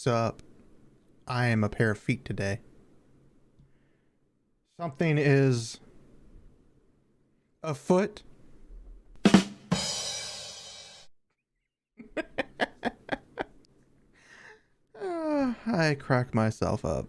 Sup? I am a pair of feet today. Something is afoot. I crack myself up.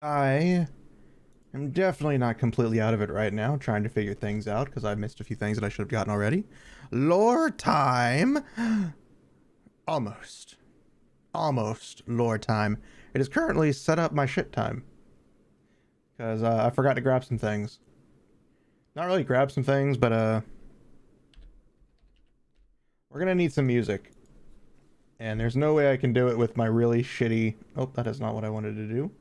I am definitely not completely out of it right now, trying to figure things out because I missed a few things that I should have gotten already. Lore time! Almost. Almost lore time. It is currently set up my shit time. Because I forgot to grab some things. Not really grab some things, but we're gonna need some music. And there's no way I can do it with my really shitty... Oh, that is not what I wanted to do.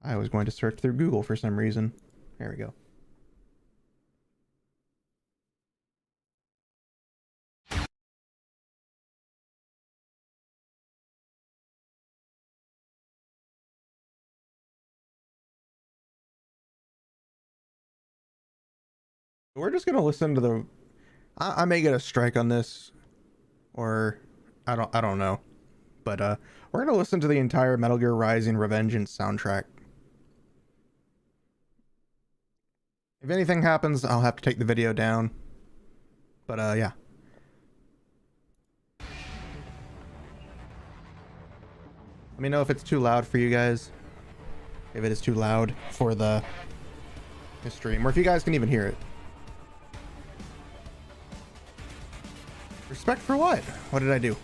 I was going to search through Google for some reason. There we go. We're just gonna listen to the... I may get a strike on this, or I don't know. But we're gonna listen to the entire Metal Gear Rising: Revengeance soundtrack. If anything happens, I'll have to take the video down. But yeah. Let me know if it's too loud for you guys. If it is too loud for the stream, or if you guys can even hear it. Respect for what? What did I do?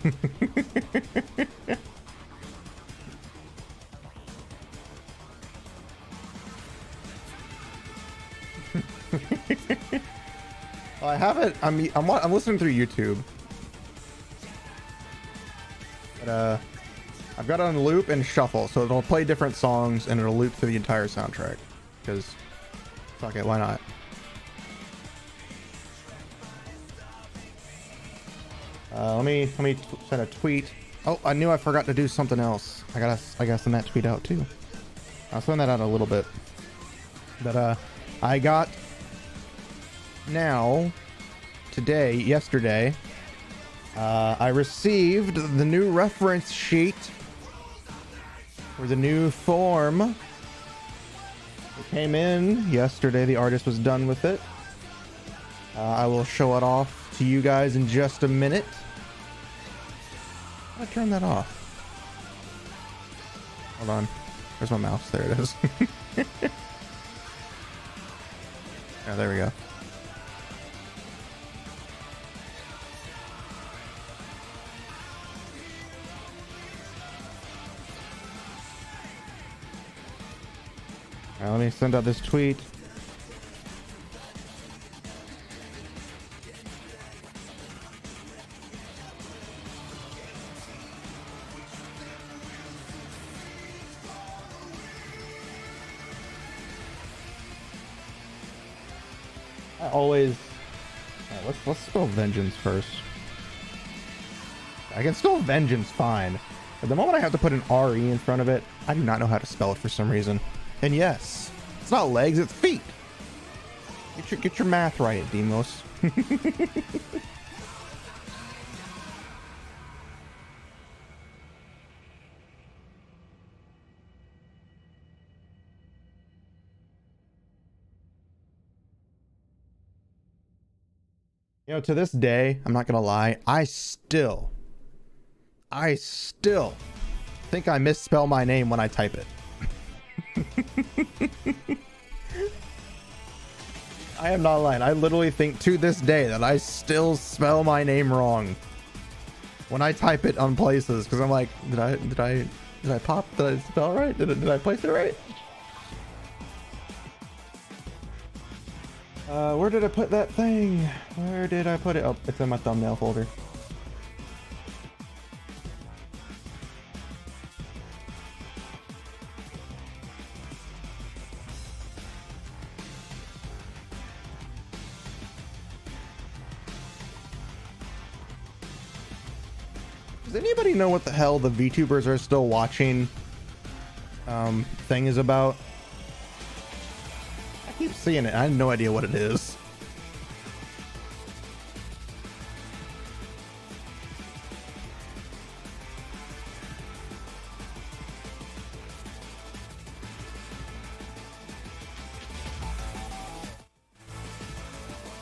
Well, I have it. I'm listening through YouTube. But I've got it on loop and shuffle, so it'll play different songs and it'll loop through the entire soundtrack. Because fuck it, why not? Let me send a tweet. Oh, I knew I forgot to do something else. I gotta send that tweet out too. I'll send that out a little bit. But I got yesterday, I received the new reference sheet for the new form. It came in yesterday. The artist was done with it. I will show it off to you guys in just a minute. How do I turn that off? Hold on. Where's my mouse? There it is. Oh, there we go. All right, let me send out this tweet. I always... Right, let's spell vengeance first. I can spell vengeance fine. But the moment I have to put an R-E in front of it, I do not know how to spell it for some reason. And yes, it's not legs, it's feet. Get your math right, Demos. You know, to this day, I'm not gonna lie, I still think I misspell my name when I type it. I am not lying. I literally think to this day that I still spell my name wrong when I type it on places, because I'm like, did I spell it right? Did I place it right? Where did I put that thing? Where did I put it? Oh, it's in my thumbnail folder. anybody know what the hell the VTubers are still watching thing is about? I keep seeing it. I have no idea what it is.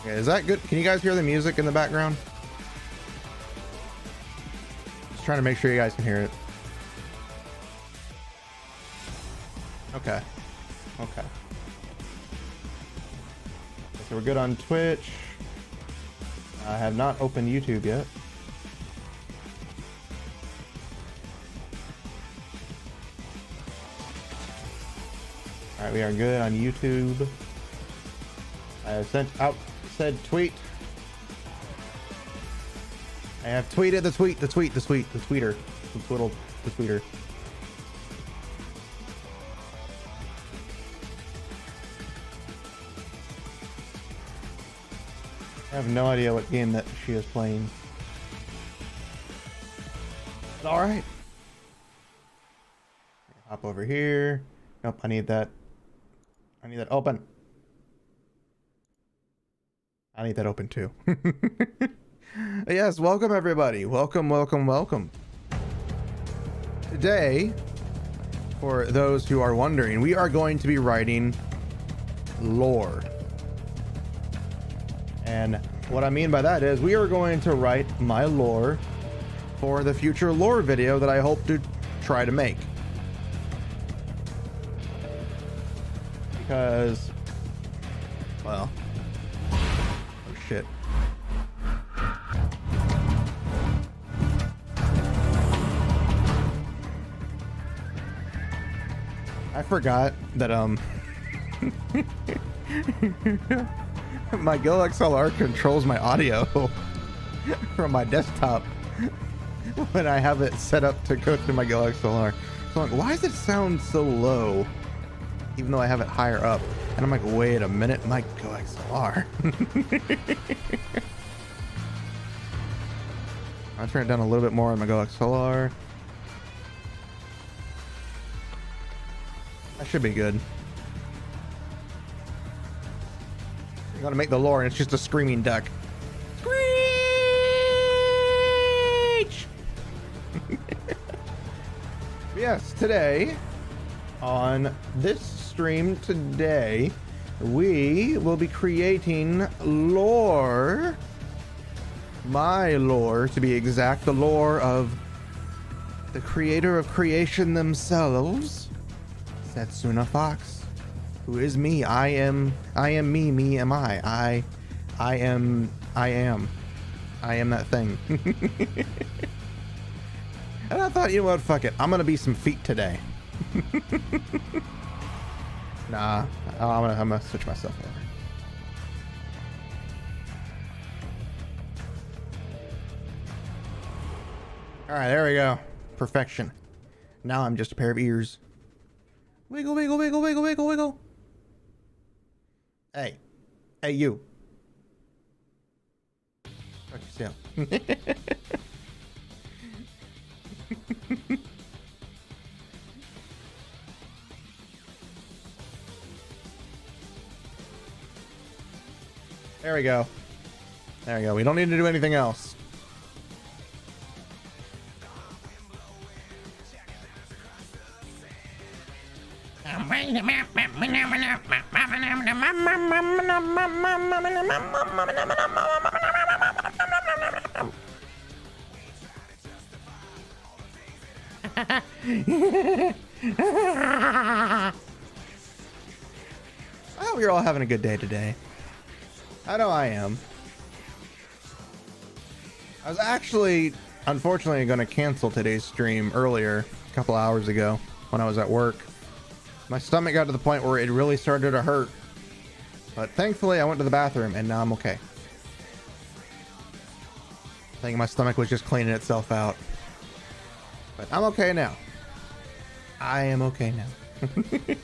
Okay, is that good? Can you guys hear the music in the background? Just trying to make sure you guys can hear it. Okay. Okay. So we're good on Twitch. I have not opened YouTube yet. All right, we are good on YouTube. I have sent out said tweet. I have tweeted the tweeter, the tweeter. I have no idea what game that she is playing. All right. Hop over here. Nope, I need that. I need that open. I need that open too. Yes, welcome everybody. Welcome. Today, for those who are wondering, we are going to be writing lore. And what I mean by that is we are going to write my lore for the future lore video that I hope to try to make. Because, well, oh shit. I forgot that my Go XLR controls my audio from my desktop when I have it set up to go through my Go XLR. So I'm like, why does it sound so low even though I have it higher up? And I'm like, wait a minute, my Go XLR. I'll turn it down a little bit more on my Go XLR. That should be good. You're gonna make the lore and it's just a screaming duck. Screech! Yes, today, on this stream today, we will be creating lore. My lore, to be exact, the lore of the creator of creation themselves, Setsuna Fox, who is me. I am me, me am I am that thing. And I thought, you know what, fuck it, I'm gonna be some feet today. Nah, I'm gonna switch myself over. All right, there we go. Perfection. Now I'm just a pair of ears. Wiggle, wiggle, wiggle, wiggle, wiggle, wiggle. Hey. Hey, you. Fuck yourself. There we go. There we go. We don't need to do anything else. I hope you're all having a good day today. I know I am. I was actually, unfortunately, going to cancel today's stream earlier, a couple hours ago, when I was at work. My stomach got to the point where it really started to hurt. But thankfully, I went to the bathroom, and now I'm okay. I think my stomach was just cleaning itself out. But I'm okay now. I am okay now. But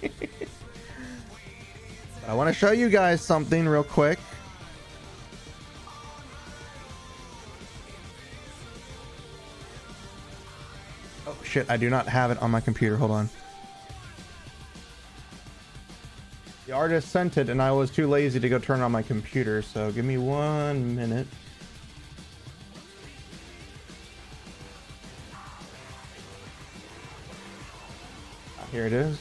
I want to show you guys something real quick. shit, I do not have it on my computer. Hold on. The artist sent it and I was too lazy to go turn on my computer, so give me 1 minute. Here it is.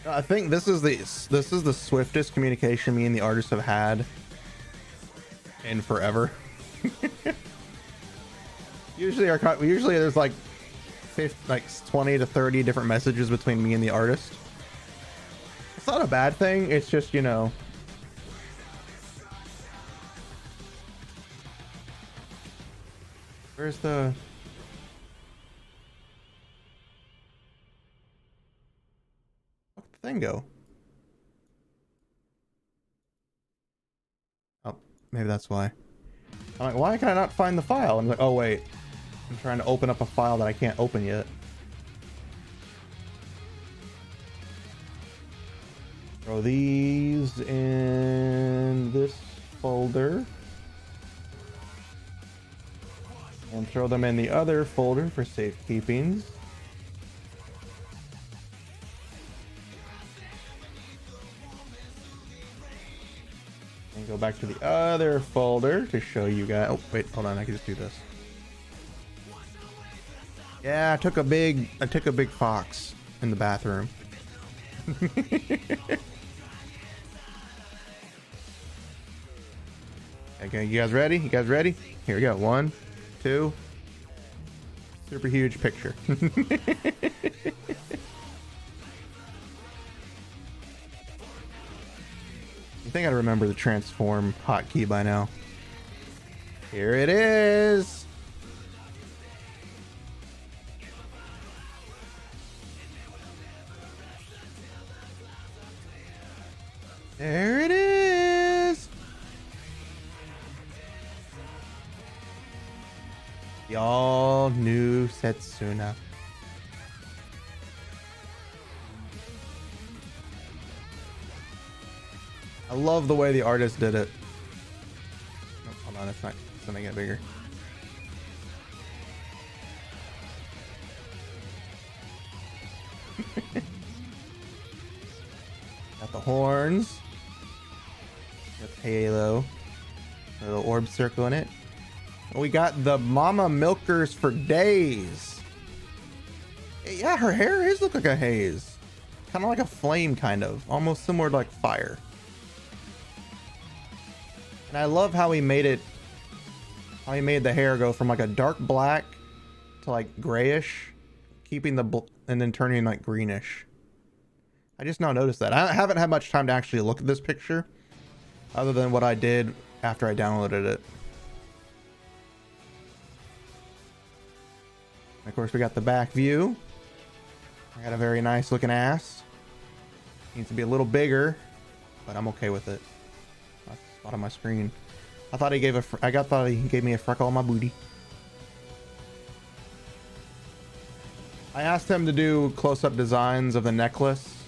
I think this is the swiftest communication me and the artist have had in forever. usually there's like 20 to 30 different messages between me and the artist. It's not a bad thing, it's just, you know, where's the thing go? Oh, maybe that's why. I'm like, why can I not find the file? I'm like, oh wait, I'm trying to open up a file that I can't open yet. Throw these in this folder and throw them in the other folder for safekeepings. And go back to the other folder to show you guys. Oh wait, hold on, I can just do this. Yeah, I took a big fox in the bathroom. Okay, you guys ready? You guys ready? Here we go. 1, 2. Super huge picture. You think I'd remember the transform hotkey by now. Here it is. There it is. The all new Setsuna. I love the way the artist did it. Oh, hold on, it's gonna get bigger. Got the horns. Got the halo. A little orb circle in it. We got the mama milkers for days. Yeah, her hair is look like a haze. Kind of like a flame, kind of. Almost similar to like fire. And I love how he made it, how he made the hair go from like a dark black to like grayish, keeping the and then turning like greenish. I just now noticed that. I haven't had much time to actually look at this picture other than what I did after I downloaded it. And of course, we got the back view. I got a very nice looking ass. Needs to be a little bigger, but I'm okay with it. That's the spot on my screen. I thought he gave thought he gave me a freckle on my booty. I asked him to do close-up designs of the necklace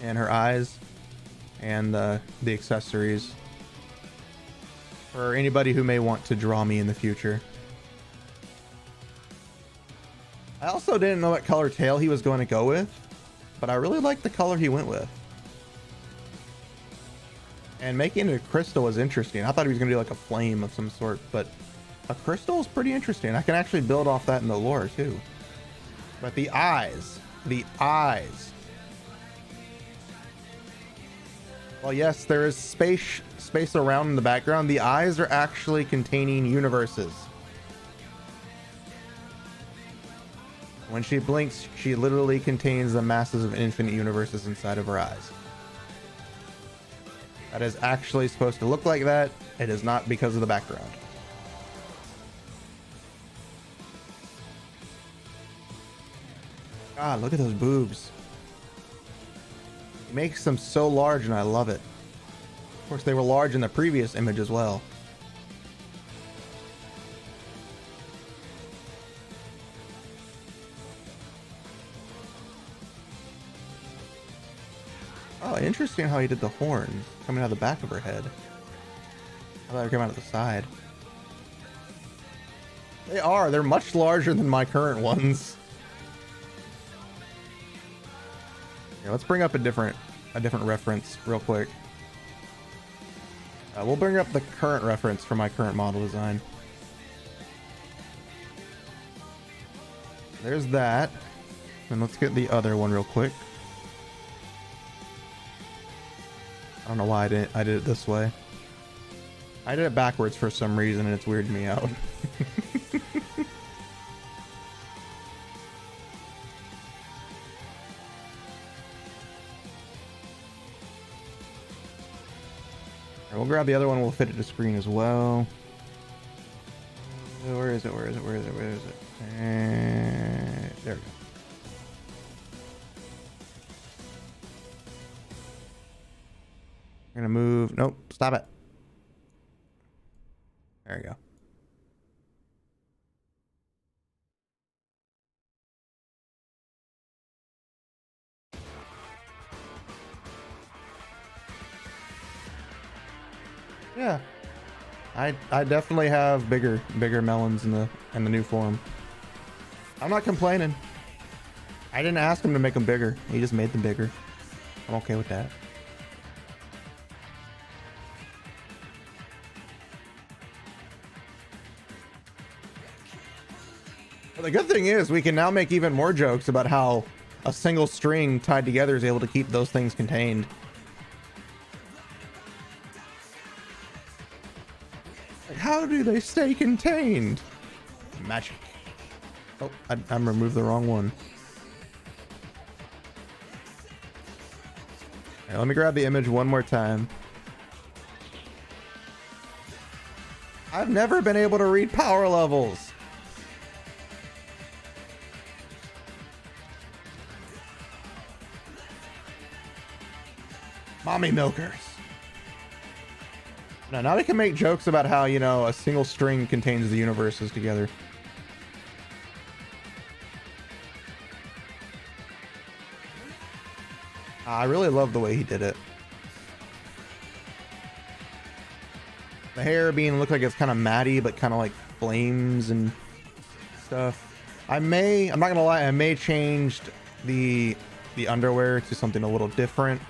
and her eyes and the accessories for anybody who may want to draw me in the future. I also didn't know what color tail he was going to go with, but I really liked the color he went with. And making it a crystal was interesting. I thought he was going to do like a flame of some sort, but a crystal is pretty interesting. I can actually build off that in the lore too. But the eyes. Well, yes, there is space around in the background. The eyes are actually containing universes. When she blinks, she literally contains the masses of infinite universes inside of her eyes. That is actually supposed to look like that. It is not because of the background. God, look at those boobs. It makes them so large and I love it. Of course, they were large in the previous image as well. Oh, interesting how he did the horns coming out of the back of her head. I thought they came out of the side. They are. They're much larger than my current ones. Yeah, let's bring up a different reference real quick. We'll bring up the current reference for my current model design. There's that. And let's get the other one real quick. I don't know why I did it this way. I did it backwards for some reason and it's weirding me out. We'll grab the other one. We'll fit it to screen as well. Where is it? Where is it? Where is it? Where is it? And there we go. We're gonna move. Nope. Stop it. There we go. Yeah, I definitely have bigger melons in the new form. I'm not complaining. I didn't ask him to make them bigger. He just made them bigger. I'm okay with that. Well, the good thing is we can now make even more jokes about how a single string tied together is able to keep those things contained. How do they stay contained? Magic. Oh, I'm removed the wrong one. Right, let me grab the image one more time. I've never been able to read power levels. Mommy milkers. Now we can make jokes about how, you know, a single string contains the universes together. I really love the way he did it. The hair being look like it's kind of matty, but kind of like flames and stuff. I'm not gonna lie, I may change the underwear to something a little different.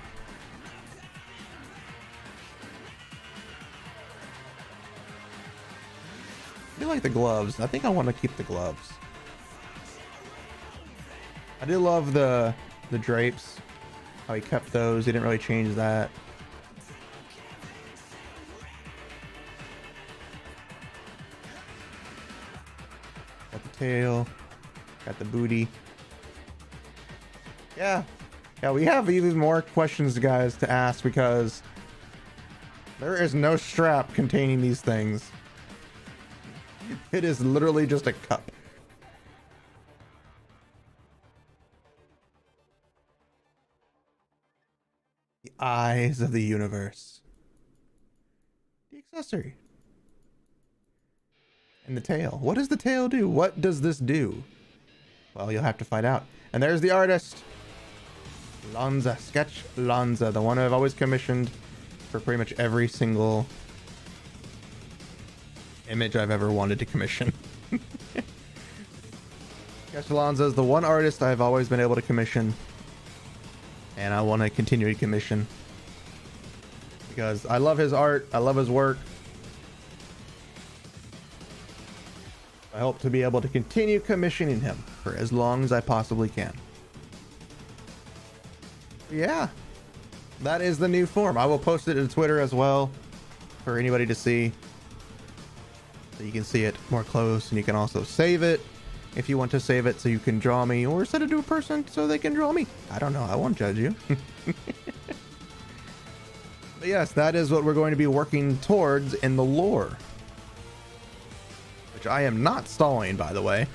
I do like the gloves. I think I want to keep the gloves. I do love the drapes. How he kept those. He didn't really change that. Got the tail. Got the booty. Yeah. Yeah, we have even more questions, guys, to ask because there is no strap containing these things. It is literally just a cup. The eyes of the universe. The accessory. And the tail. What does the tail do? What does this do? Well, you'll have to find out. And there's the artist. Lanza. Sketch Lanza. The one I've always commissioned for pretty much every single image I've ever wanted to commission. Sketch Lanza is the one artist I've always been able to commission. And I want to continue to commission. Because I love his art. I love his work. I hope to be able to continue commissioning him for as long as I possibly can. Yeah. That is the new form. I will post it to Twitter as well for anybody to see. So you can see it more close, and you can also save it if you want to save it so you can draw me, or send it to a person so they can draw me. I don't know. I won't judge you. But yes, that is what we're going to be working towards in the lore. Which I am not stalling, by the way.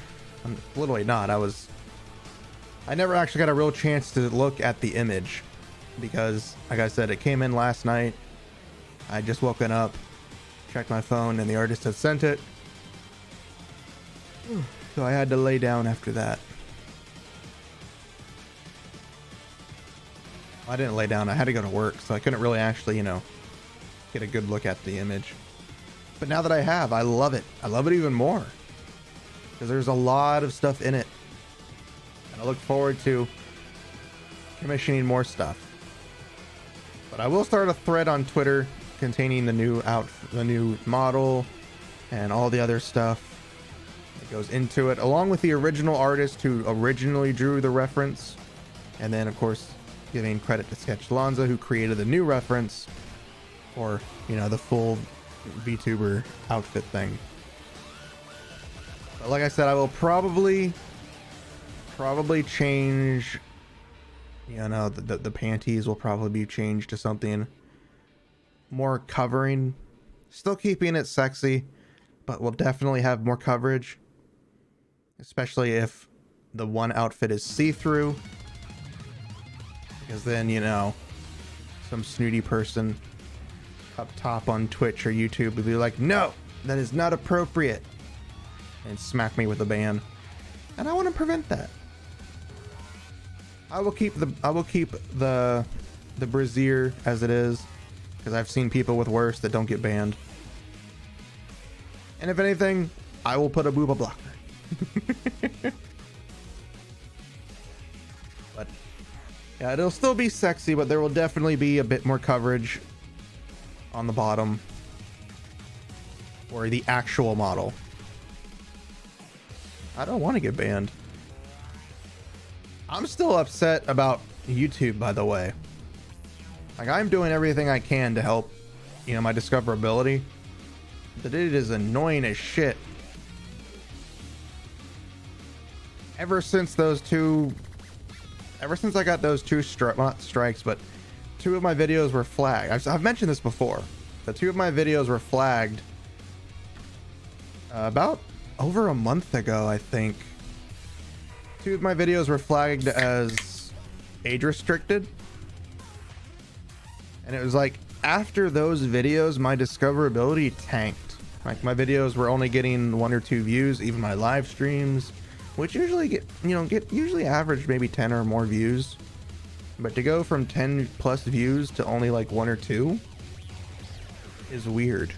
I'm literally not. I never actually got a real chance to look at the image because, like I said, it came in last night. I just woken up, checked my phone, and the artist had sent it. So I had to lay down after that. I didn't lay down. I had to go to work, so I couldn't really actually, you know, get a good look at the image. But now that I have, I love it. I love it even more because there's a lot of stuff in it. And I look forward to commissioning more stuff. But I will start a thread on Twitter containing the new model and all the other stuff that goes into it, along with the original artist who originally drew the reference. And then, of course, giving credit to Sketch Lanza, who created the new reference for, you know, the full VTuber outfit thing. But like I said, I will probably change, you know, the panties will probably be changed to something more covering, still keeping it sexy, but we'll definitely have more coverage, especially if the one outfit is see-through, because then, you know, some snooty person up top on Twitch or YouTube would be like, no, that is not appropriate, and smack me with a ban. And I want to prevent that. I will keep the brassiere as it is, because I've seen people with worse that don't get banned. And if anything, I will put a booba blocker. But yeah, it'll still be sexy, but there will definitely be a bit more coverage on the bottom or the actual model. I don't want to get banned. I'm still upset about YouTube, by the way. Like, I'm doing everything I can to help, you know, my discoverability, but it is annoying as shit. Ever since I got those two not strikes, but two of my videos were flagged. I've mentioned this before, but two of my videos were flagged about over a month ago, I think. Two of my videos were flagged as age restricted. And it was like, after those videos, my discoverability tanked. Like, my videos were only getting 1 or 2 views, even my live streams, which usually usually average maybe 10 or more views. But to go from 10 plus views to only like 1 or 2 is weird.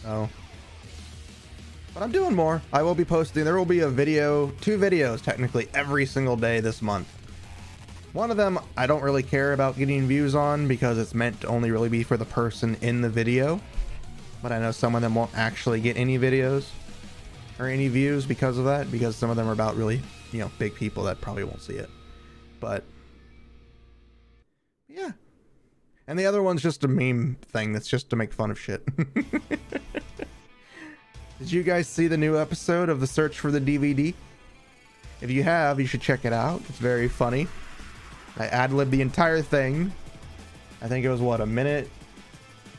So, but I'm doing more. I will be posting. There will be a video, 2 videos technically every single day this month. One of them I don't really care about getting views on because it's meant to only really be for the person in the video. But I know some of them won't actually get any videos or any views because of that, because some of them are about really, you know, big people that probably won't see it. But yeah. And the other one's just a meme thing that's just to make fun of shit. Did you guys see the new episode of The Search for the DVD? If you have, you should check it out. It's very funny. I ad-libbed the entire thing. I think it was, what, a minute?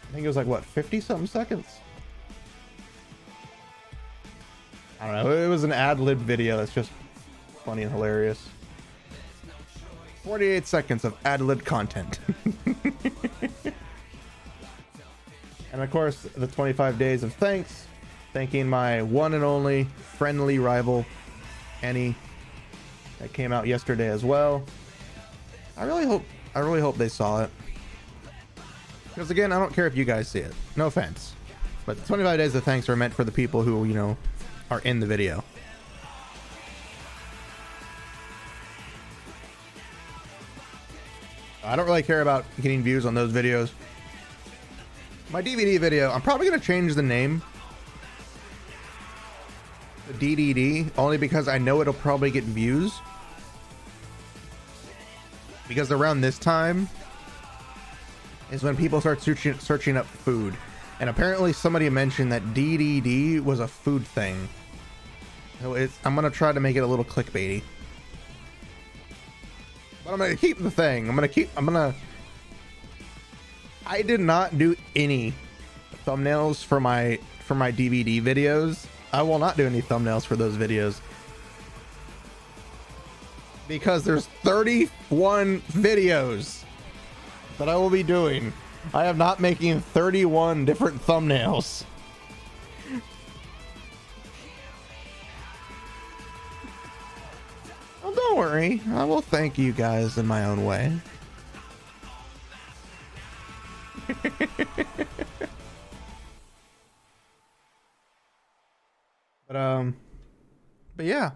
I think it was like, what, 50-something seconds? I don't know. It was an ad-lib video that's just funny and hilarious. 48 seconds of ad-lib content. And of course, the 25 days of thanks. Thanking my one and only friendly rival, Annie. That came out yesterday as well. I really hope they saw it. Because again, I don't care if you guys see it. No offense. But the 25 days of thanks are meant for the people who, you know, are in the video. I don't really care about getting views on those videos. My DVD video, I'm probably going to change the name. The DDD, only because I know it'll probably get views. Because around this time is when people start searching up food. And apparently somebody mentioned that DDD was a food thing. So I'm going to try to make it a little clickbaity. But I'm going to keep the thing. I did not do any thumbnails for my DVD videos. I will not do any thumbnails for those videos. Because there's 31 videos that I will be doing. I am not making 31 different thumbnails. Well, don't worry. I will thank you guys in my own way. But yeah,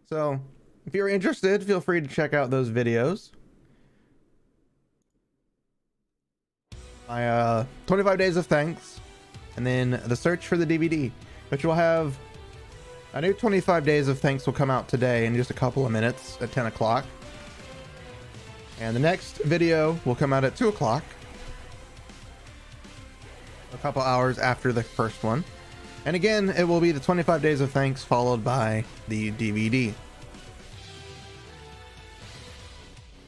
so if you're interested, feel free to check out those videos. My 25 days of thanks, and then the search for the DVD, which will have a new 25 days of thanks will come out today in just a couple of minutes at 10 o'clock. And the next video will come out at 2 o'clock, a couple hours after the first one. And again, it will be the 25 days of thanks followed by the DVD.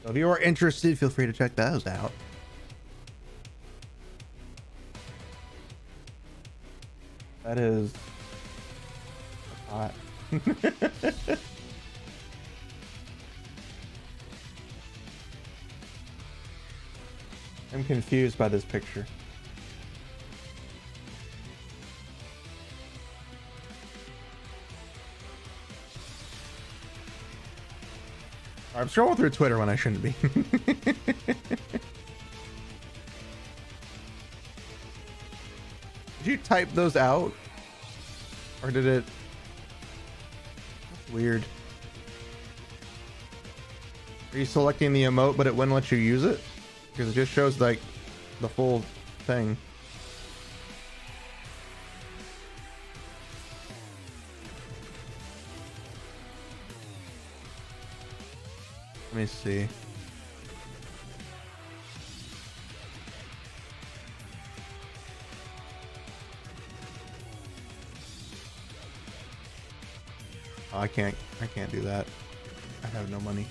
So if you are interested, feel free to check those out. That is hot. I'm confused by this picture. I'm scrolling through Twitter when I shouldn't be. Did you type those out? Or did it... That's weird. Are you selecting the emote but it wouldn't let you use it? Because it just shows like the full thing. Let me see. Oh, I can't do that. I have no money.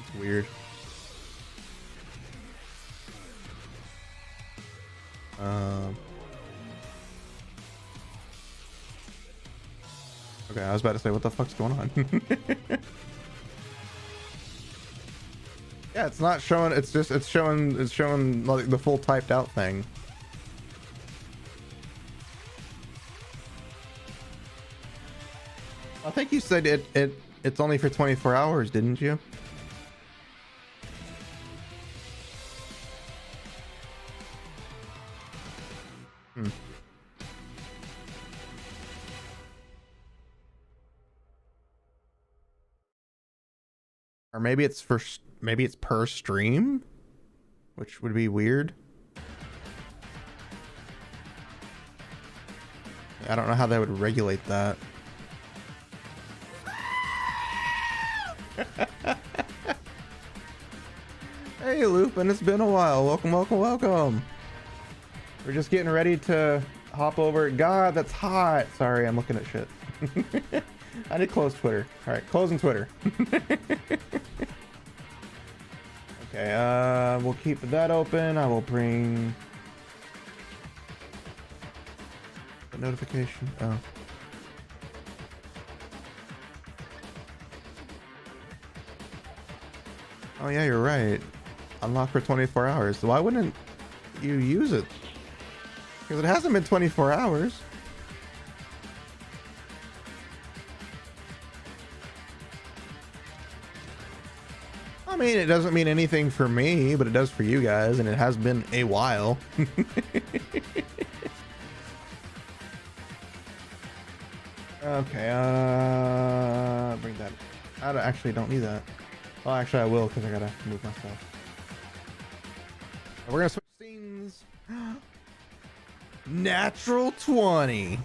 It's weird. Okay, I was about to say, what the fuck's going on? Yeah, it's not showing. It's showing like the full typed out thing. I think you said it's only for 24 hours, didn't you? Or maybe it's per stream, which would be weird. I don't know how they would regulate that. Hey Lupin, it's been a while. Welcome. We're just getting ready to hop over. God, that's hot. Sorry, I'm looking at shit. I did close Twitter. All right, closing Twitter. Okay, we'll keep that open. I will bring the notification. Oh yeah, you're right. Unlock for 24 hours. So why wouldn't you use it? Because it hasn't been 24 hours. I mean, it doesn't mean anything for me, but it does for you guys, and it has been a while. Okay, bring that. I actually don't need that. Well, actually I will, because I gotta move myself. We're gonna switch scenes. Natural 20.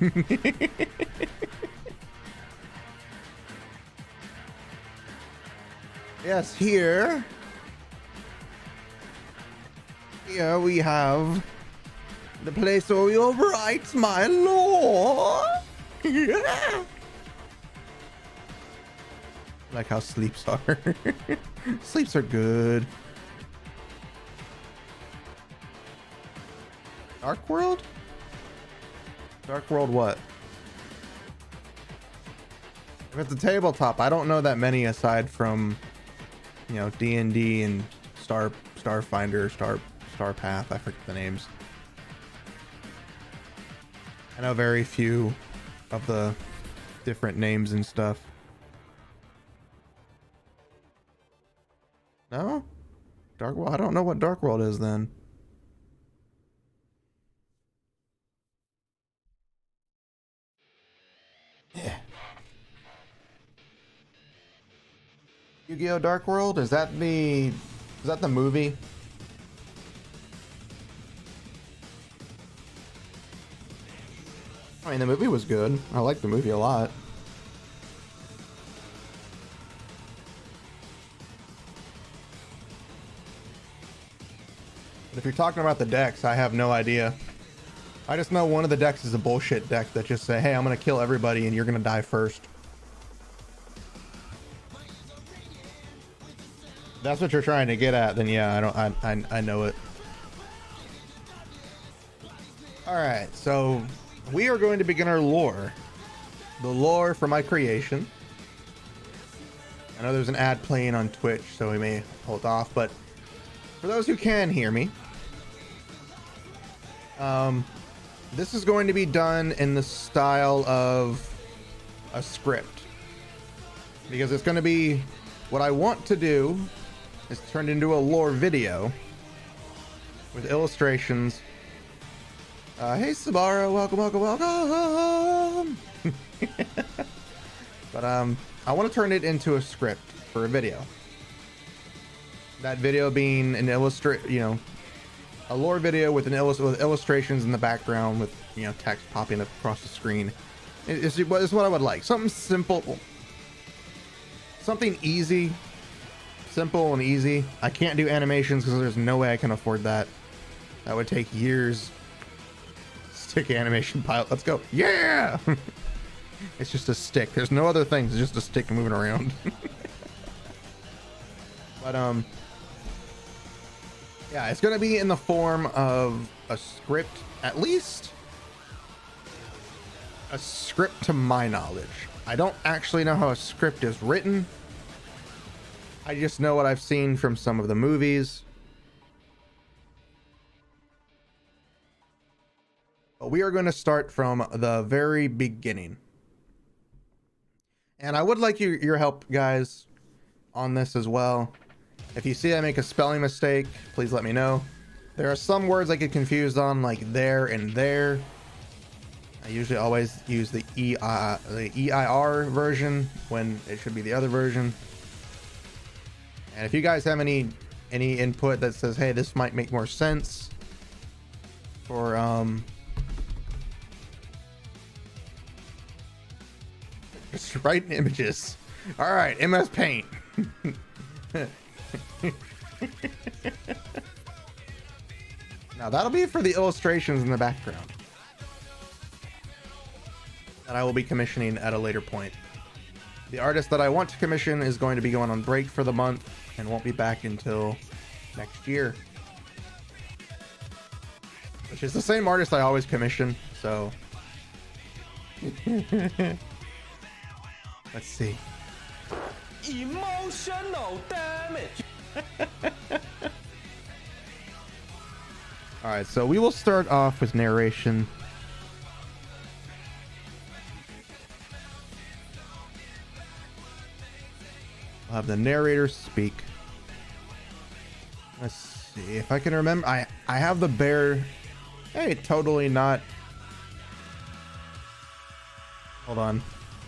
Yes, here we have the place where you're right, my lord. Yeah. Like how sleeps are. Sleeps are good. Dark World? Dark World what? If it's a tabletop, I don't know that many aside from, you know, D&D and Starfinder, Star Path. I forget the names. I know very few of the different names and stuff. No? Dark World? I don't know what Dark World is then. Yeah. Yu-Gi-Oh! Dark World? Is that the movie? I mean, the movie was good. I liked the movie a lot. But if you're talking about the decks, I have no idea. I just know one of the decks is a bullshit deck that just say, hey, I'm gonna kill everybody and you're gonna die first. If that's what you're trying to get at, then yeah, I know it. Alright, so we are going to begin our lore. The lore for my creation. I know there's an ad playing on Twitch, so we may hold off, but for those who can hear me, this is going to be done in the style of a script, because it's going to be what I want to do is turned into a lore video with illustrations. Hey Sabara, welcome. But I want to turn it into a script for a video. That video being an a lore video with with illustrations in the background with text popping up across the screen. It's what I would like. Something simple, something easy, simple and easy. I can't do animations because there's no way I can afford that. That would take years. Stick animation pilot. Let's go. Yeah. It's just a stick. There's no other things. It's just a stick moving around. But yeah, it's going to be in the form of a script, at least a script to my knowledge. I don't actually know how a script is written. I just know what I've seen from some of the movies. But we are going to start from the very beginning. And I would like your help, guys, on this as well. If you see I make a spelling mistake, please let me know. There are some words I get confused on, like there and there. I usually always use the EIR version when it should be the other version. And if you guys have any input that says, hey, this might make more sense for just writing images. All right, MS Paint. Now that'll be for the illustrations in the background that I will be commissioning at a later point. The artist that I want to commission is going to be going on break for the month and won't be back until next year, which is the same artist I always commission. So let's see. Emotional damage. All right, so we will start off with narration. I'll have the narrator speak. Let's see if I can remember. I have the bear. Hey, totally not. Hold on.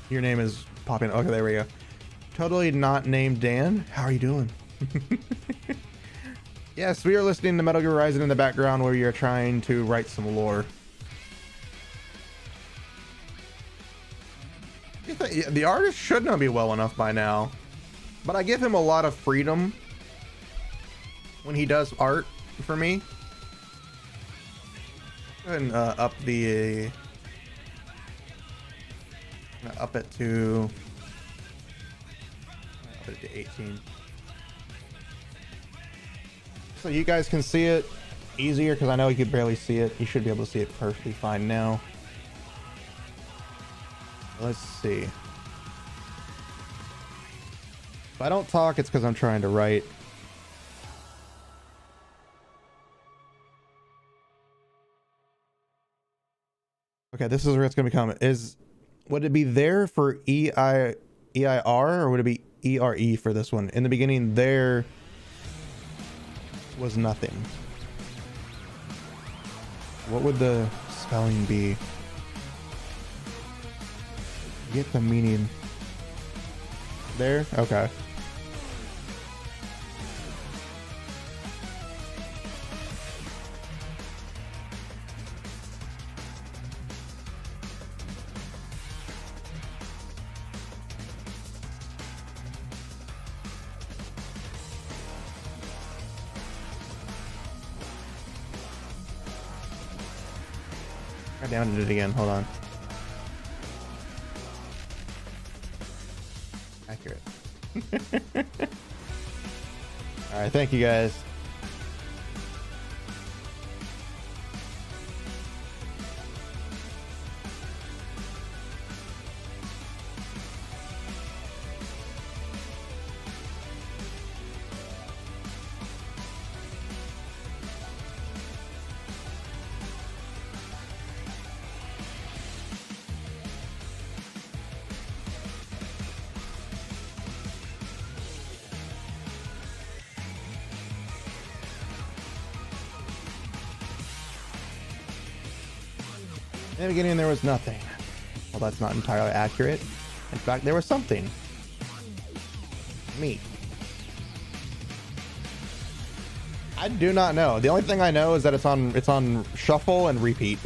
Your name is popping. Okay, there we go. Totally not named Dan. How are you doing? Yes, we are listening to Metal Gear Rising in the background where you're trying to write some lore. The artist should not be well enough by now, but I give him a lot of freedom when he does art for me. Go ahead and up it to 18. So you guys can see it easier, because I know you could barely see it. You should be able to see it perfectly fine now. Let's see. If I don't talk, it's because I'm trying to write. Okay, this is where it's going to become. Would it be there for EIR, or would it be ERE for this one? In the beginning, there was nothing. What would the spelling be? Get the meaning. There? Okay. I downed it again. Hold on. Accurate. All right. Thank you guys. In the beginning, there was nothing. Well, that's not entirely accurate. In fact, there was something. Me. I do not know. The only thing I know is that it's on shuffle and repeat.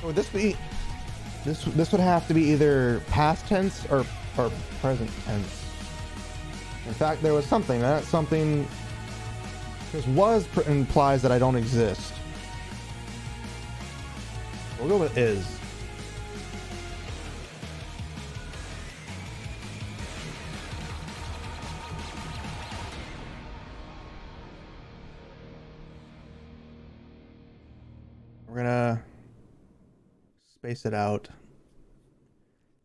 Would this be? This would have to be either past tense or present tense. In fact, there was something. That something. Because was implies that I don't exist. We'll go with is. We're gonna space it out.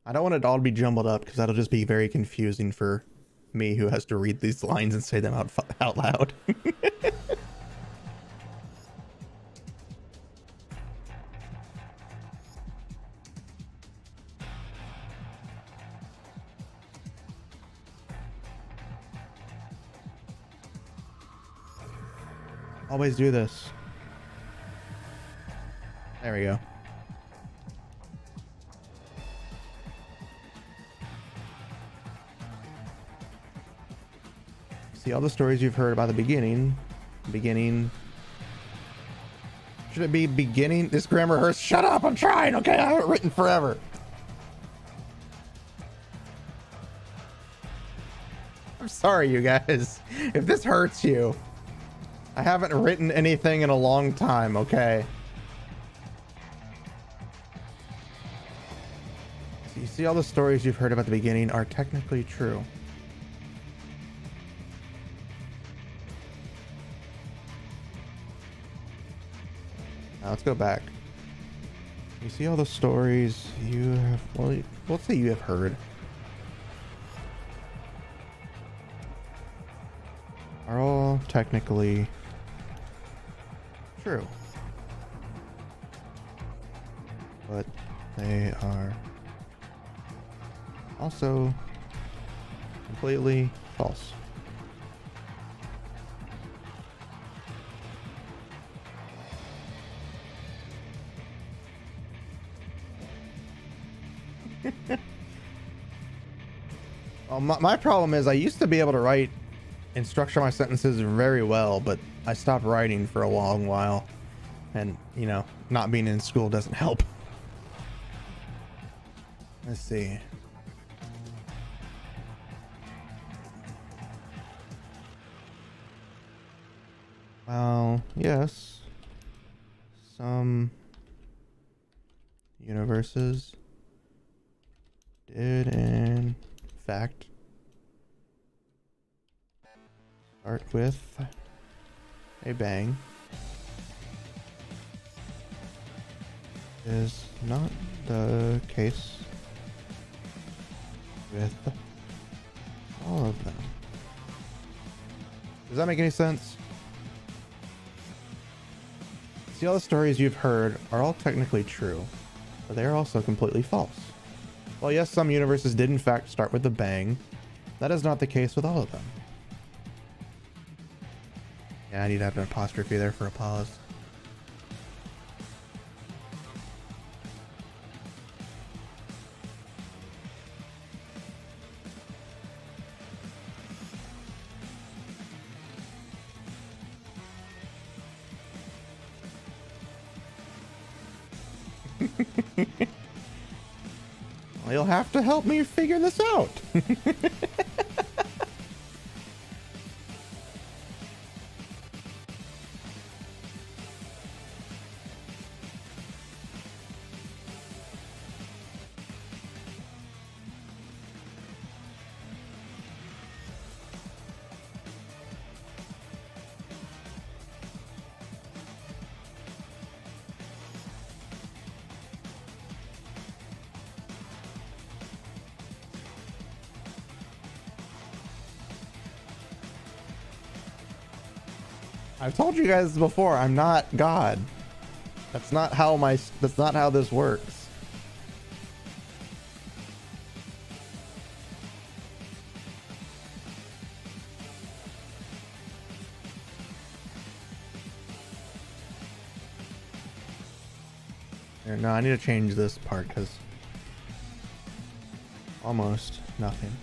I don't want it all to be jumbled up because that'll just be very confusing for me who has to read these lines and say them out loud. Always do this. There we go. See all the stories you've heard about the beginning. Should it be beginning? This grammar hurts. Shut up, I'm trying, okay? I haven't written forever. I'm sorry, you guys. If this hurts you, I haven't written anything in a long time, okay? So you see all the stories you've heard about the beginning are technically true. Now let's go back. You see all the stories you have, well, let's say you have heard, are all technically true, but they are also completely false. Well, my problem is I used to be able to write and structure my sentences very well, but I stopped writing for a long while, and you know, not being in school doesn't help. Let's see. Well, yes, some universes did in fact start with a bang. Is not the case with all of them. Does that make any sense? See, all the stories you've heard are all technically true, but they are also completely false. While yes, some universes did in fact start with a bang, that is not the case with all of them. Yeah, I need to have an apostrophe there for a pause. Well, you'll have to help me figure this out. I've told you guys before, I'm not God. That's not how this works. Here, no, I need to change this part because almost nothing.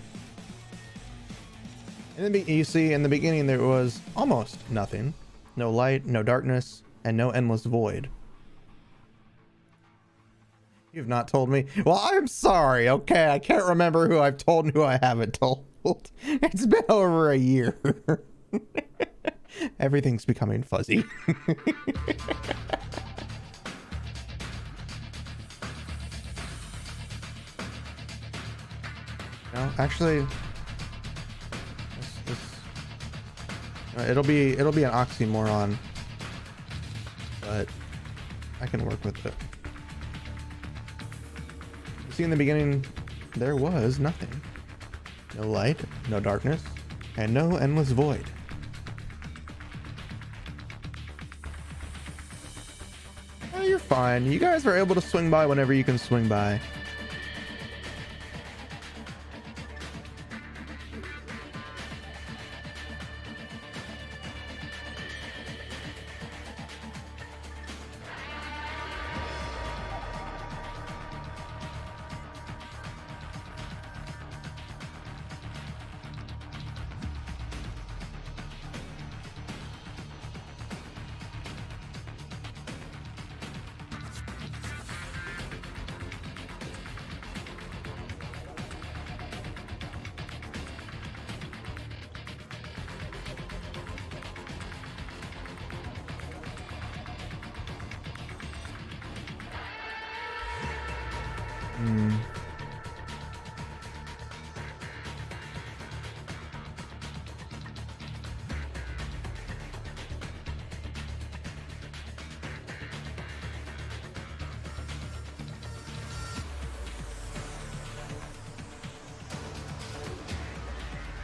You see, in the beginning there was almost nothing. No light, no darkness, and no endless void. You've not told me. Well, I'm sorry, okay? I can't remember who I've told and who I haven't told. It's been over a year. Everything's becoming fuzzy. No, actually... It'll be an oxymoron, but I can work with it. You see, in the beginning, there was nothing. No light, no darkness, and no endless void. Oh, you're fine. You guys are able to swing by whenever you can swing by.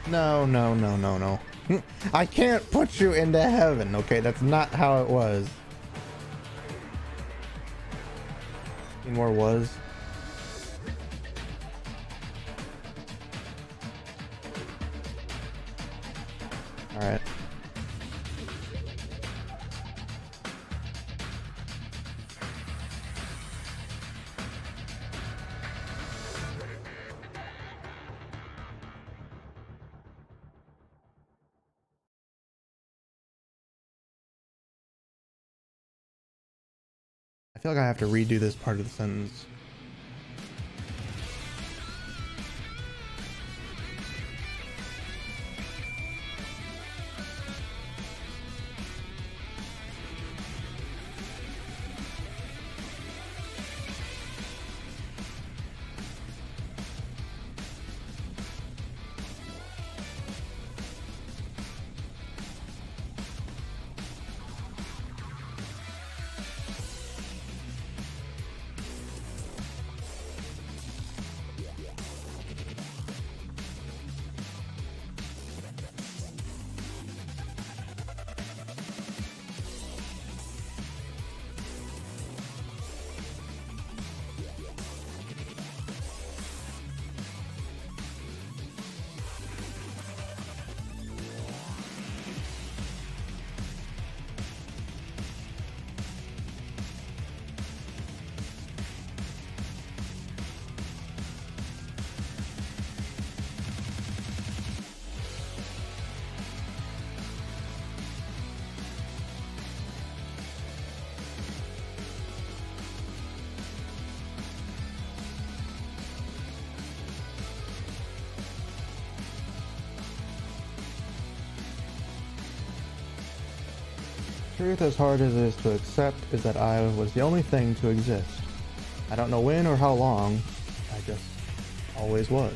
No, no, no, no, no. I can't put you into heaven, okay? That's not how it was. Any more was? Alright. I feel like I have to redo this part of the sentence. truth, as hard as it is to accept, is that I was the only thing to exist. I don't know when or how long, I just always was.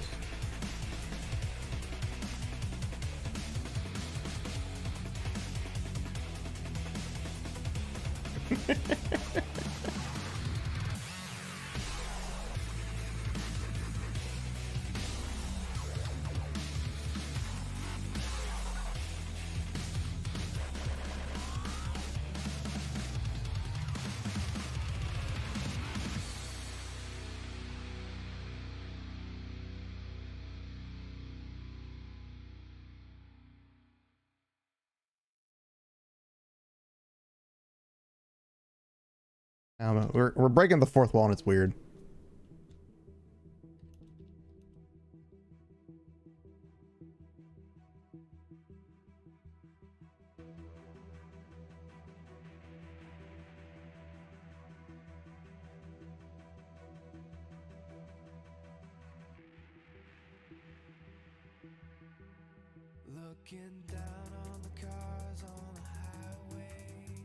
We're breaking the fourth wall and it's weird. Looking down on the cars on the highway,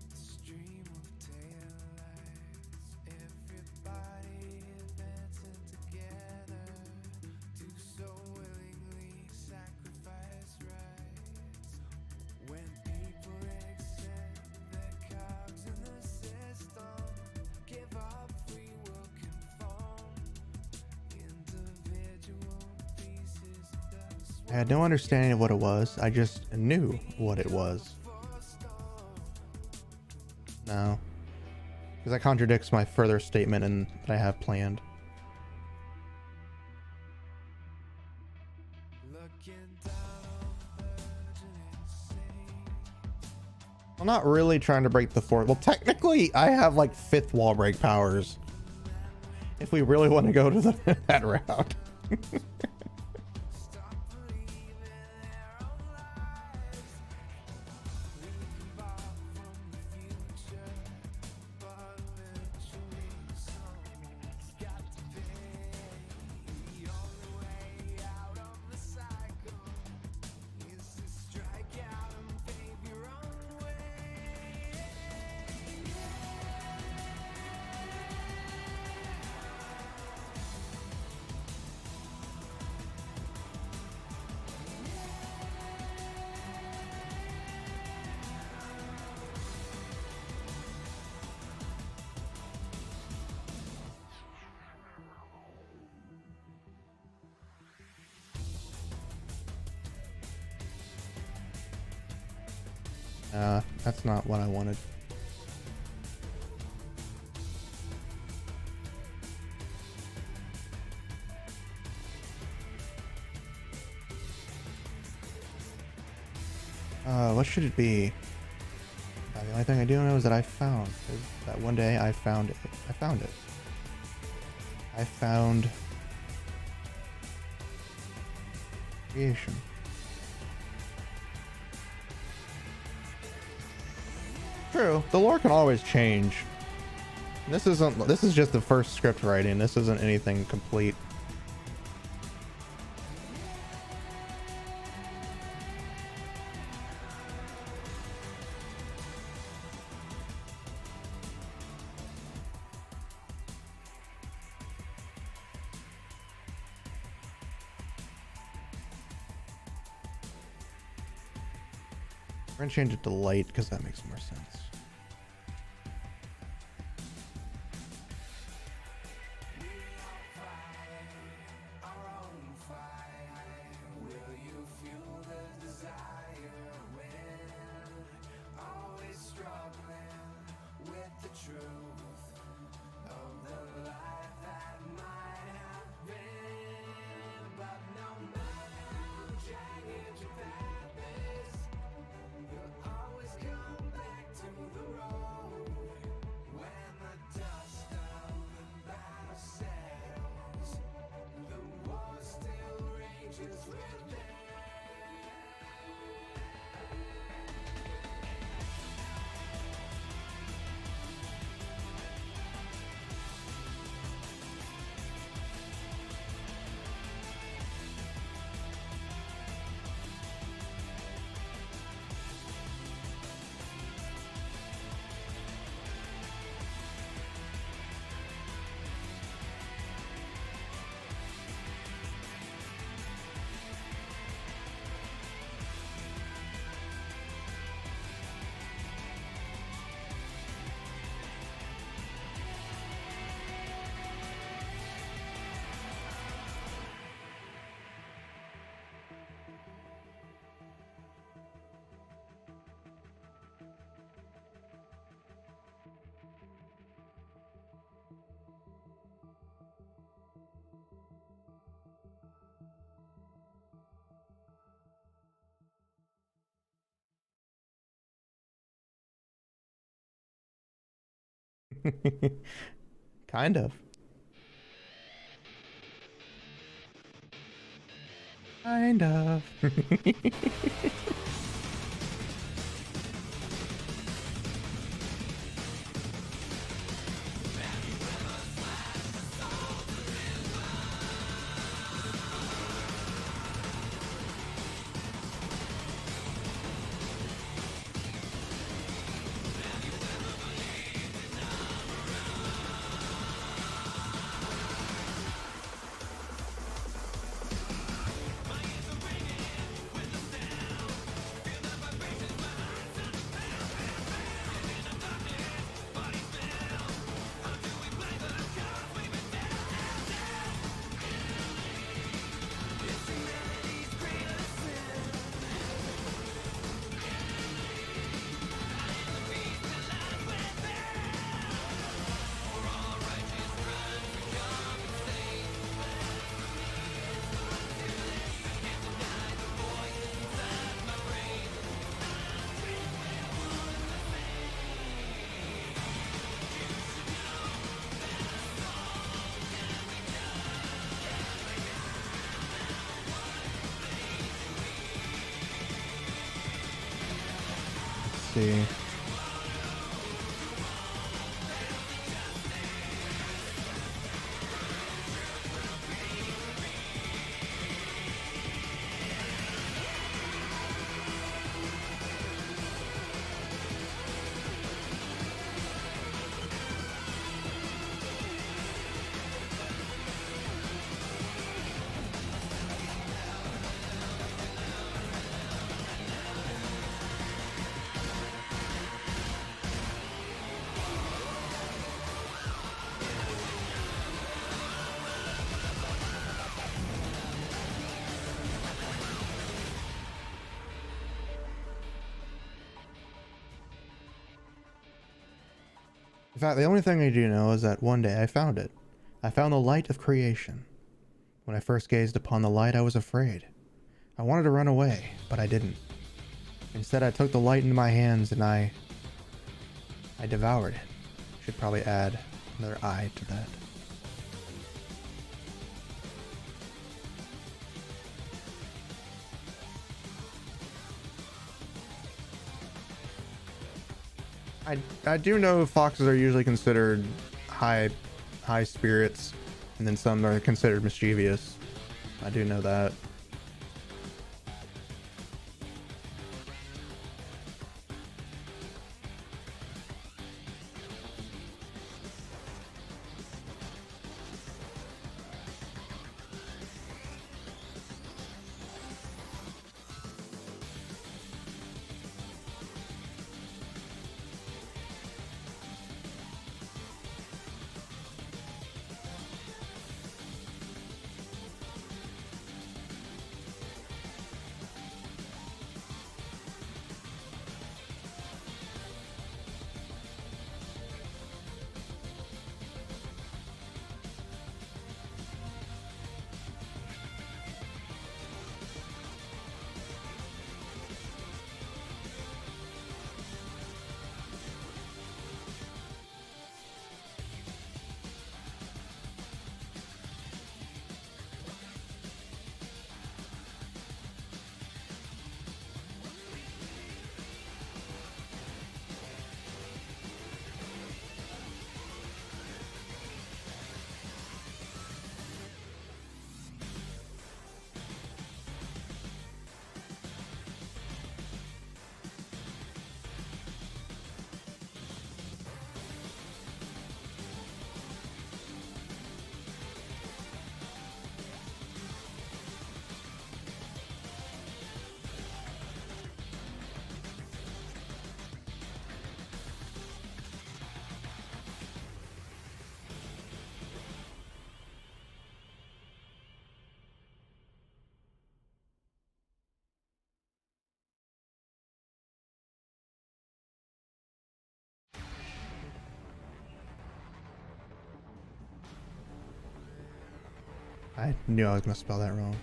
the stream of taillights, everybody advancing together to so willingly sacrifice rights. When people accept their cogs in the system, give up, free will conform, individual pieces of the I had no understanding of what it was. I just knew what it was. No. Because that contradicts my further statement and that I have planned. I'm not really trying to break the fourth. Well, technically, I have like fifth wall break powers. If we really want to go to that route. That's not what I wanted. What should it be? The only thing I do know is that I found that one day I found it. I found it. I found creation. True, the lore can always change. This is just the first script writing. This isn't anything complete. We're gonna change it to light because that makes more sense. always come back to Kind of. Kind of. See. In fact, the only thing I do know is that one day I found it. I found the light of creation. When I first gazed upon the light, I was afraid. I wanted to run away, but I didn't. Instead, I took the light into my hands and I devoured it. Should probably add another I to that. I do know foxes are usually considered high spirits, and then some are considered mischievous. I do know that. I knew I was gonna spell that wrong.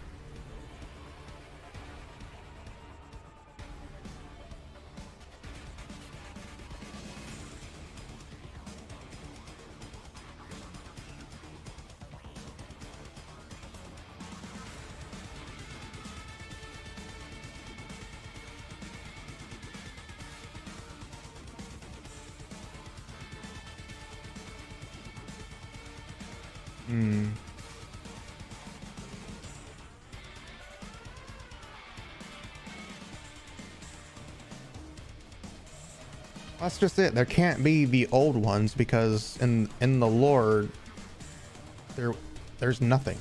Hmm. That's just it. There can't be the old ones because in the lore there's nothing.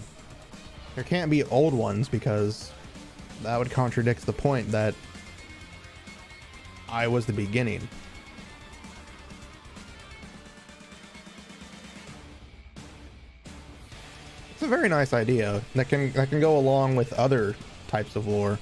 There can't be old ones because that would contradict the point that I was the beginning. It's a very nice idea that can go along with other types of lore.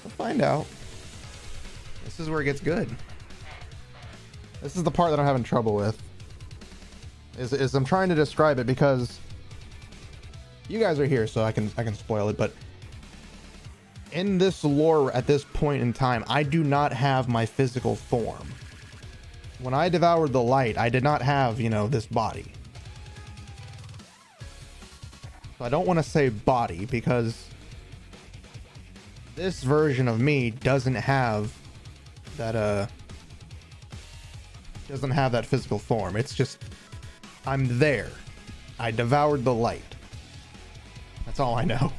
We'll find out. This is where it gets good. This is the part that I'm having trouble with. Is I'm trying to describe it because you guys are here, so I can spoil it. But in this lore, at this point in time, I do not have my physical form. When I devoured the light, I did not have, you know, this body. So I don't want to say body because this version of me doesn't have that physical form. It's just I'm there. I devoured the light. That's all I know.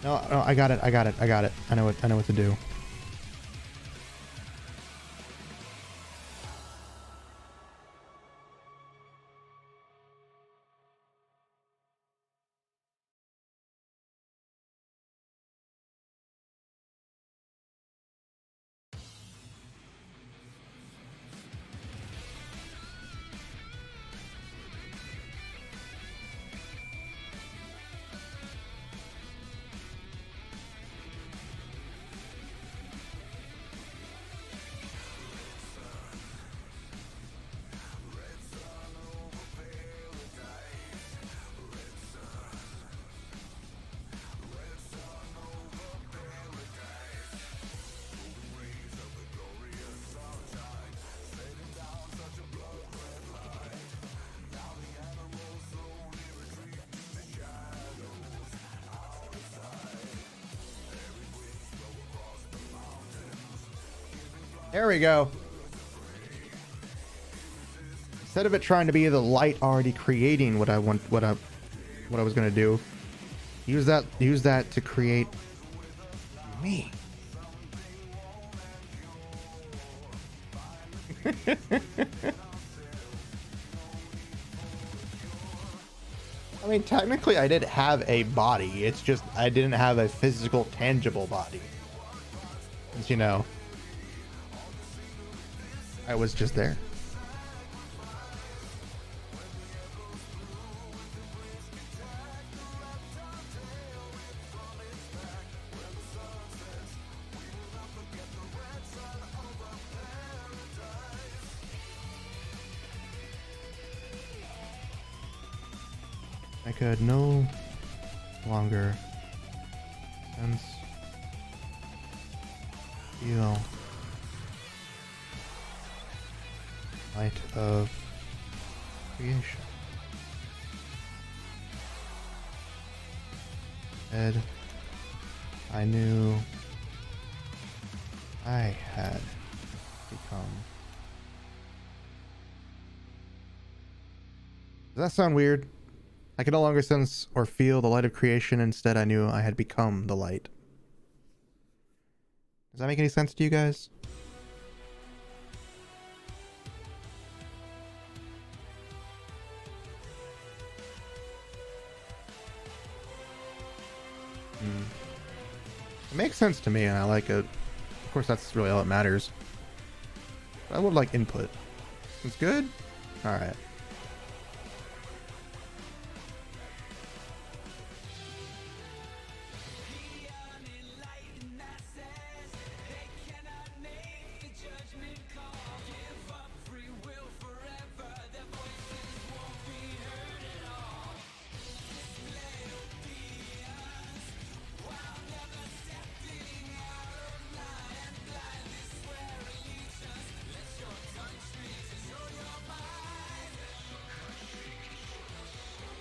No, I got it. I know what to do. There we go. Instead of it trying to be the light already creating what I want, what I was gonna do, use that to create me. I mean, technically, I did have a body. It's just I didn't have a physical, tangible body. As you know, I was just there. I could no longer sense, feel light of creation. Instead, I knew I had become. Does that sound weird? I could no longer sense or feel the light of creation. Instead, I knew I had become the light. Does that make any sense to you guys? It makes sense to me, and I like it. Of course, that's really all that matters. But I would like input. It's good? Alright.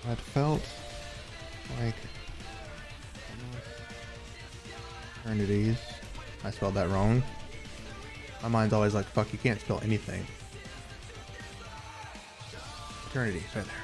That felt like eternities. I spelled that wrong. My mind's always like, fuck, you can't spell anything. Eternities, right there.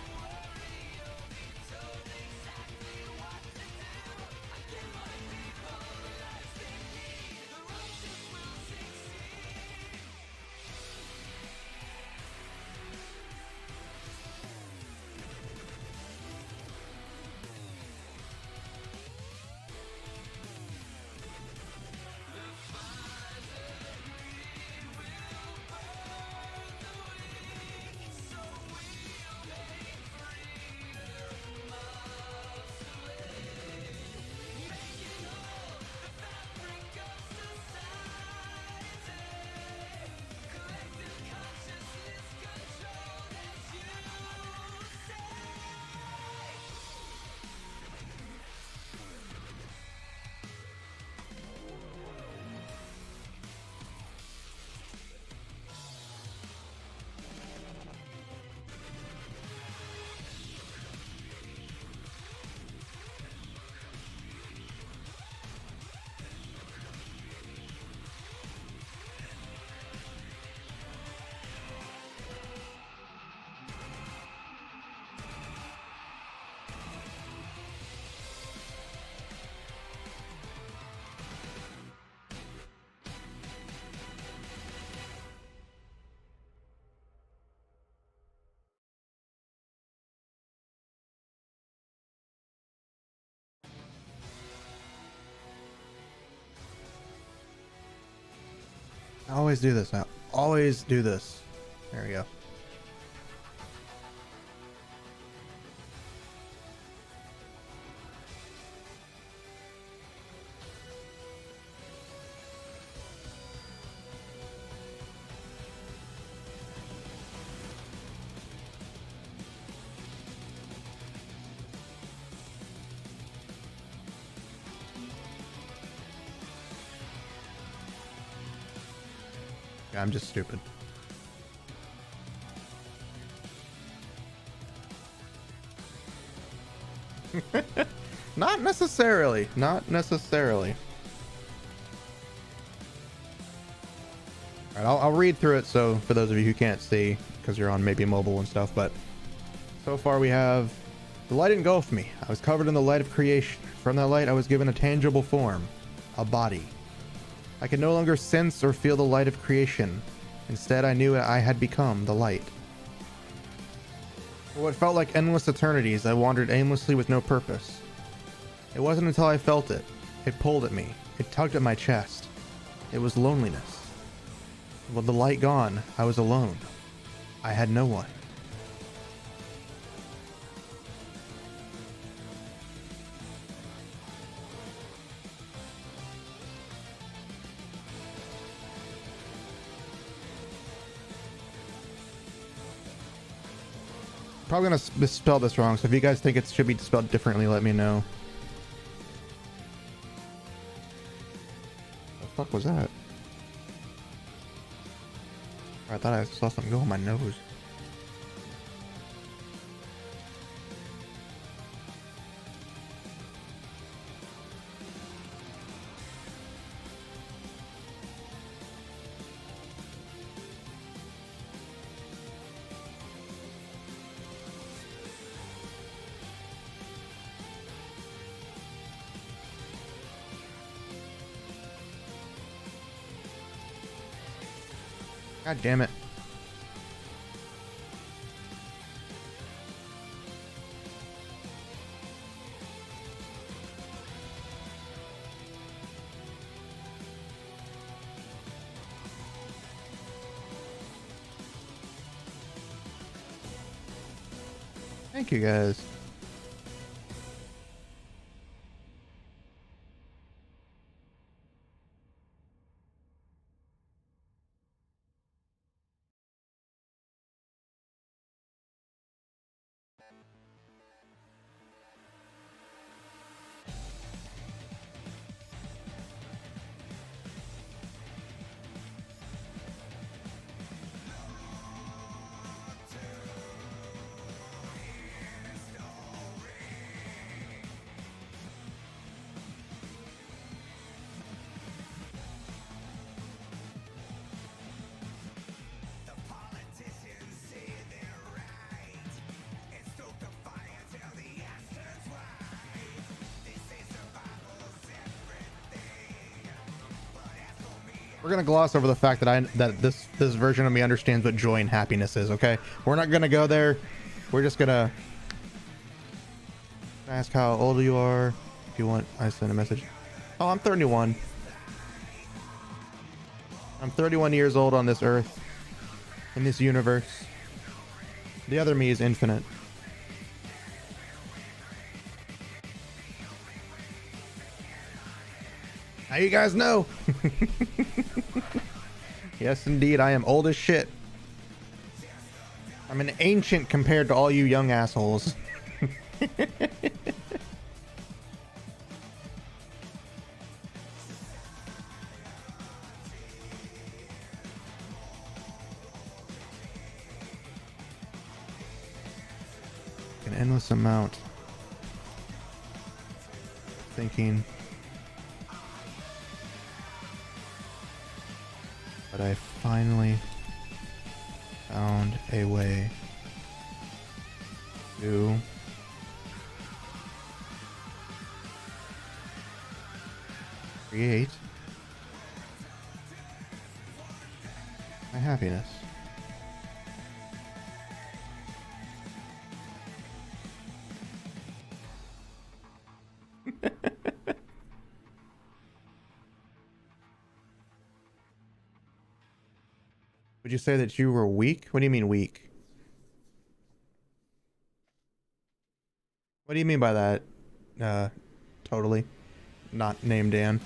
I always do this. I always do this. There we go. I'm just stupid. Not necessarily. Not necessarily. All right, I'll read through it. So for those of you who can't see, because you're on maybe mobile and stuff, but so far we have: the light engulfed me. I was covered in the light of creation. From that light, I was given a tangible form, a body. I could no longer sense or feel the light of creation. Instead, I knew I had become the light. For what felt like endless eternities, I wandered aimlessly with no purpose. It wasn't until I felt it. It pulled at me. It tugged at my chest. It was loneliness. With the light gone, I was alone. I had no one. Probably gonna misspell this wrong, so if you guys think it should be spelled differently, let me know. What the fuck was that? I thought I saw something go in my nose. God damn it. Thank you guys. We're gonna gloss over the fact that this version of me understands what joy and happiness is. Okay, we're not gonna go there. We're just gonna ask how old you are. If you want, I send a message. Oh, I'm 31. I'm 31 years old on this earth, in this universe. The other me is infinite. Now you guys know. Yes, indeed, I am old as shit. I'm an ancient compared to all you young assholes. An endless amount of thinking. But I finally found a way to create my happiness. Would you say that you were weak? What do you mean weak? What do you mean by that? Totally. Not named Dan.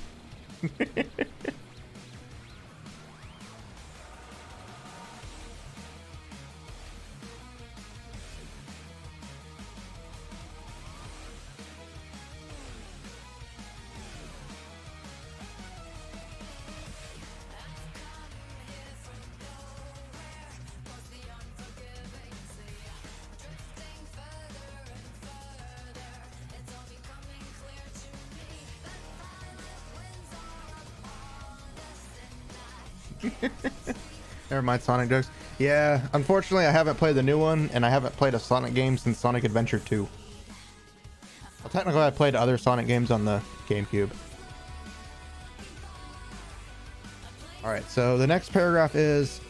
Never mind Sonic jokes. Yeah, unfortunately I haven't played the new one, and I haven't played a Sonic game since Sonic Adventure 2. Well, technically I played other Sonic games on the GameCube. Alright, so the next paragraph is...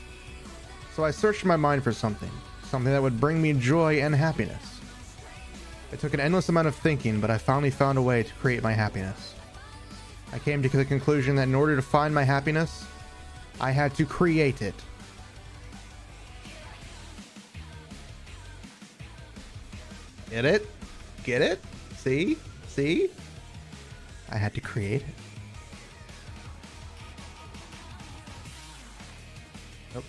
So I searched my mind for something that would bring me joy and happiness. It took an endless amount of thinking, but I finally found a way to create my happiness. I came to the conclusion that in order to find my happiness, I had to create it. Get it? Get it? See? See? I had to create it. Nope.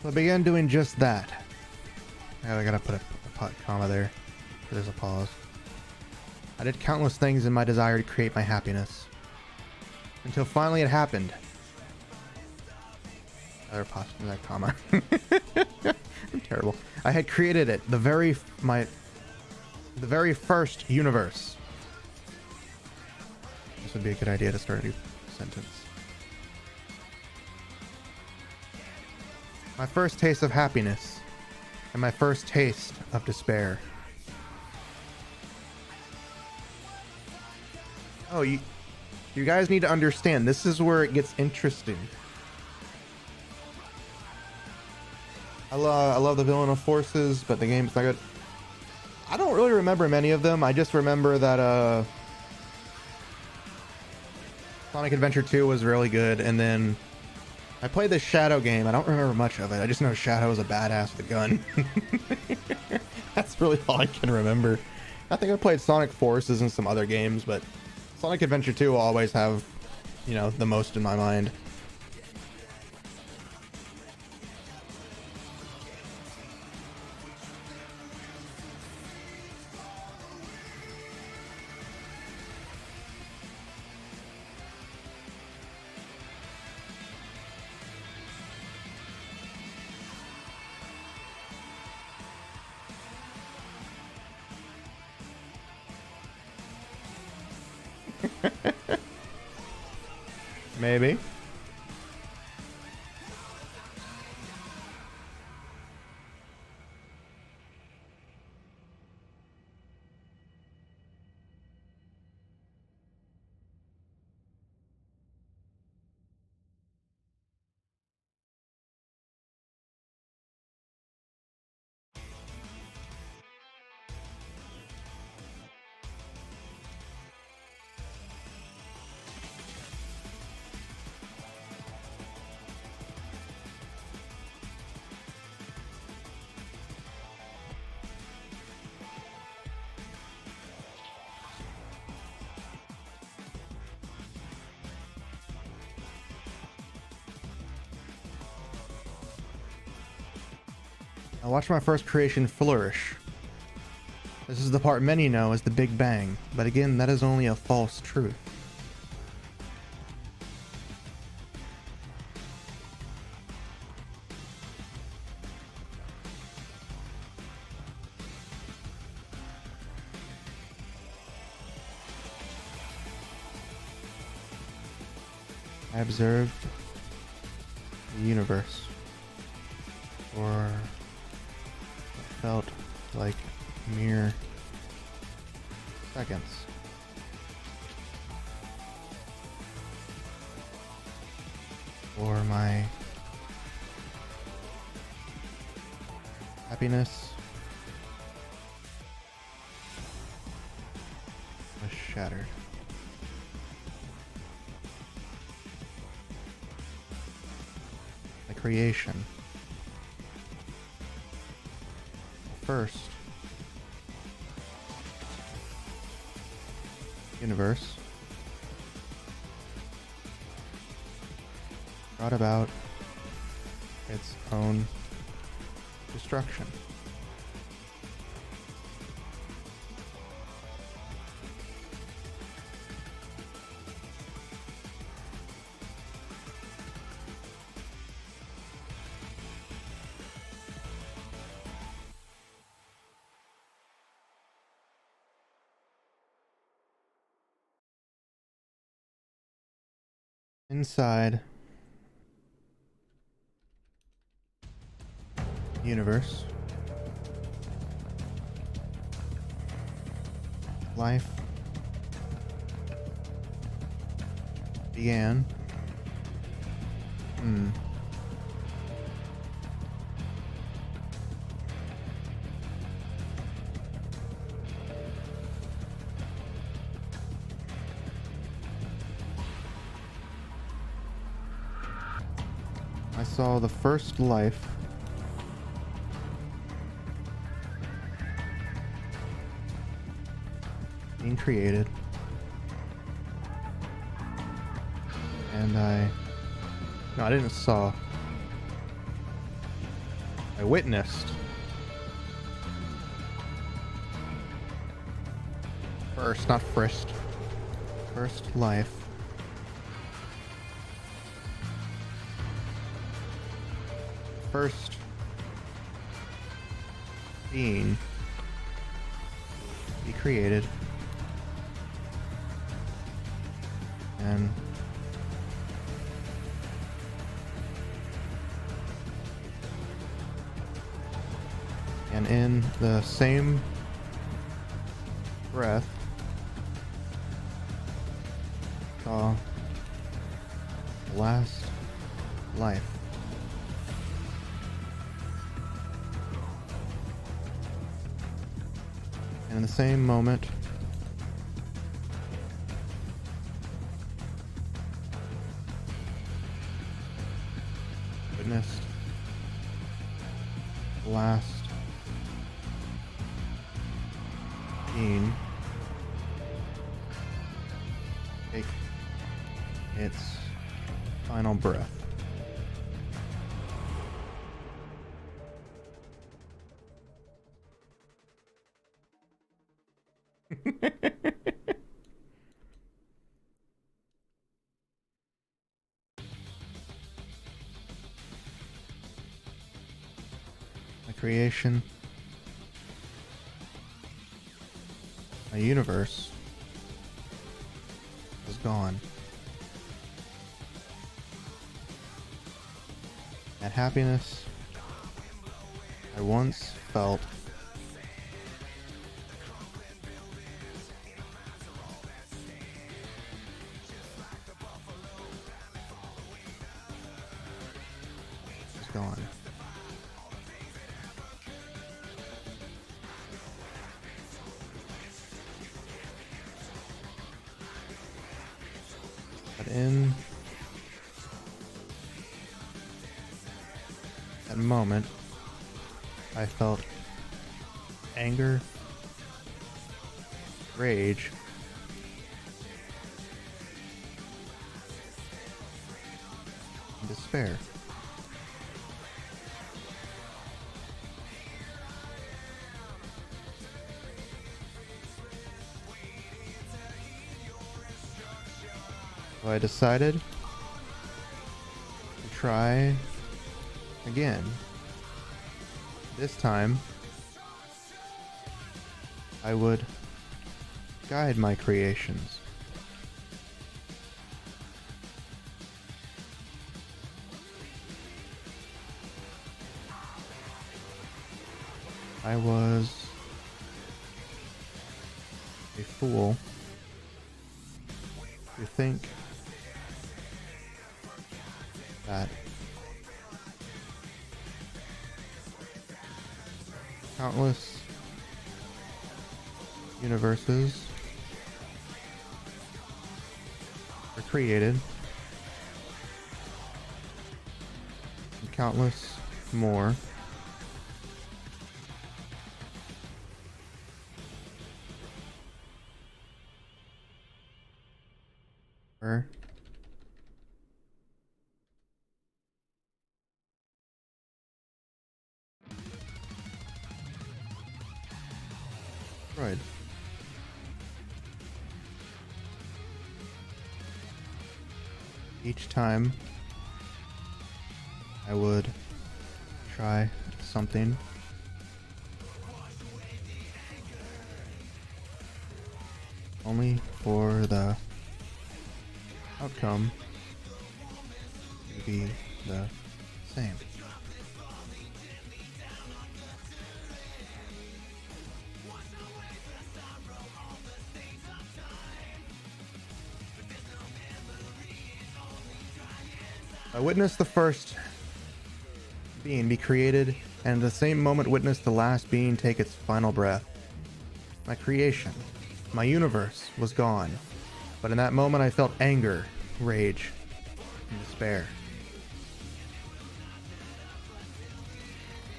So I began doing just that. I gotta put a comma there. There's a pause. I did countless things in my desire to create my happiness. Until finally it happened. Another pause, that comma. I'm terrible. I had created it. The very first universe. This would be a good idea to start a new sentence. My first taste of happiness, and my first taste of despair. Oh, you guys need to understand, this is where it gets interesting. I love the villain of forces, but the game's not good. I don't really remember many of them. I just remember that Sonic Adventure 2 was really good, and then I played the Shadow game. I don't remember much of it. I just know Shadow is a badass with a gun. That's really all I can remember. I think I played Sonic Forces and some other games, but Sonic Adventure 2 will always have, you know, the most in my mind. Maybe. I watched my first creation flourish. This is the part many know as the Big Bang, but again, that is only a false truth. I observed the universe for what felt like mere seconds. For my happiness was shattered. My creation, first universe, brought about its own destruction. Inside the universe, life began. I saw the first life being created, and no, I didn't saw. I witnessed first, not first, first life first being be created, and in the same breath saw the last life. And in the same moment, witnessed the last being take its final breath. My creation, my universe is gone. That happiness I once felt is gone. But in that moment, I felt anger, rage, and despair. So I decided to try again. This time, I would guide my creations. I was a fool to think that countless universes were created, and countless more were destroyed. Each time I would try something only for the outcome to be the same. I witnessed the first being be created, and at the same moment witnessed the last being take its final breath. My creation, my universe, was gone. But in that moment I felt anger, rage, and despair.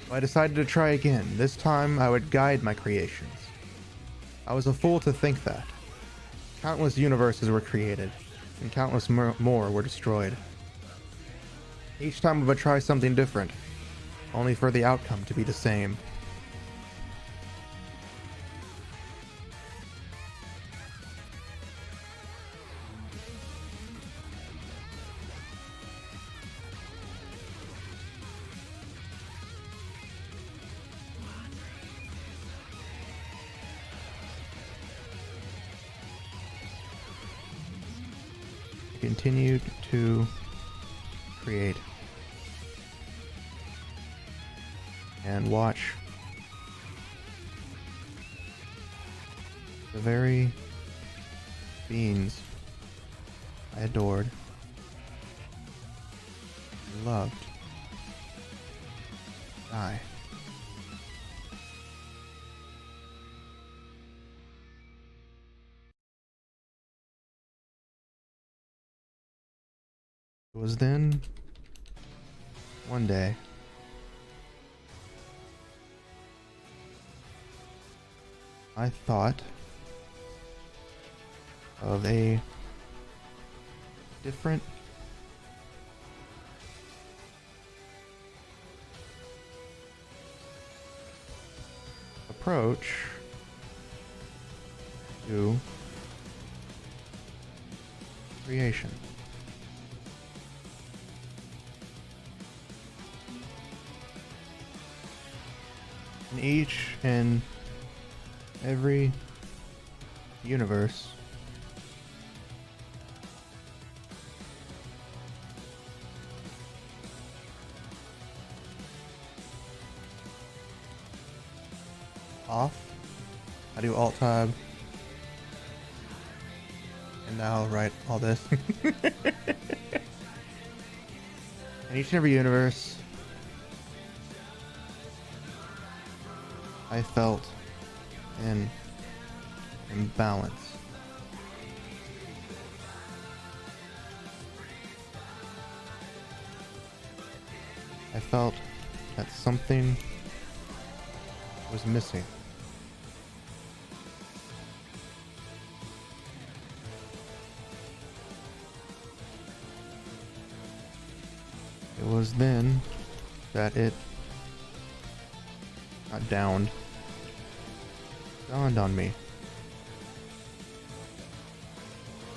So I decided to try again. This time I would guide my creations. I was a fool to think that. Countless universes were created, and countless more were destroyed. Each time I would try something different, only for the outcome to be the same. I continued to create and watch the very beings I adored and loved die. It was then, one day, I thought of a different approach to creation. In each and every universe, off, I do alt tab, and now write all this. In each and every universe, I felt in imbalance. I felt that something was missing. It was then that it got dawned on me.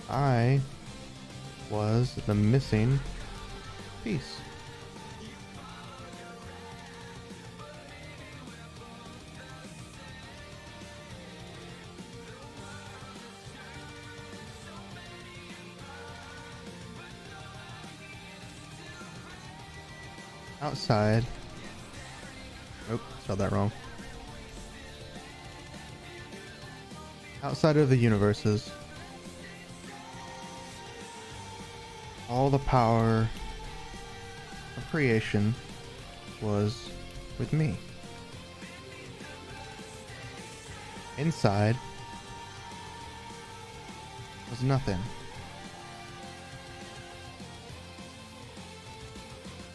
I was the missing piece. Outside. Nope, spelled that wrong. outside of the universes, all the power of creation was with me. Inside was nothing.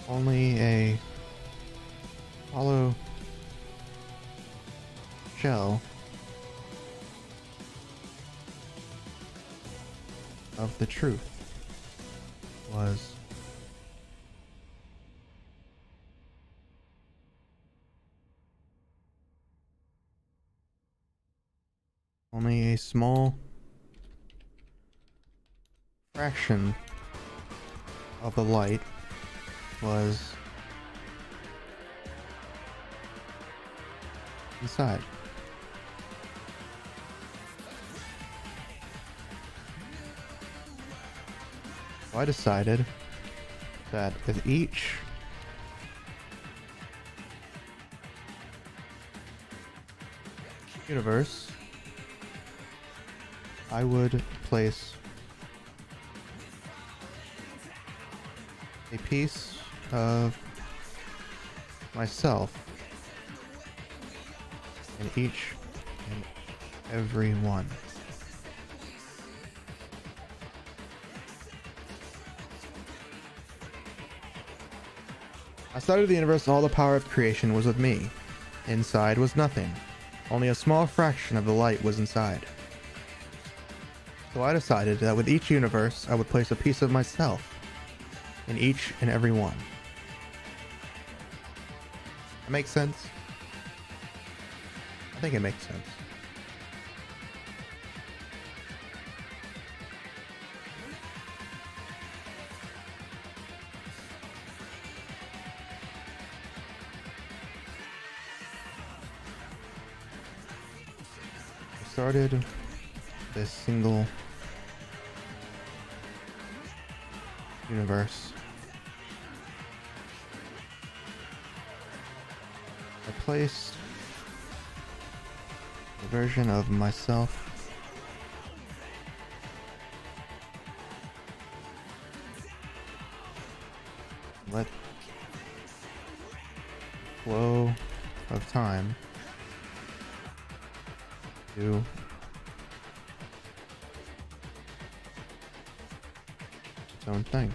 Only a hollow shell of the truth was only a small fraction of the light was inside. So I decided that with each universe, I would place a piece of myself in each and every one. Outside of the universe, all the power of creation was with me. Inside was nothing. Only a small fraction of the light was inside. So I decided that with each universe, I would place a piece of myself in each and every one. That makes sense? I think it makes sense. I started this single universe. I placed a version of myself let the flow of time do its own thing.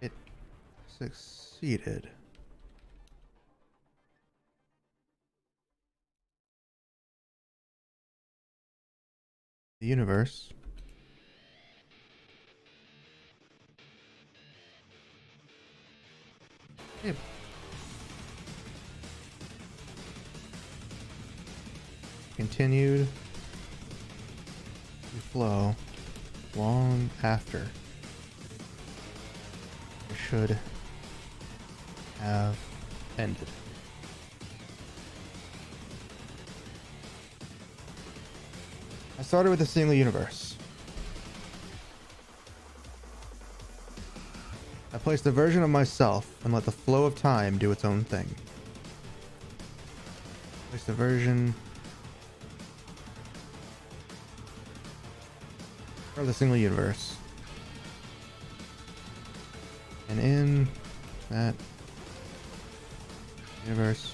It succeeded. The universe it continued to flow long after it should have ended. I started with a single universe. I placed a version of myself and let the flow of time do its own thing. Placed a version of the single universe. And in that universe,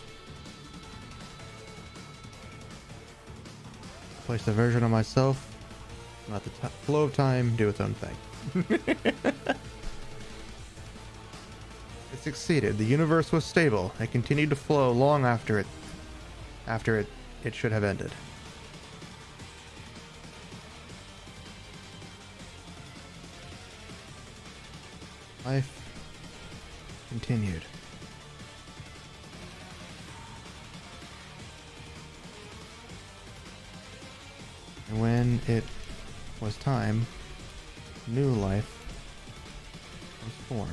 I placed a version of myself and let the flow of time do its own thing. It succeeded. The universe was stable. It continued to flow long after it should have ended. Life continued. And when it was time, new life was formed.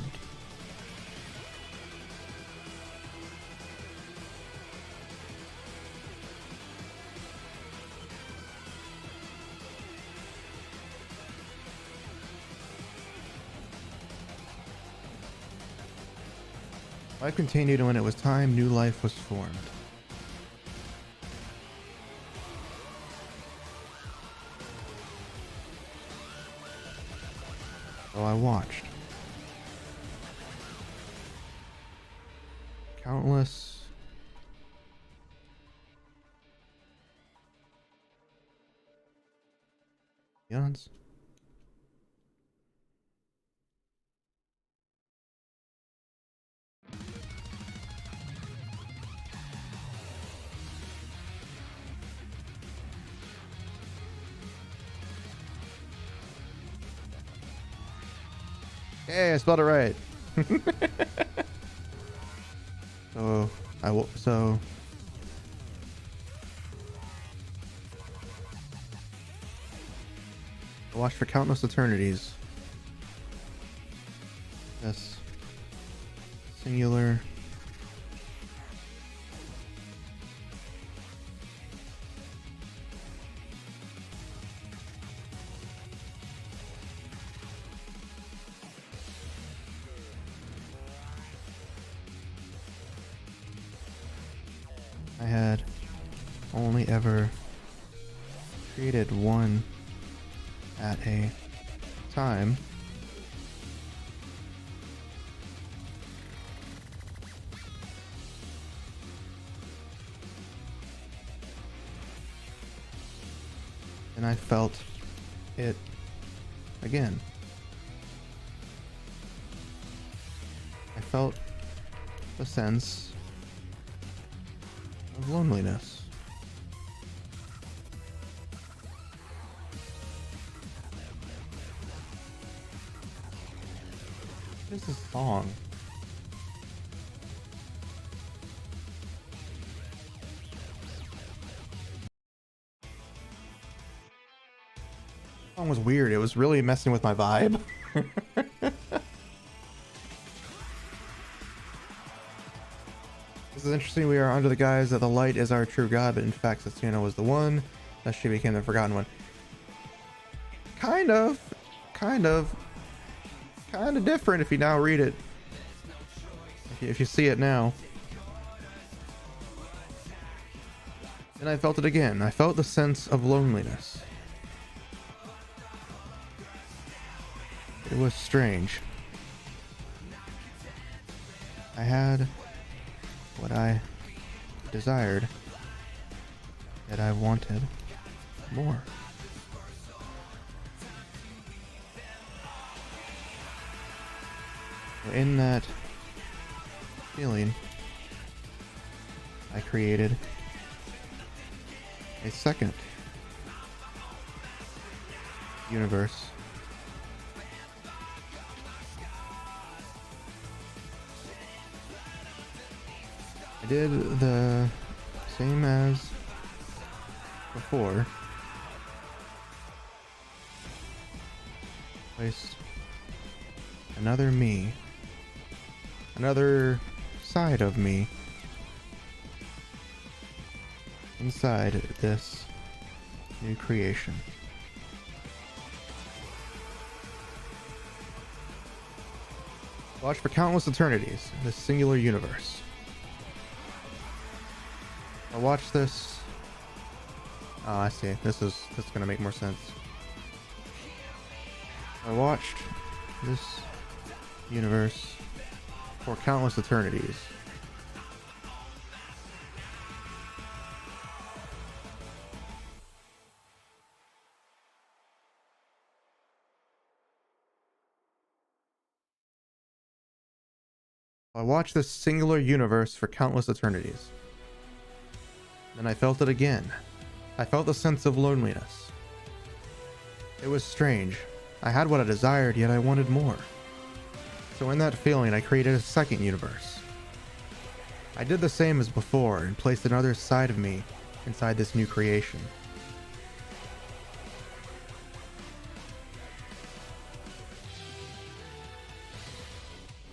Life continued, and when it was time, new life was formed. So I watched countless eons. Hey, I spelled it right. So I watched for countless eternities. This singular I had only ever created one at a time. And I felt it again. I felt the sense of loneliness. What is this song? Song was weird. It was really messing with my vibe. This is interesting. We are under the guise that the light is our true god, but in fact Setsuna was the one, that she became the forgotten one. Kind of different if you now read it. If you see it now. And I felt it again. I felt the sense of loneliness. It was strange. I had what I desired, yet I wanted more. In that feeling, I created a second universe. I did the same as before. Placed another me, another side of me inside this new creation. Watch for countless eternities in this singular universe. I watched this. Oh, I see. This is gonna make more sense. I watched this universe for countless eternities. I watched this singular universe for countless eternities. Then I felt it again. I felt the sense of loneliness. It was strange. I had what I desired, yet I wanted more. So in that feeling, I created a second universe. I did the same as before and placed another side of me inside this new creation.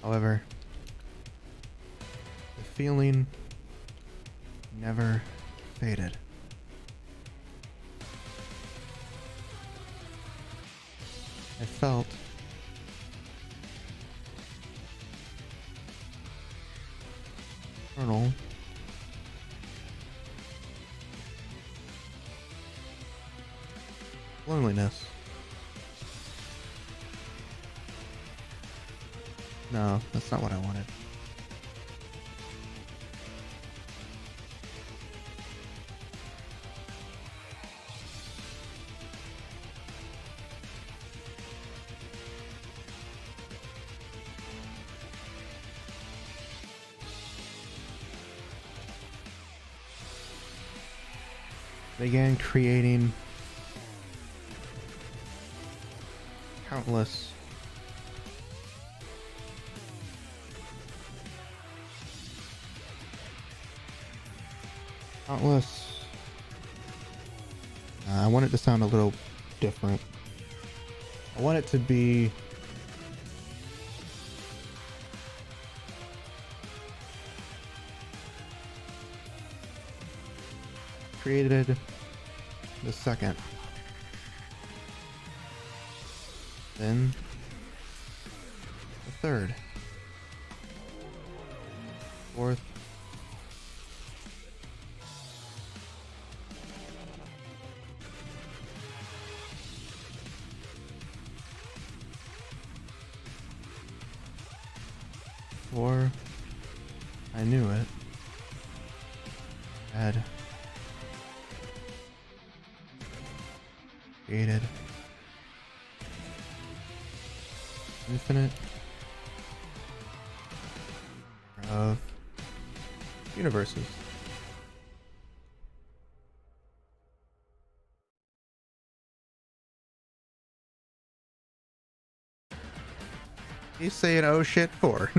However, the feeling never faded. I felt Eternal. Loneliness. No, that's not what I wanted. Began creating countless I want it to sound a little different. I want it to be created the second, then the third, fourth, before I knew it, I had created infinite of universes. He's saying oh shit for.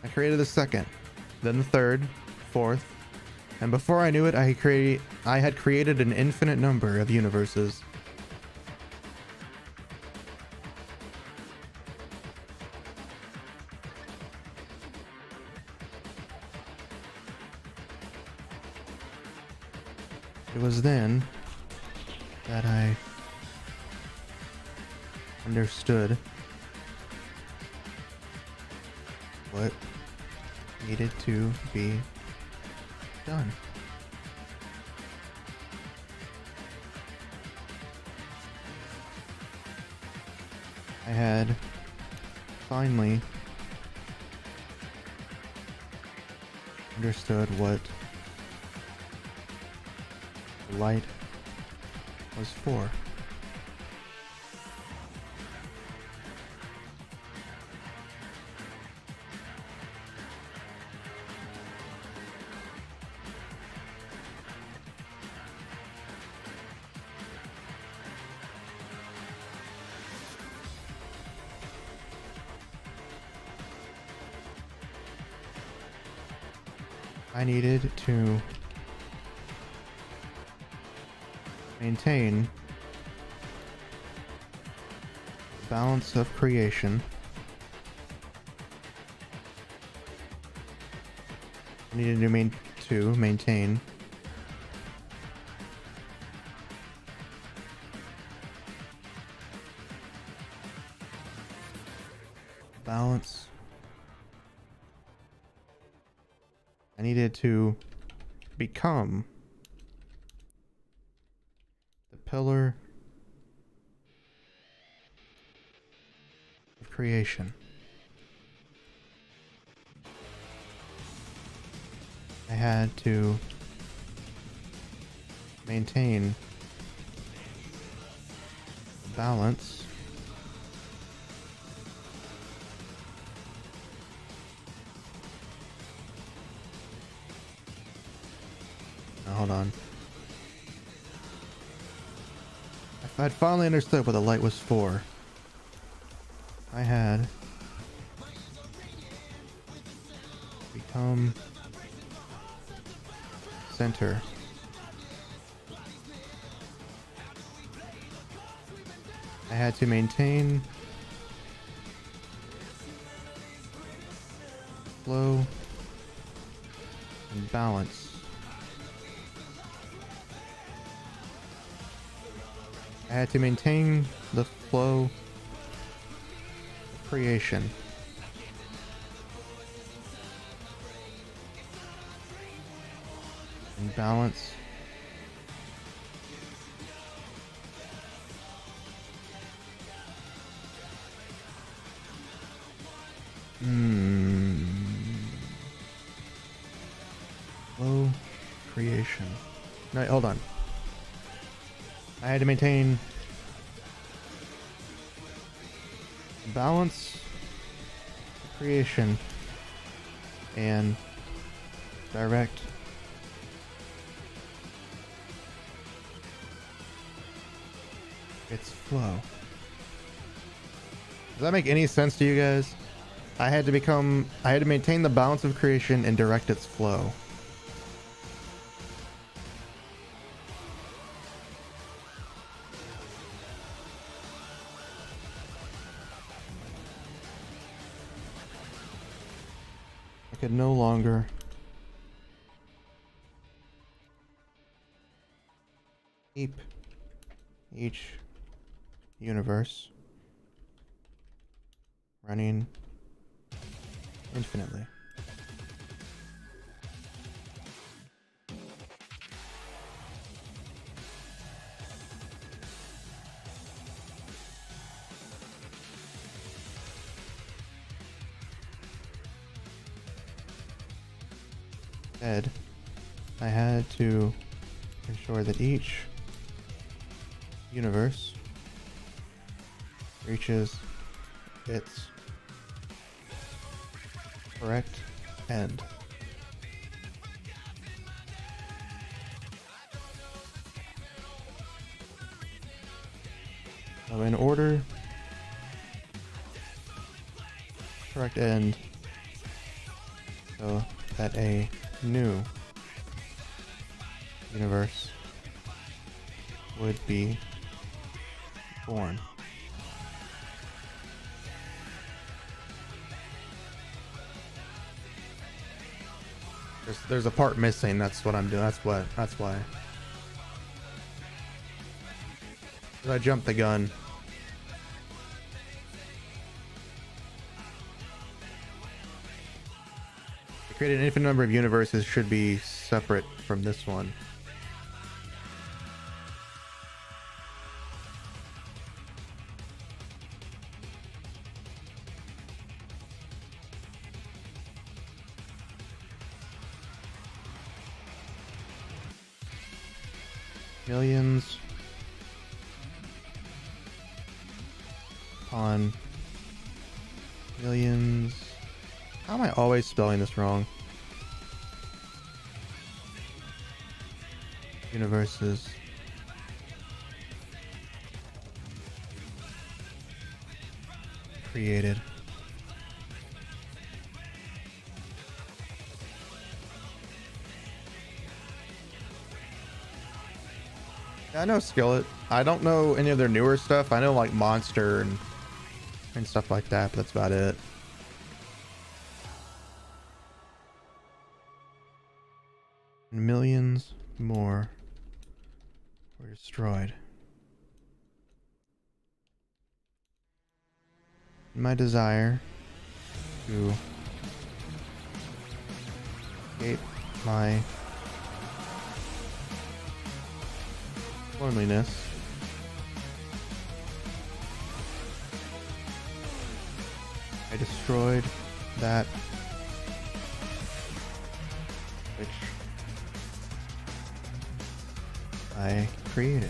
I created the second, then the third, fourth, and before I knew it, I had created an infinite number of universes. It was then that I understood what needed to be done. I had finally understood what the light was for. I needed to maintain the balance of creation. I needed to maintain balance. I needed to become the pillar of creation. I had to maintain balance hold on. I'd finally understood what the light was for. I had become center. I had to maintain flow and balance. I had to maintain the flow of creation. And balance. Flow creation. No, hold on. I had to maintain balance, creation, and direct its flow. Does that make any sense to you guys? I had to maintain the balance of creation and direct its flow. I could no longer keep each universe running infinitely. Instead, I had to ensure that each universe reaches its correct end. So in order, correct end, so that a new universe would be born. There's a part missing. That's what I'm doing. That's why. I jumped the gun. To create an infinite number of universes should be separate from this one. Millions upon millions. How am I always spelling this wrong? Universes created. Yeah, I know Skillet. I don't know any of their newer stuff. I know like Monster and stuff like that, but that's about it. Millions more were destroyed. My desire to escape my loneliness, I destroyed that which I created.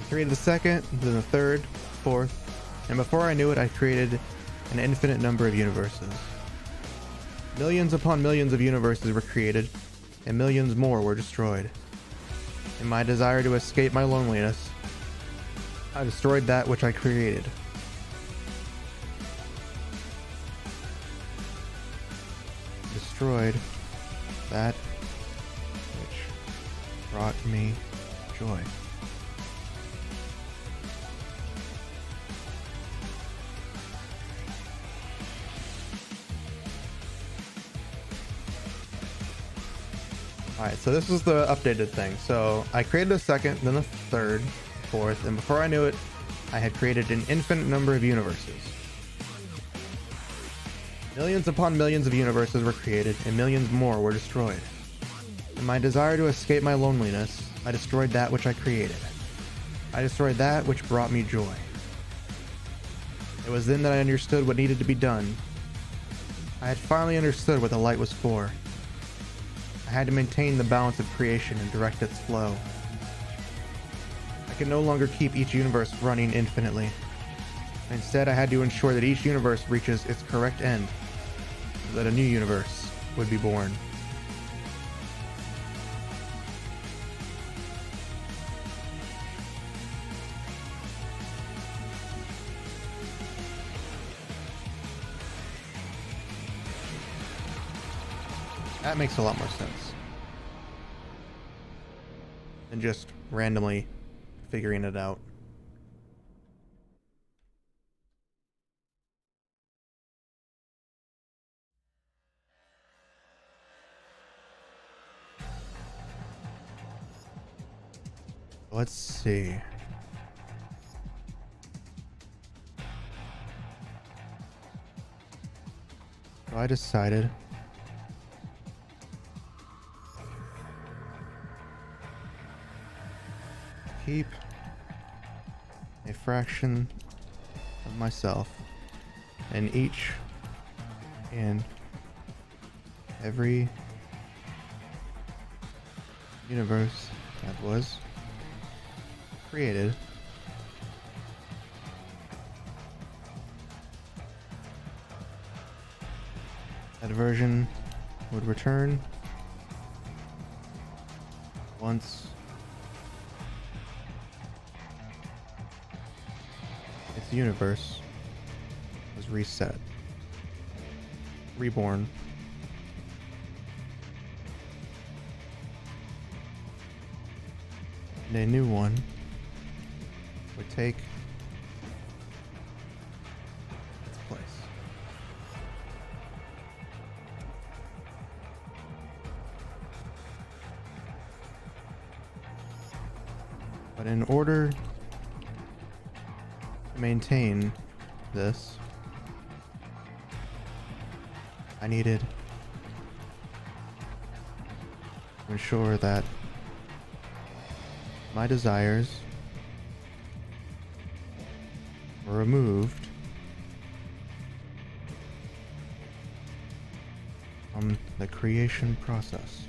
I created the second, then the third, fourth, and before I knew it, I created an infinite number of universes. Millions upon millions of universes were created, and millions more were destroyed. In my desire to escape my loneliness, I destroyed that which I created. Destroyed that which brought me joy. Alright, so this is the updated thing. So I created a second, then a third, fourth, and before I knew it, I had created an infinite number of universes. Millions upon millions of universes were created, and millions more were destroyed. In my desire to escape my loneliness, I destroyed that which I created. I destroyed that which brought me joy. It was then that I understood what needed to be done. I had finally understood what the light was for. I had to maintain the balance of creation and direct its flow. I could no longer keep each universe running infinitely. Instead, I had to ensure that each universe reaches its correct end, so that a new universe would be born. That makes a lot more sense than just randomly figuring it out. Let's see. So I decided keep a fraction of myself in each and every universe that was created. That version would return once its universe was reset, reborn. And a new one would take its place. But in order to maintain this, I needed to ensure that my desires were removed from the creation process.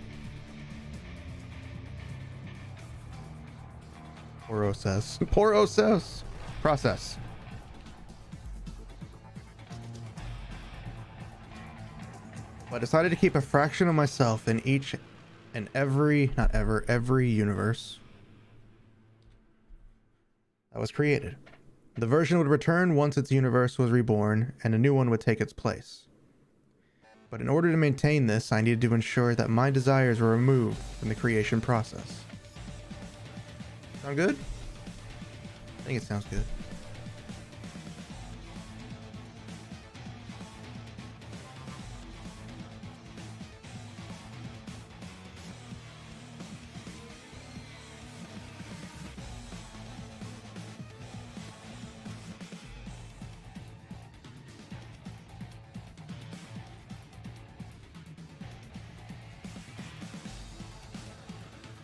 Process. I decided to keep a fraction of myself in each and every universe that was created. The version would return once its universe was reborn, and a new one would take its place. But in order to maintain this, I needed to ensure that my desires were removed from the creation process. Sound good? I think it sounds good.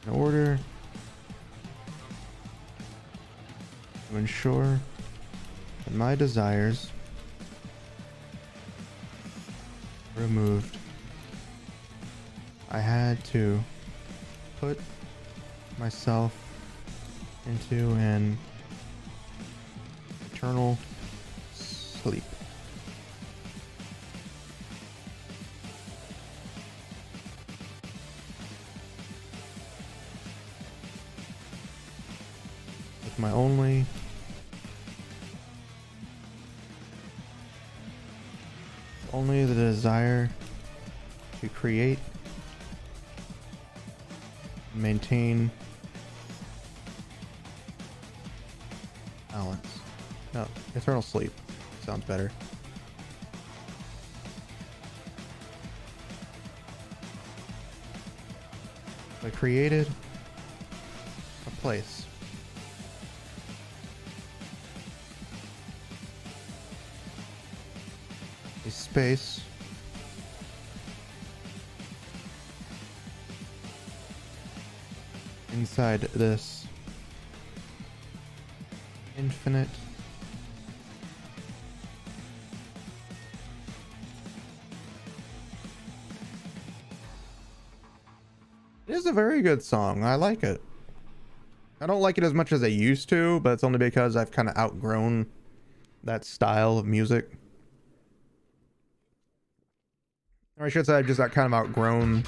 In order to ensure that my desires were removed, I had to put myself into an eternal sleep. With my only the desire to create, maintain balance. No, eternal sleep sounds better. I created a place. A space. Inside this infinite it is a very good song. I like it. I don't like it as much as I used to, but it's only because I've kind of outgrown that style of music. Or I should say I've just got kind of outgrown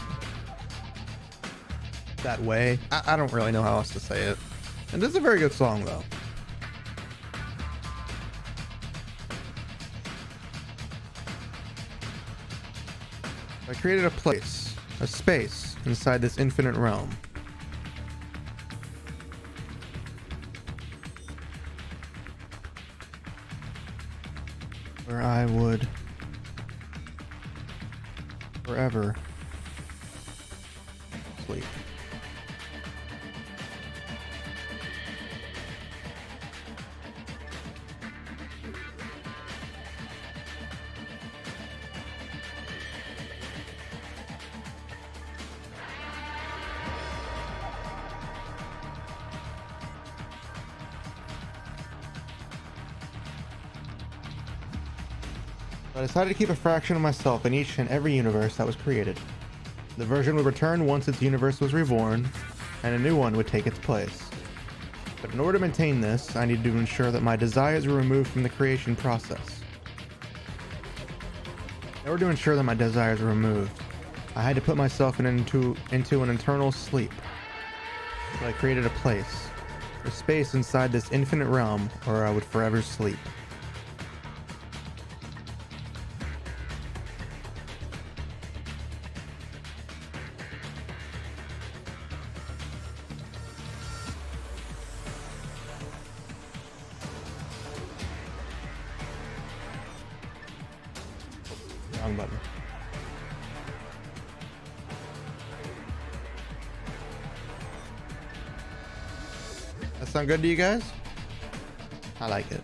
that way. I don't really know how else to say it. And this is a very good song though. I created a place, a space inside this infinite realm. Where I would forever sleep. I decided to keep a fraction of myself in each and every universe that was created. The version would return once its universe was reborn, and a new one would take its place. But in order to maintain this, I needed to ensure that my desires were removed from the creation process. In order to ensure that my desires were removed, I had to put myself into an eternal sleep. So I created a place, a space inside this infinite realm where I would forever sleep. Wrong button. That sound good to you guys? I like it.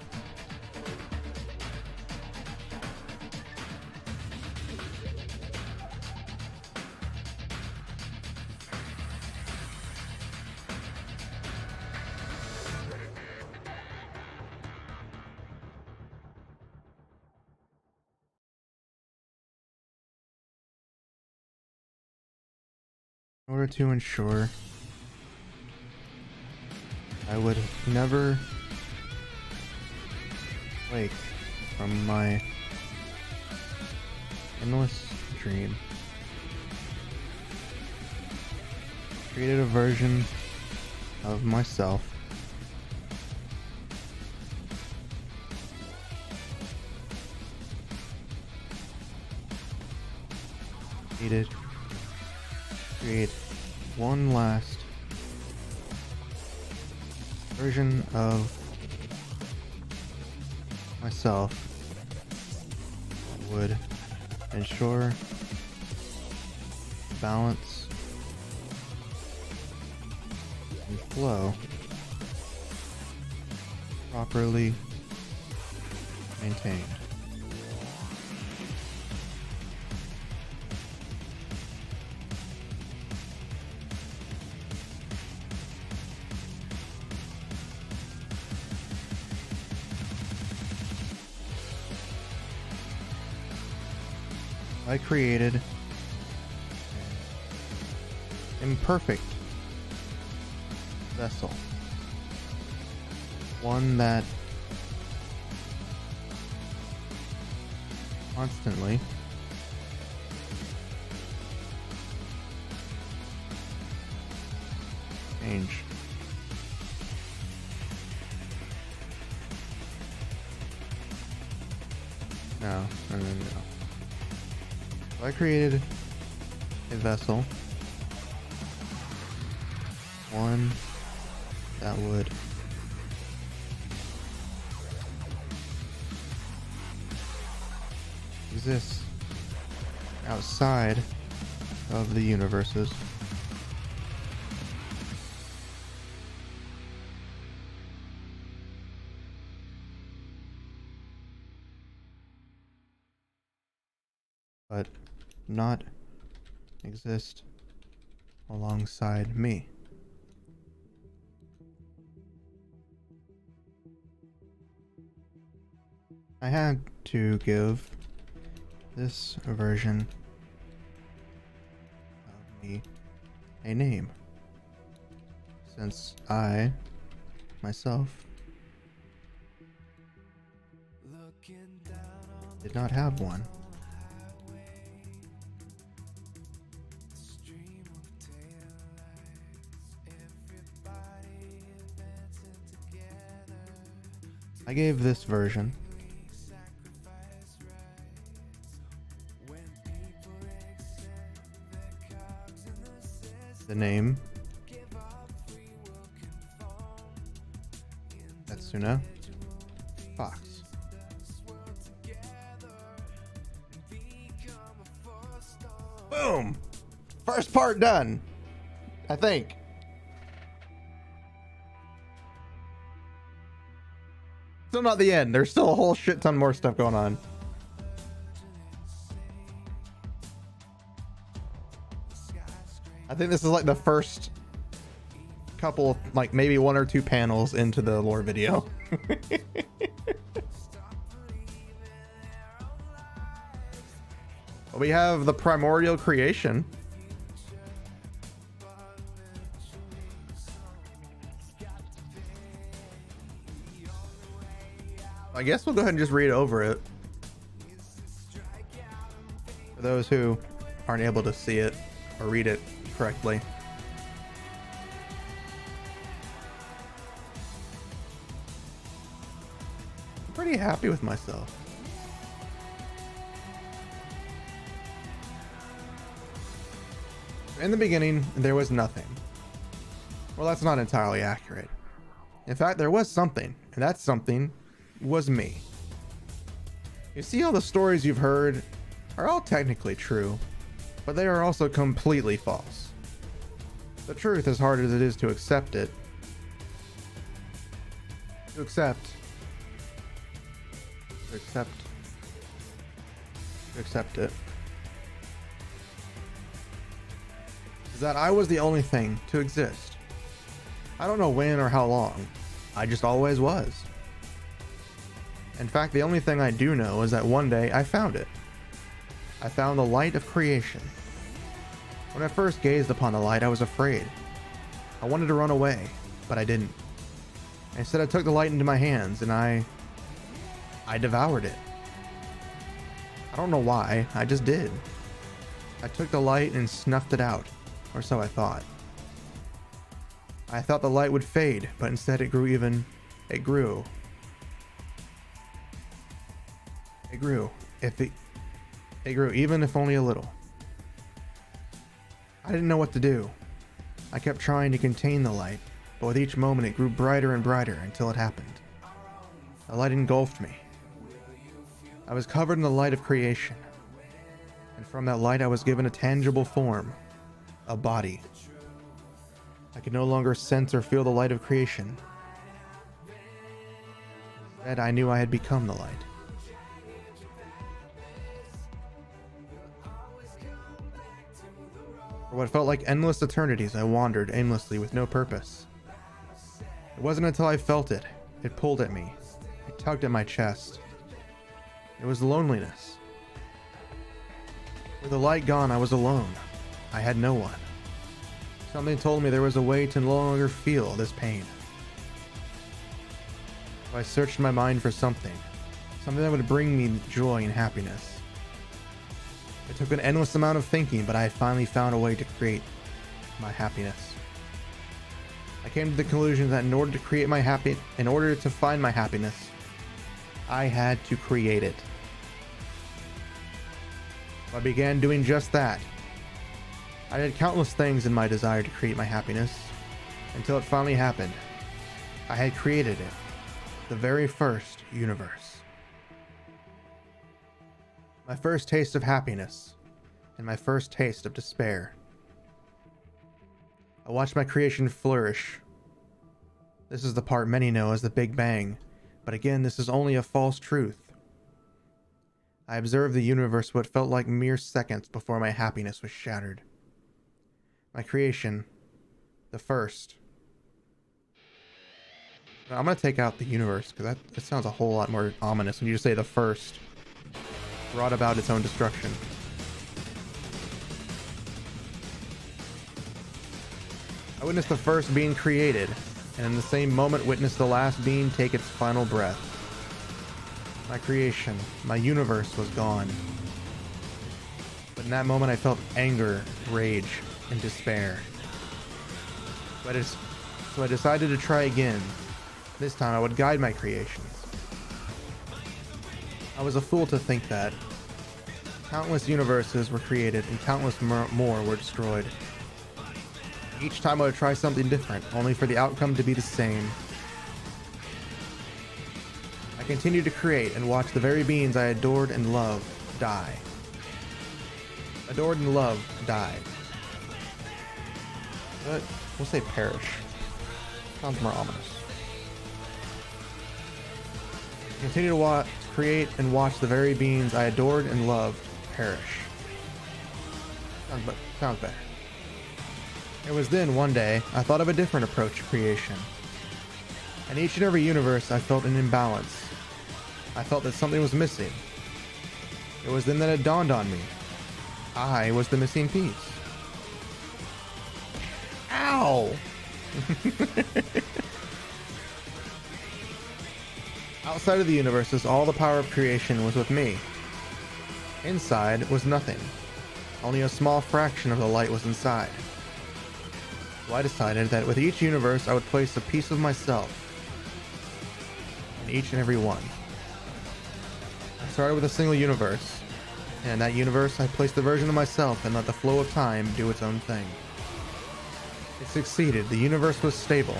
In order to ensure I would never wake from my endless dream, created a version of myself needed create one last version of myself that would ensure balance and flow properly maintained. I created imperfect vessel, one that constantly change. No. So I created a vessel, one that would exist outside of the universes but not exist alongside me. I had to give this version of me a name, since I, myself, did not have one. I gave this version the name Setsuna Fox. Boom! First part done, I think. Still not the end. There's still a whole shit ton more stuff going on. I think this is like the first couple, like maybe one or two panels into the lore video. We have the primordial creation. I guess we'll go ahead and just read over it for those who aren't able to see it or read it correctly. I'm pretty happy with myself. In the beginning, there was nothing. Well, that's not entirely accurate. In fact, there was something, and that something was me. You see, all the stories you've heard are all technically true, but they are also completely false. The truth, as hard as it is to accept it, to accept it, is that I was the only thing to exist. I don't know when or how long. I just always was. In fact, the only thing I do know is that one day I found it. I found the light of creation. When I first gazed upon the light, I was afraid. I wanted to run away, but I didn't. Instead, I took the light into my hands and I devoured it. I don't know why, I just did. I took the light and snuffed it out, or so I thought. I thought the light would fade, but instead it grew. It grew, even if only a little. I didn't know what to do. I kept trying to contain the light, but with each moment it grew brighter and brighter until it happened. The light engulfed me. I was covered in the light of creation, and from that light I was given a tangible form, a body. I could no longer sense or feel the light of creation. Instead, I knew I had become the light. For what felt like endless eternities, I wandered aimlessly with no purpose. It wasn't until I felt it. It pulled at me. It tugged at my chest. It was loneliness. With the light gone, I was alone. I had no one. Something told me there was a way to no longer feel this pain. So I searched my mind for something that would bring me joy and happiness. It took an endless amount of thinking, but I had finally found a way to create my happiness. I came to the conclusion that in order to find my happiness, I had to create it. So I began doing just that. I did countless things in my desire to create my happiness, until it finally happened. I had created it, the very first universe. My first taste of happiness, and my first taste of despair. I watched my creation flourish. This is the part many know as the Big Bang, but again, this is only a false truth. I observed the universe what felt like mere seconds before my happiness was shattered. My creation, the first. I'm going to take out the universe, because that sounds a whole lot more ominous when you just say the first. Brought about its own destruction. I witnessed the first being created, and in the same moment witnessed the last being take its final breath. My creation, my universe was gone. But in that moment I felt anger, rage, and despair. So I decided to try again. This time I would guide my creations. I was a fool to think that. Countless universes were created and countless more were destroyed. Each time I would try something different, only for the outcome to be the same. I continued to create and watch the very beings I adored and loved die. Adored and loved died. But we'll say perish. Sounds more ominous. I continued to create and watch the very beings I adored and loved perish. Sounds better. It was then, one day, I thought of a different approach to creation. In each and every universe, I felt an imbalance. I felt that something was missing. It was then that it dawned on me. I was the missing piece. Ow! Outside of the universes, all the power of creation was with me. Inside was nothing. Only a small fraction of the light was inside. So I decided that with each universe I would place a piece of myself in each and every one. I started with a single universe, and in that universe I placed a version of myself and let the flow of time do its own thing. It succeeded. The universe was stable.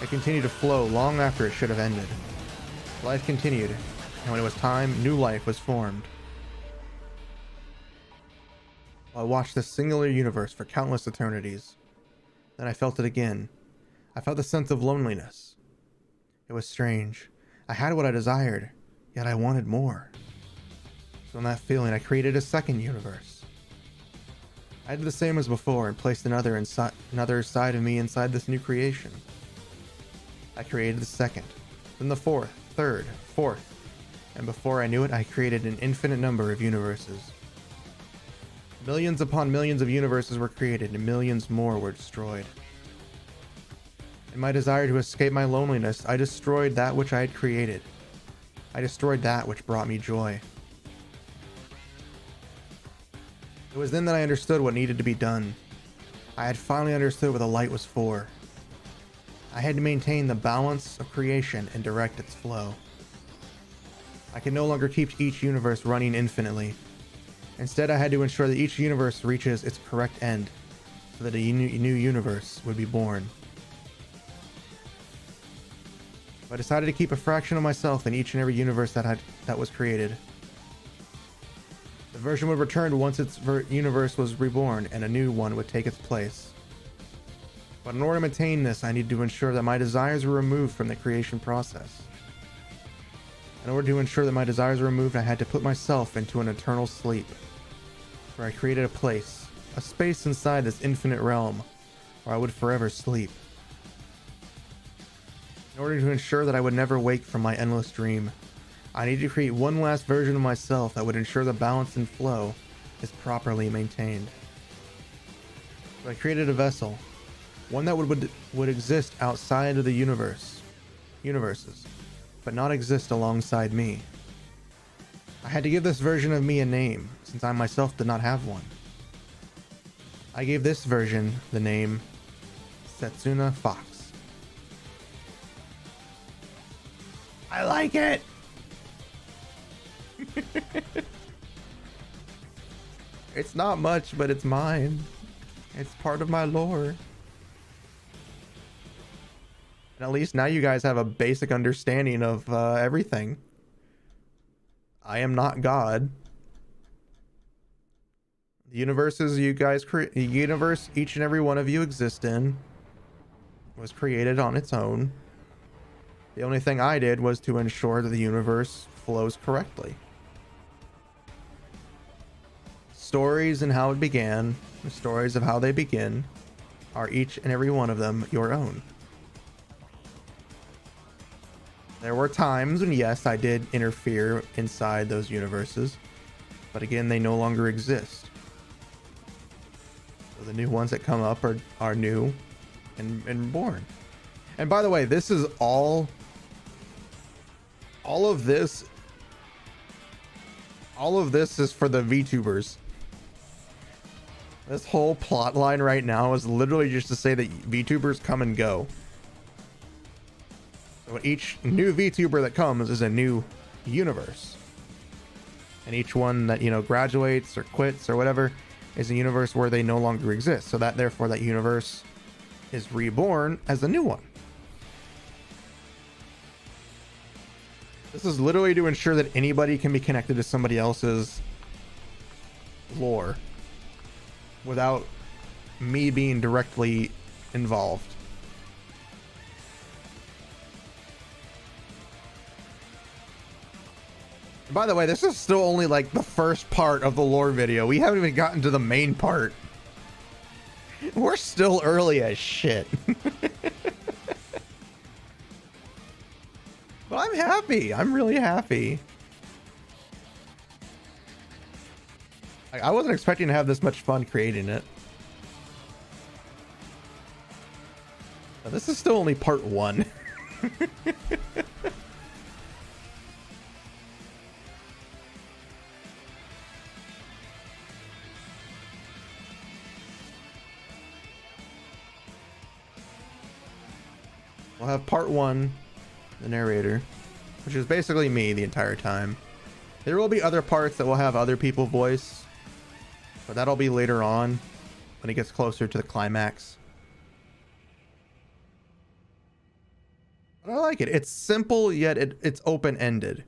It continued to flow long after it should have ended. Life continued, and when it was time, new life was formed. I watched this singular universe for countless eternities. Then I felt it again. I felt a sense of loneliness. It was strange. I had what I desired, yet I wanted more. So in that feeling, I created a second universe. I did the same as before and placed another side of me inside this new creation. I created the second, then the fourth, third, fourth, and before I knew it, I created an infinite number of universes. Millions upon millions of universes were created, and millions more were destroyed. In my desire to escape my loneliness, I destroyed that which I had created. I destroyed that which brought me joy. It was then that I understood what needed to be done. I had finally understood what the light was for. I had to maintain the balance of creation and direct its flow. I could no longer keep each universe running infinitely. Instead, I had to ensure that each universe reaches its correct end, so that a new universe would be born. I decided to keep a fraction of myself in each and every universe that was created. The version would return once its universe was reborn, and a new one would take its place. But in order to maintain this, I needed to ensure that my desires were removed from the creation process. In order to ensure that my desires were removed, I had to put myself into an eternal sleep, where I created a place, a space inside this infinite realm, where I would forever sleep. In order to ensure that I would never wake from my endless dream, I needed to create one last version of myself that would ensure the balance and flow is properly maintained. So I created a vessel, one that would exist outside of the universes, but not exist alongside me. I had to give this version of me a name, since I myself did not have one. I gave this version the name Setsuna Fox. I like it! It's not much, but it's mine. It's part of my lore. And at least now you guys have a basic understanding of everything. I am not God. The universes you guys create, the universe each and every one of you exist in, was created on its own. The only thing I did was to ensure that the universe flows correctly. stories and how it began, the stories of how they begin, are each and every one of them your own. There were times when, yes, I did interfere inside those universes, but again, they no longer exist. So the new ones that come up are new and born. And by the way, this is all of this is for the VTubers. This whole plot line right now is literally just to say that VTubers come and go. So each new VTuber that comes is a new universe. And each one that, you know, graduates or quits or whatever is a universe where they no longer exist. So that therefore that universe is reborn as a new one. This is literally to ensure that anybody can be connected to somebody else's lore without me being directly involved. By the way, this is still only like the first part of the lore video. We haven't even gotten to the main part. We're still early as shit. But I'm happy. I'm really happy. Like, I wasn't expecting to have this much fun creating it. Now, this is still only part 1. We'll have part 1, the narrator, which is basically me the entire time. There will be other parts that will have other people voice, but that'll be later on when it gets closer to the climax. But I like it. It's simple, yet it's open-ended.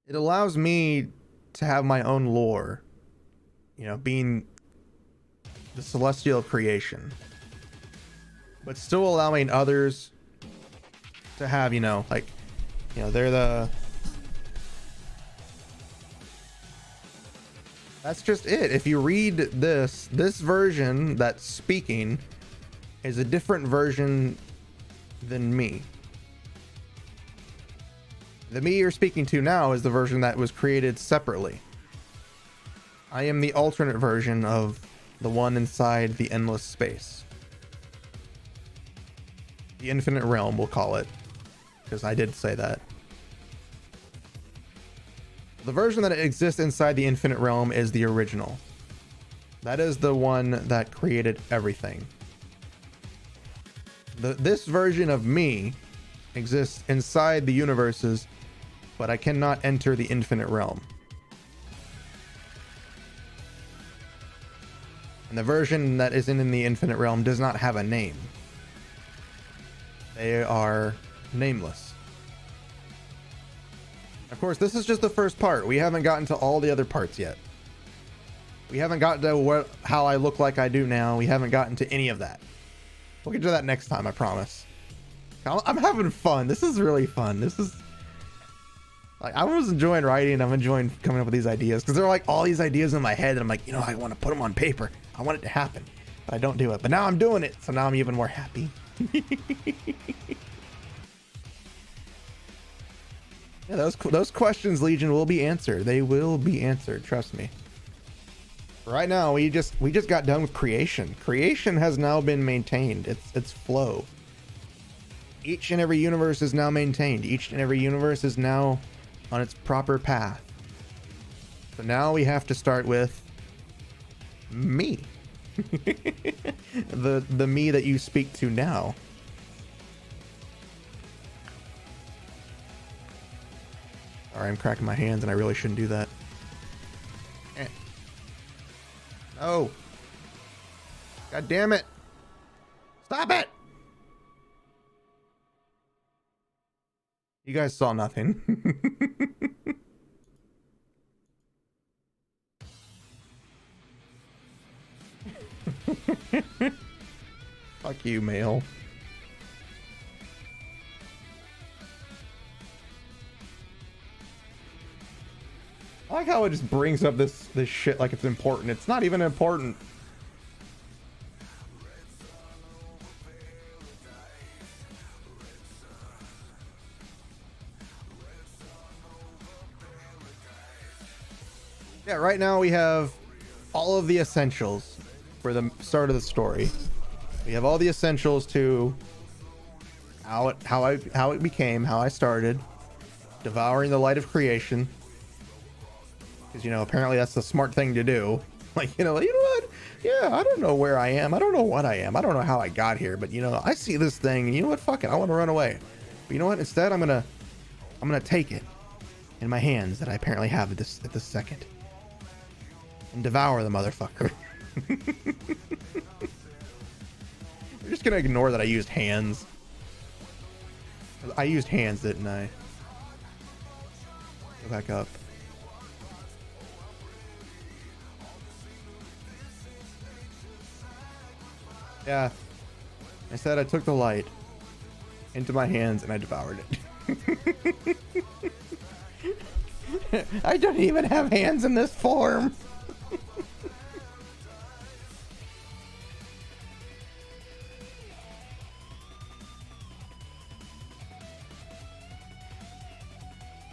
It allows me to have my own lore, you know, being the celestial creation, but still allowing others to have, you know, like, you know, they're the... That's just it. If you read this version that's speaking is a different version than me. The me you're speaking to now is the version that was created separately. I am the alternate version of the one inside the endless space. The infinite realm, we'll call it, because I did say that. The version that exists inside the infinite realm is the original. That is the one that created everything. This version of me exists inside the universes, but I cannot enter the infinite realm. And the version that isn't in the infinite realm does not have a name. They are nameless. Of course, this is just the first part. We haven't gotten to all the other parts yet. We haven't gotten to how I look like I do now. We haven't gotten to any of that. We'll get to that next time, I promise. I'm having fun. This is really fun. This is... like, I was enjoying writing. I'm enjoying coming up with these ideas, because there are like all these ideas in my head, and I'm like, you know, I want to put them on paper. I want it to happen, but I don't do it. But now I'm doing it, so now I'm even more happy. Yeah, those questions, Legion, will be answered. They will be answered. Trust me. Right now, we just got done with creation. Creation has now been maintained. Its flow. Each and every universe is now maintained. Each and every universe is now on its proper path. So now we have to start with me. the me that you speak to now. Sorry, I'm cracking my hands and I really shouldn't do that. No. God damn it. Stop it. You guys saw nothing. Fuck you, male. like how it just brings up this shit like it's important. It's not even important. Yeah, right now we have all of the essentials for the start of the story. We have all the essentials to how it became, how I started, devouring the light of creation. Because, you know, apparently that's the smart thing to do. Like, you know what? Yeah, I don't know where I am. I don't know what I am. I don't know how I got here. But, you know, I see this thing. And you know what? Fuck it. I want to run away. But you know what? Instead, I'm gonna take it in my hands that I apparently have at this second and devour the motherfucker. We're just gonna ignore that I used hands. I used hands, didn't I? Go back up. Yeah. I said I took the light into my hands and I devoured it. I don't even have hands in this form.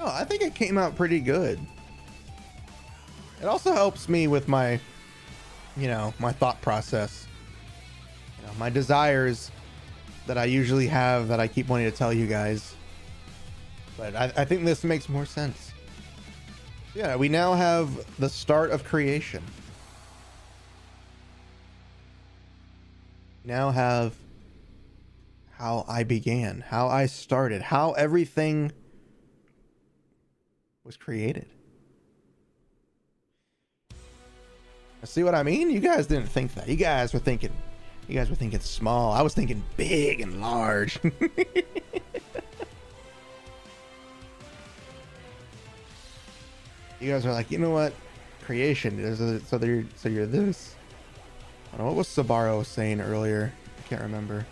Oh, I think it came out pretty good. It also helps me with my, you know, my thought process. You know, my desires that I usually have that I keep wanting to tell you guys. But I think this makes more sense. Yeah, we now have the start of creation. We now have how I began, how I started, how everything was created. See what I mean? You guys didn't think that. You guys were thinking small. I was thinking big and large. You guys are like, you know what? Creation. So you're this. I don't know, what was Sabaro saying earlier? I can't remember.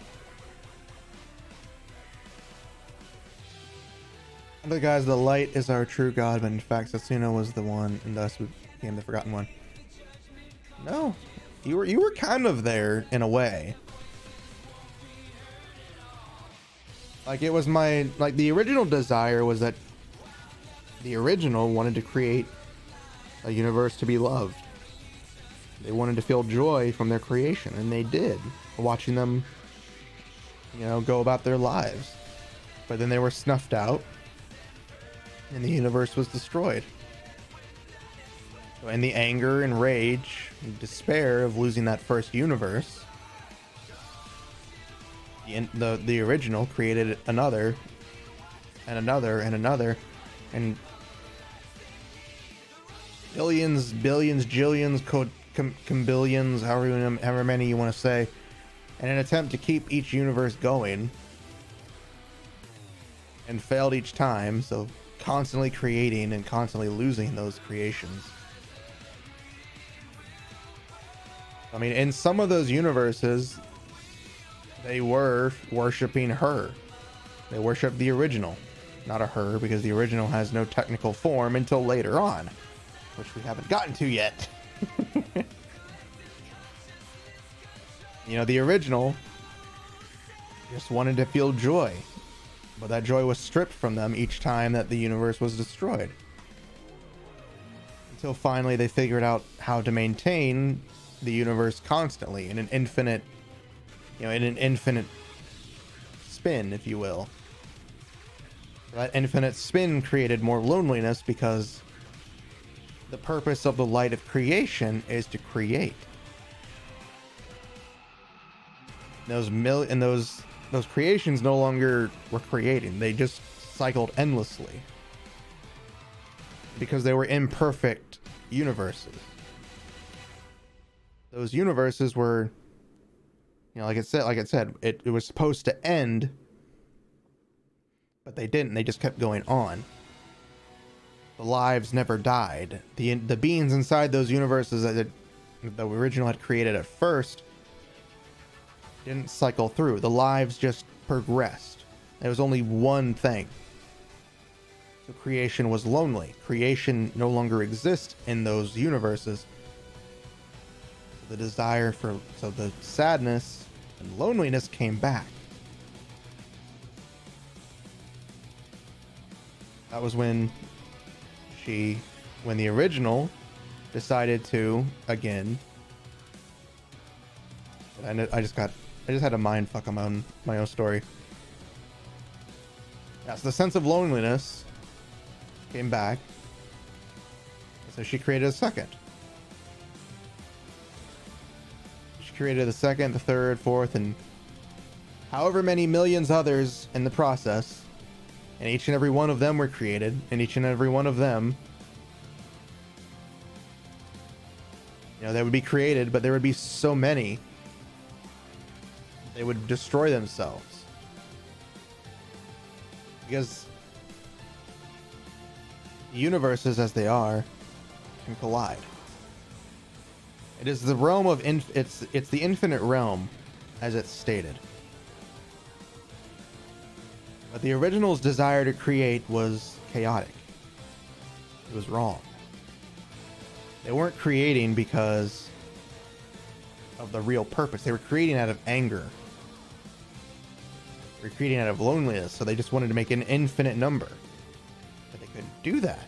The guys, the light is our true god, but in fact Setsuna was the one, and thus we became the forgotten one. No, you were kind of there in a way. Like, it was the original desire was that the original wanted to create a universe to be loved. They wanted to feel joy from their creation, and they did, watching them, you know, go about their lives. But then they were snuffed out, and the universe was destroyed. So in the anger and rage and despair of losing that first universe, the original created another and another and another, and billions, jillions, billions, however many you want to say, in an attempt to keep each universe going, and failed each time. So constantly creating and constantly losing those creations. I mean, in some of those universes, they were worshiping her. They worship the original, not a her, because the original has no technical form until later on, which we haven't gotten to yet. You know, the original just wanted to feel joy, but that joy was stripped from them each time that the universe was destroyed. Until finally they figured out how to maintain the universe constantly in an infinite, spin, if you will. That infinite spin created more loneliness because the purpose of the light of creation is to create. Those creations no longer were creating. They just cycled endlessly because they were imperfect universes. Those universes were, you know, like I said, it was supposed to end, but they didn't. They just kept going on. The lives never died. The beings inside those universes that the original had created at first didn't cycle through. The lives just progressed. There was only one thing. So creation was lonely. Creation no longer exists in those universes. So the sadness and loneliness came back. That was when the original decided to, again, I just had a mind fuck on my own story. Yes, the sense of loneliness came back. So she created a second. She created the second, the third, fourth, and however many millions others in the process. And each and every one of them were created. And each and every one of them, they would be created, but there would be so many. They would destroy themselves. Because universes as they are can collide. It is the realm of it's the infinite realm, as it's stated. But the original's desire to create was chaotic. It was wrong. They weren't creating because of the real purpose. They were creating out of anger. They were creating out of loneliness, so they just wanted to make an infinite number. But they couldn't do that.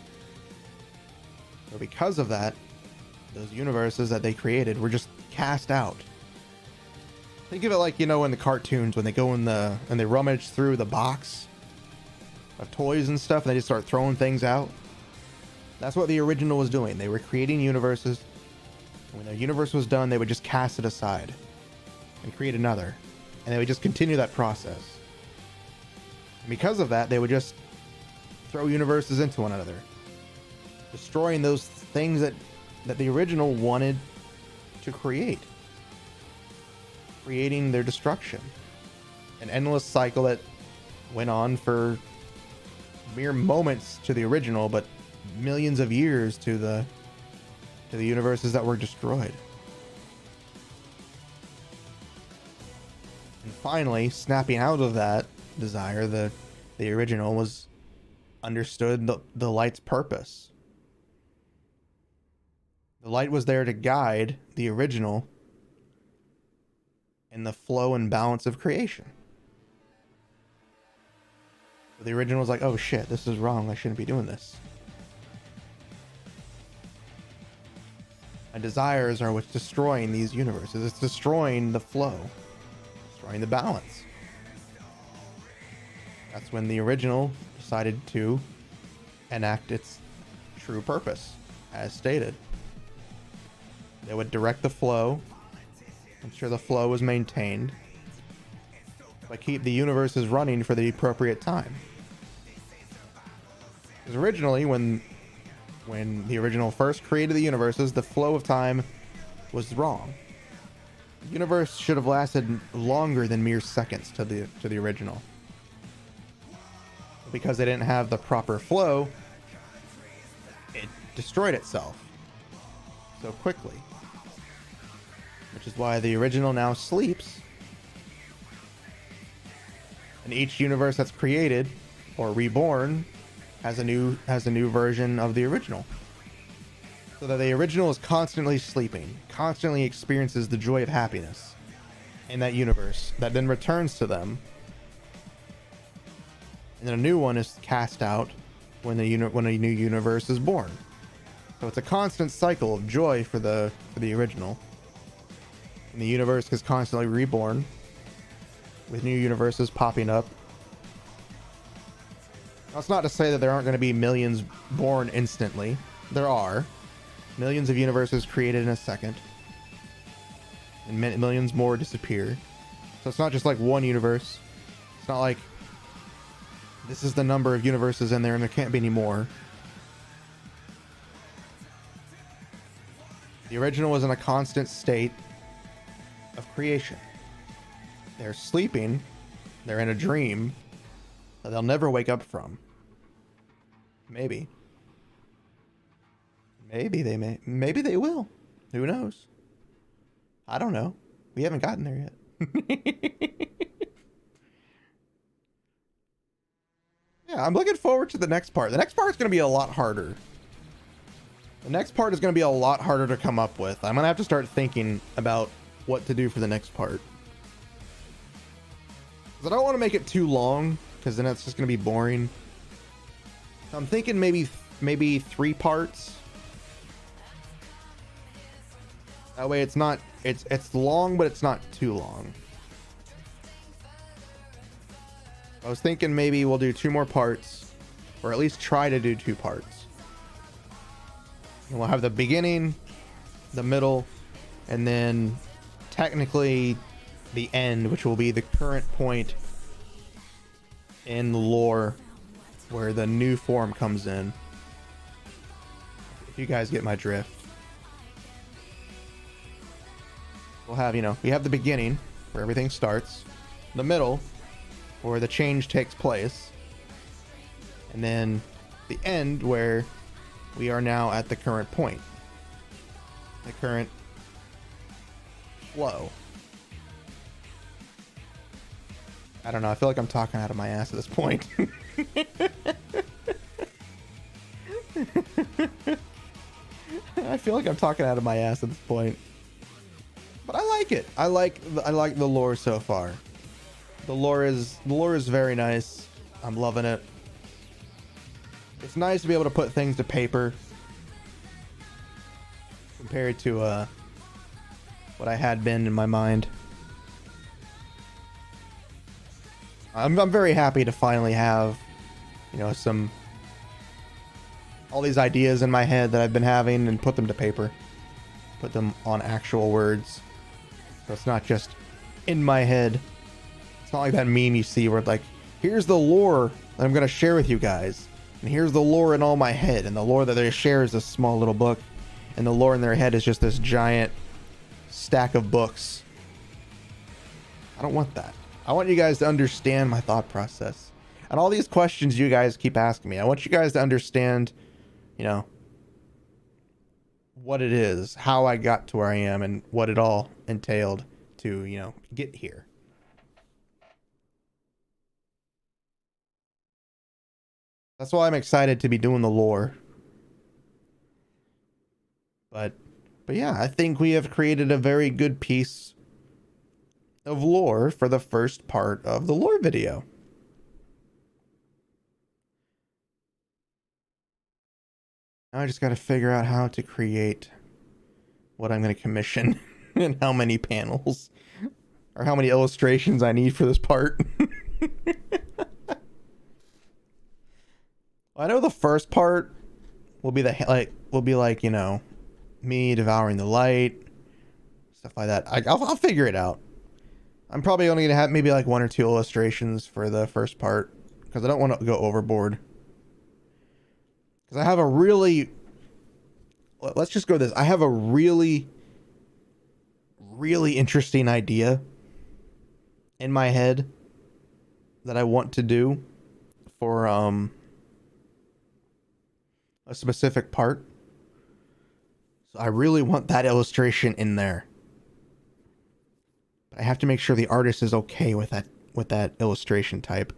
So because of that, those universes that they created were just cast out. Think of it like, in the cartoons when they go and they rummage through the box of toys and stuff and they just start throwing things out. That's what the original was doing. They were creating universes. When their universe was done, they would just cast it aside and create another. And they would just continue that process. And because of that, they would just throw universes into one another, destroying those things that the original wanted to create. Creating their destruction. An endless cycle that went on for mere moments to the original, but millions of years to the universes that were destroyed. And finally, snapping out of that desire, the original was understood the light's purpose. The light was there to guide the original in the flow and balance of creation. So the original was like, oh shit, this is wrong. I shouldn't be doing this. My desires are what's destroying these universes. It's destroying the flow, destroying the balance. That's when the original decided to enact its true purpose, as stated. They would direct the flow, ensure the flow was maintained, but keep the universes running for the appropriate time. Because originally, when the original first created the universes, the flow of time was wrong. The universe should have lasted longer than mere seconds to the original. Because they didn't have the proper flow, it destroyed itself so quickly. Which is why the original now sleeps. And each universe that's created or reborn has a new version of the original. So that the original is constantly sleeping, constantly experiences the joy of happiness in that universe that then returns to them. And then a new one is cast out when a new universe is born. So it's a constant cycle of joy for the original. And the universe is constantly reborn with new universes popping up. That's not to say that there aren't going to be millions born instantly. There are. Millions of universes created in a second. And millions more disappear. So it's not just like one universe. It's not like this is the number of universes in there and there can't be any more. The original was in a constant state of creation. They're sleeping. They're in a dream that they'll never wake up from. Maybe. Maybe they will. Who knows? I don't know. We haven't gotten there yet. Yeah, I'm looking forward to the next part. The next part is going to be a lot harder. The next part is going to be a lot harder to come up with. I'm going to have to start thinking about what to do for the next part. Because I don't want to make it too long, because then it's just going to be boring. So I'm thinking maybe 3 parts. That way it's not, it's long, but it's not too long. I was thinking maybe we'll do 2 more parts, or at least try to do 2 parts. And we'll have the beginning, the middle, and then technically the end, which will be the current point in the lore where the new form comes in. If you guys get my drift. We'll have, you know, we have the beginning where everything starts, the middle where the change takes place, and then the end where we are now at the current point, the current flow. I don't know, I feel like I'm talking out of my ass at this point. I feel like I'm talking out of my ass at this point. But I like it. I like the lore so far. The lore is very nice. I'm loving it. It's nice to be able to put things to paper compared to what I had been in my mind. I'm very happy to finally have, you know, all these ideas in my head that I've been having and put them to paper. Put them on actual words. So it's not just in my head. It's not like that meme you see where it's like, here's the lore that I'm going to share with you guys. And here's the lore in all my head. And the lore that they share is this small little book. And the lore in their head is just this giant stack of books. I don't want that. I want you guys to understand my thought process. And all these questions you guys keep asking me. I want you guys to understand, you know, what it is, how I got to where I am, and what it all entailed to, you know, get here. That's why I'm excited to be doing the lore. But yeah, I think we have created a very good piece of lore for the first part of the lore video. Now I just got to figure out how to create what I'm going to commission and how many panels or how many illustrations I need for this part. I know the first part will be like, you know, me devouring the light, stuff like that. I'll figure it out. I'm probably only going to have maybe like 1 or 2 illustrations for the first part because I don't want to go overboard. Because I have a really, let's just go this. I have a really interesting idea in my head that I want to do for a specific part. So I really want that illustration in there. But I have to make sure the artist is okay with that illustration type.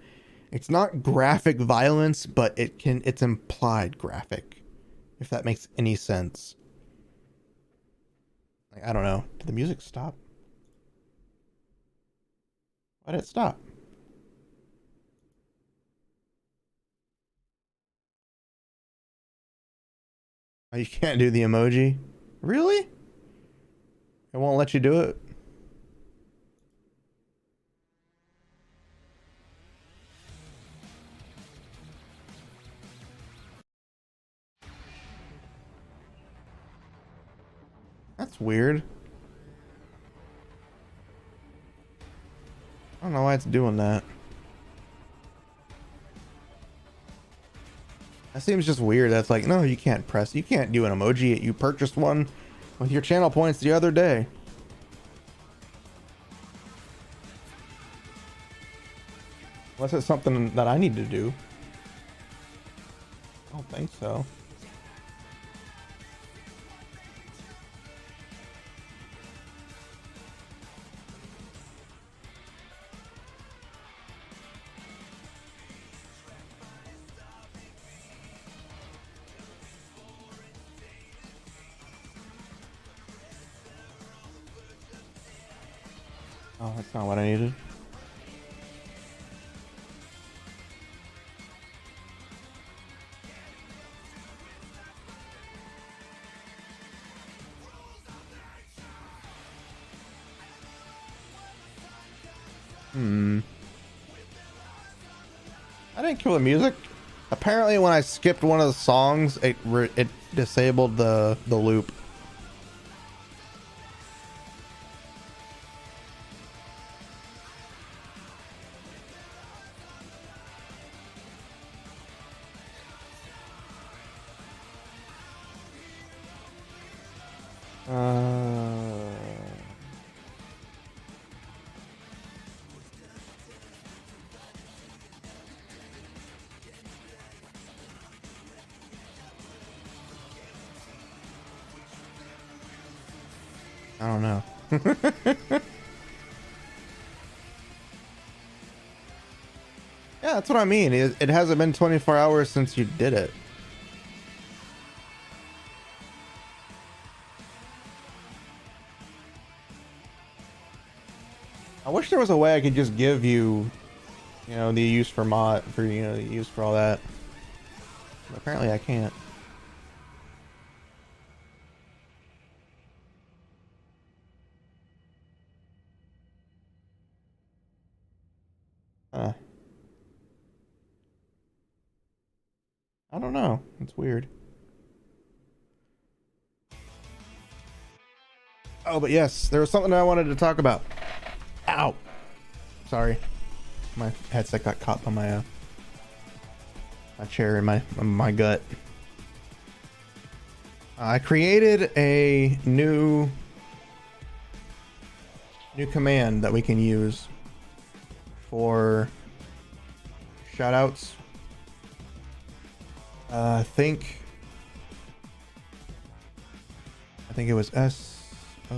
It's not graphic violence, but it's implied graphic, if that makes any sense. Like, I don't know. Did the music stop? Why did it stop? Oh, you can't do the emoji? Really? It won't let you do it? That's weird. I don't know why it's doing that. That seems just weird. That's like, no, you can't do an emoji. You purchased one with your channel points the other day. Unless it's something that I need to do. I don't think so. Oh, that's not what I needed. I didn't kill the music. Apparently, when I skipped one of the songs, it disabled the loop. I don't know. Yeah, that's what I mean. It hasn't been 24 hours since you did it. I wish there was a way I could just give you, you know, the use for mod, for, you know, the use for all that. But apparently I can't. I don't know. It's weird. Oh, but yes, there was something I wanted to talk about. Ow. Sorry. My headset got caught on my chair in my gut. I created a new command that we can use for shoutouts. I think it was S-O.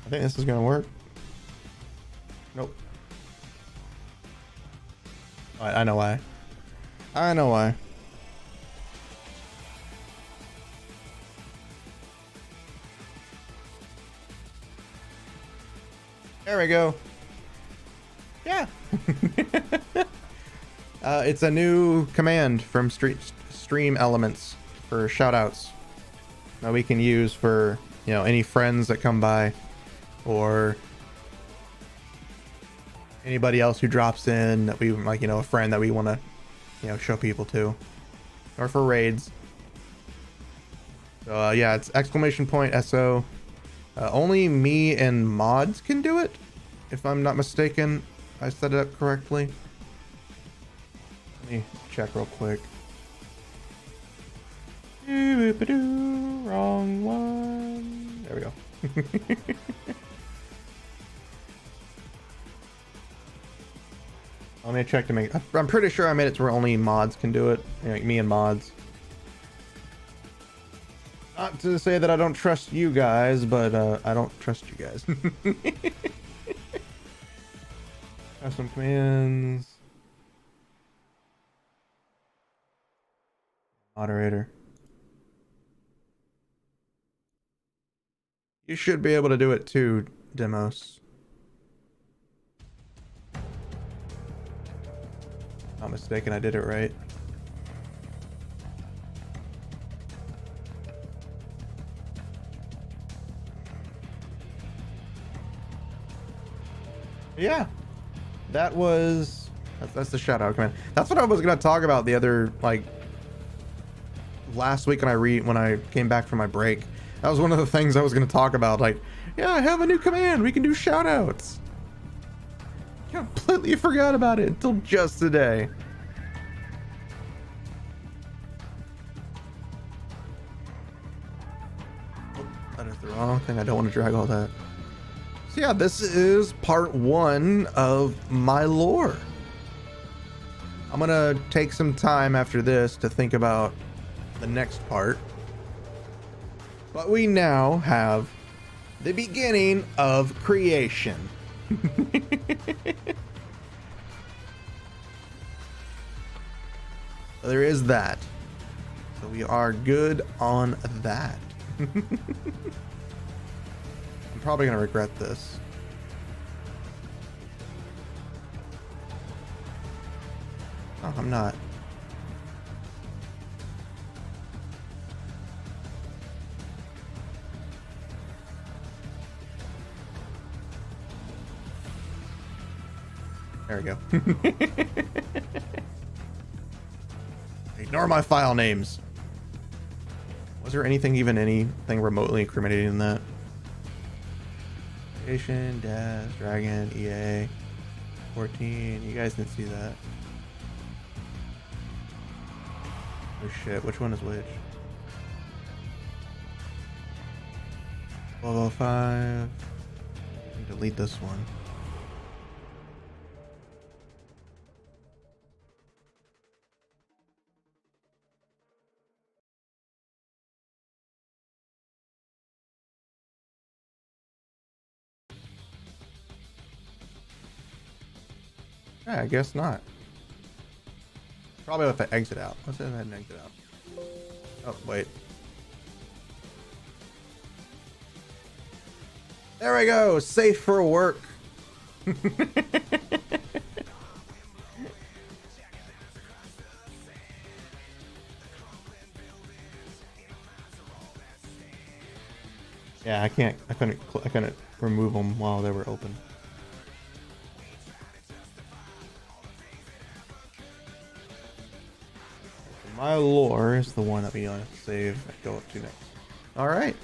I think this is gonna work. Nope. I know why. I know why. There we go. Yeah. It's a new command from Stream Elements for shoutouts that we can use for, you know, any friends that come by or anybody else who drops in that we like, you know, a friend that we want to, you know, show people to, or for raids. So yeah, it's !SO. Only me and mods can do it, if I'm not mistaken. I set it up correctly. Let me check real quick. Wrong one. There we go. Let me check to make. I'm pretty sure I made it to where only mods can do it. Like me and mods. Not to say that I don't trust you guys, but I don't trust you guys. Custom commands. Moderator. You should be able to do it too, Demos. Not mistaken, I did it right. Yeah, that's the shout out command. That's what I was gonna talk about the other, like, last week when I came back from my break. That was one of the things I was gonna talk about. Like, yeah, I have a new command. We can do shout outs. Completely forgot about it until just today. Oh, that is the wrong thing. I don't want to drag all that. So yeah, this is part 1 of my lore. I'm gonna take some time after this to think about the next part. But we now have the beginning of creation. There is that. So we are good on that. I'm probably gonna regret this. Oh, I'm not. There we go. Ignore my file names. Was there anything remotely incriminating in that? Creation, Dash, Dragon, EA, 14. You guys didn't see that. Oh shit, which one is which? 1205. Delete this one. Yeah, I guess not. Probably have to exit out. Let's go ahead and exit out. Oh, wait. There we go. Safe for work. Yeah, I couldn't remove them while they were open. My lore is the one that we save and go up to next. All right.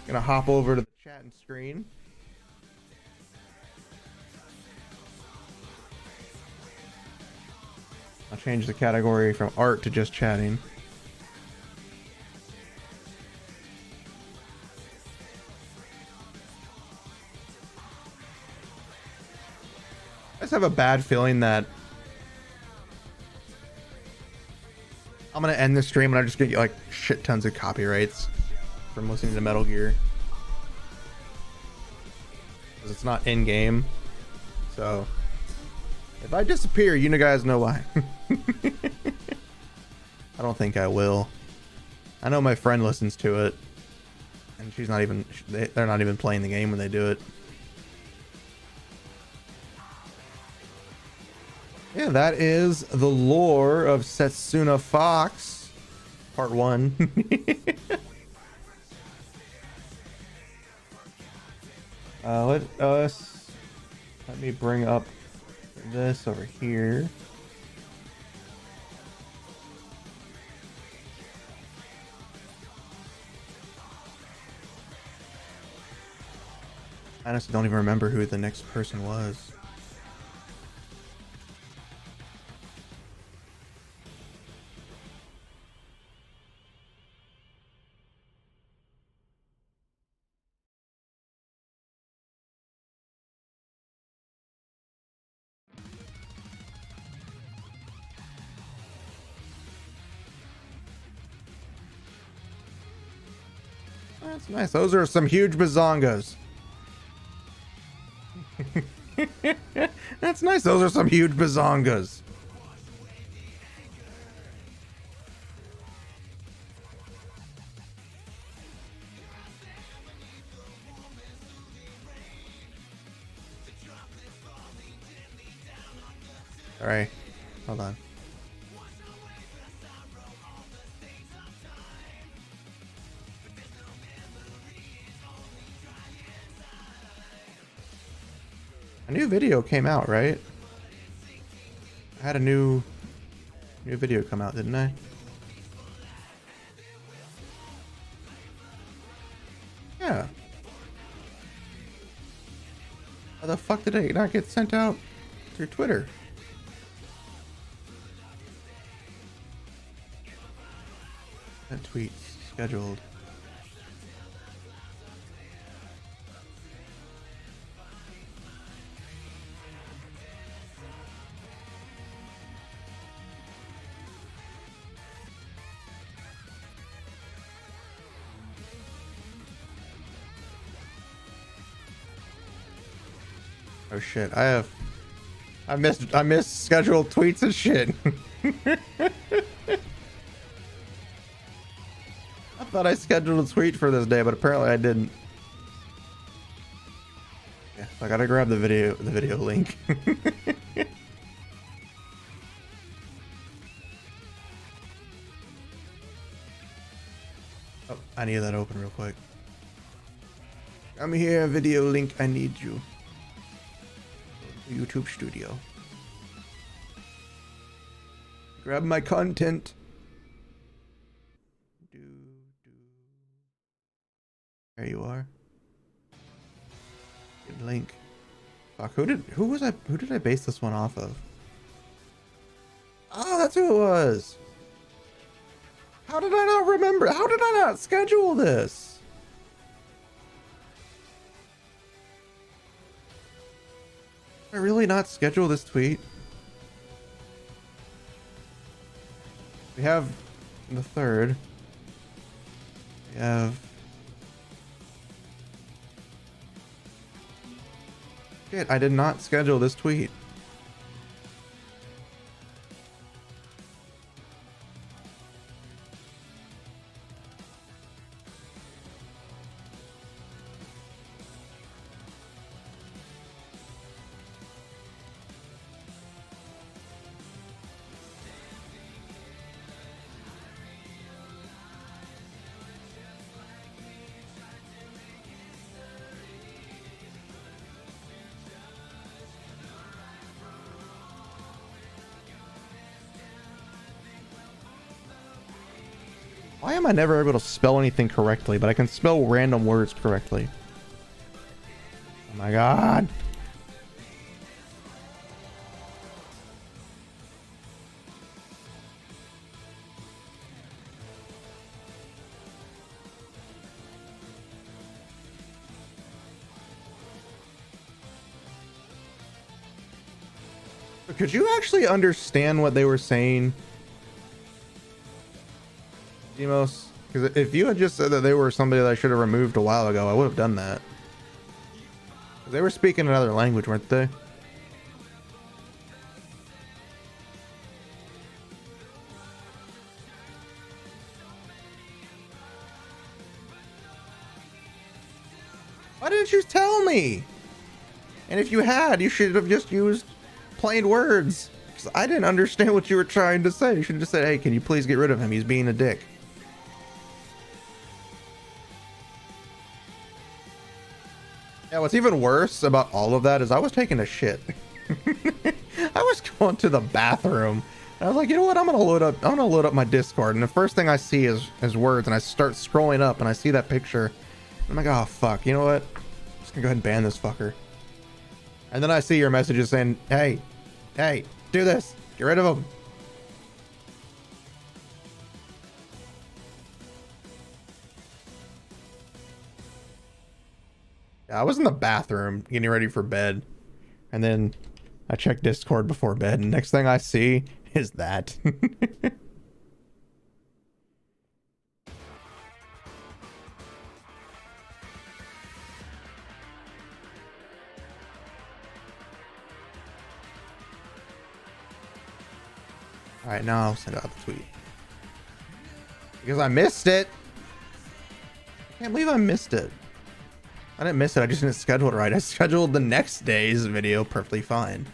Gonna hop over to the chatting screen. I'll change the category from art to just chatting. I just have a bad feeling that I'm gonna end the stream and I just get like shit tons of copyrights from listening to Metal Gear. Because it's not in game. So if I disappear, you guys know why. I don't think I will. I know my friend listens to it. And she's not even, they're not even playing the game when they do it. Yeah, that is the lore of Setsuna Fox, part 1. Let me bring up this over here. I honestly don't even remember who the next person was. That's nice. Those are some huge bazongas. That's nice. Those are some huge bazongas. All right. Hold on. A new video came out, right? I had a new video come out, didn't I? Yeah. How the fuck did it not get sent out through Twitter? That tweet's scheduled. Oh shit, I missed scheduled tweets and shit. thought I scheduled a tweet for this day, but apparently I didn't. Yeah, I gotta grab the video link. Oh, I need that open real quick. I'm here, video link, I need you. YouTube studio. Grab my content. There you are. Good link. Fuck, who did I base this one off of? Oh, that's who it was. How did I not remember? How did I not schedule this? Did I really not schedule this tweet? We have the 3rd. We have... Shit, I did not schedule this tweet. Why am I never able to spell anything correctly, but I can spell random words correctly? Oh my god. Could you actually understand what they were saying? Demos, because if you had just said that they were somebody that I should have removed a while ago, I would have done that. They were speaking another language, weren't they? Why didn't you tell me? And if you had, you should have just used plain words. Because I didn't understand what you were trying to say. You should have just said, hey, can you please get rid of him? He's being a dick. Yeah, what's even worse about all of that is I was taking a shit. I was going to the bathroom. And I was like, you know what? I'm gonna load up my Discord, and the first thing I see is words, and I start scrolling up, and I see that picture. I'm like, oh fuck, you know what? I'm just gonna go ahead and ban this fucker. And then I see your messages saying, hey, do this. Get rid of him. Yeah, I was in the bathroom getting ready for bed, and then I checked Discord before bed, and next thing I see is that. Alright, now I'll send out the tweet. Because I missed it! I can't believe I missed it. I didn't miss it, I just didn't schedule it right. I scheduled the next day's video perfectly fine.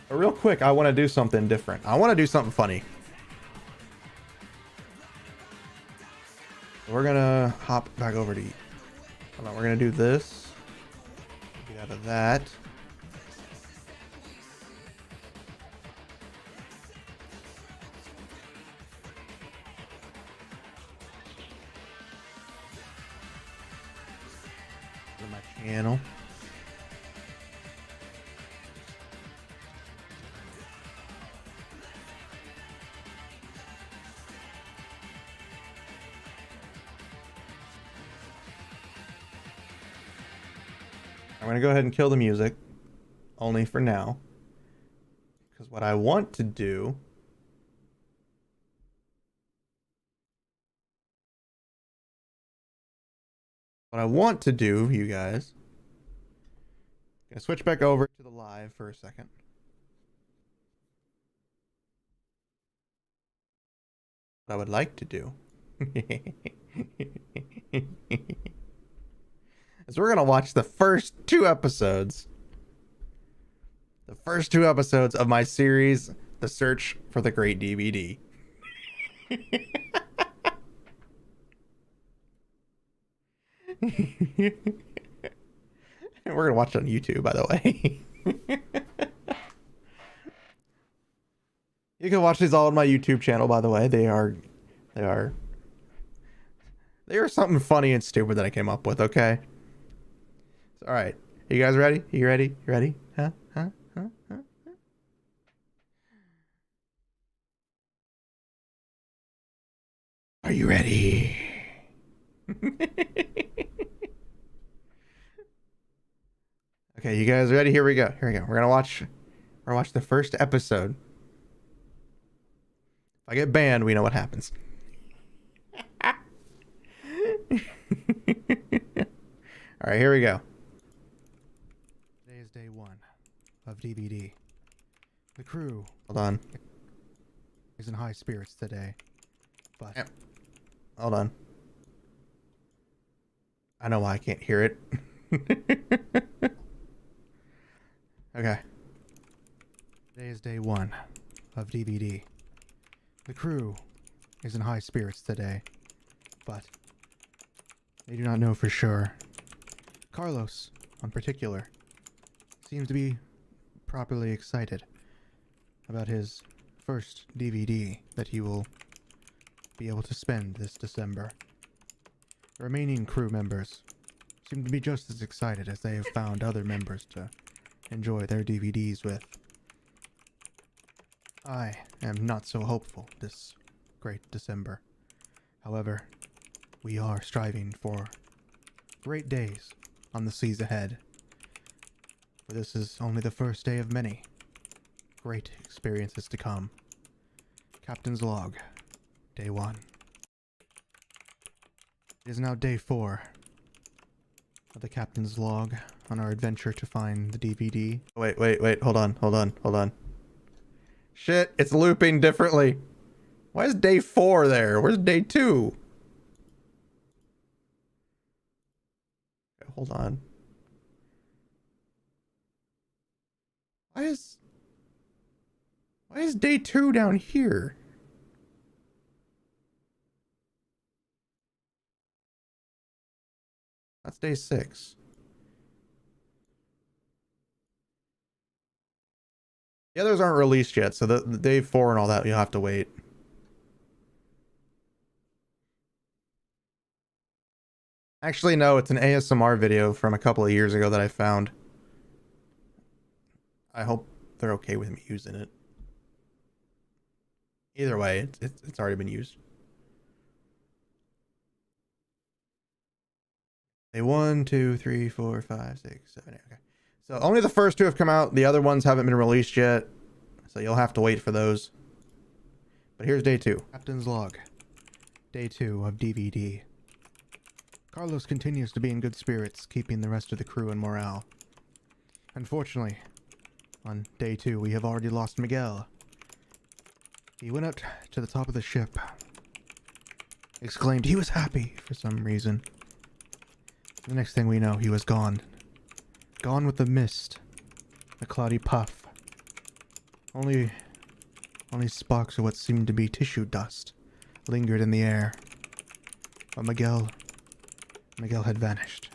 But real quick, I want to do something different. I want to do something funny. We're gonna hop back over to... Hold on, we're gonna do this. Get out of that. Go to my channel. I'm going to go ahead and kill the music, only for now, because what I want to do you guys, I'm going to switch back over to the live for a second. what I would like to do is we're gonna watch the first two episodes. The first two episodes of my series, The Search for the Great DVD. We're gonna watch it on YouTube, by the way. You can watch these all on my YouTube channel, by the way. They are something funny and stupid that I came up with, okay? All right. You guys ready? You ready? You ready? Huh? Huh? Huh? Huh? Are you ready? Okay, you guys ready? Here we go. Here we go. We're gonna watch the first episode. If I get banned, we know what happens. All right, here we go. Today is day 1 of DVD. The crew, hold on, is in high spirits today, but hold on. I know why I can't hear it. Okay. Today is day 1 of DVD. The crew is in high spirits today, but they do not know for sure. Carlos, in particular, seems to be properly excited about his first DVD that he will be able to spend this December. The remaining crew members seem to be just as excited as they have found other members to enjoy their DVDs with. I am not so hopeful this great December. However, we are striving for great days on the seas ahead. For this is only the first day of many great experiences to come. Captain's Log, Day 1. It is now day 4 of the Captain's Log on our adventure to find the DVD. Wait, hold on. Shit, it's looping differently. Why is day 4 there? Where's day 2? Okay, hold on. Why is day 2 down here? That's day 6. The others aren't released yet, so the day 4 and all that, you'll have to wait. Actually, no, it's an ASMR video from a couple of years ago that I found. I hope they're okay with me using it. Either way, it's already been used. Day 1, 2, 3, 4, 5, 6, 7, 8. Okay. So only the first 2 have come out. The other ones haven't been released yet. So you'll have to wait for those. But here's day 2. Captain's Log. Day 2 of DVD. Carlos continues to be in good spirits, keeping the rest of the crew in morale. Unfortunately, on day 2, we have already lost Miguel. He went up to the top of the ship, exclaimed he was happy for some reason. The next thing we know, he was gone. Gone with the mist, a cloudy puff. Only sparks of what seemed to be tissue dust lingered in the air. But Miguel had vanished.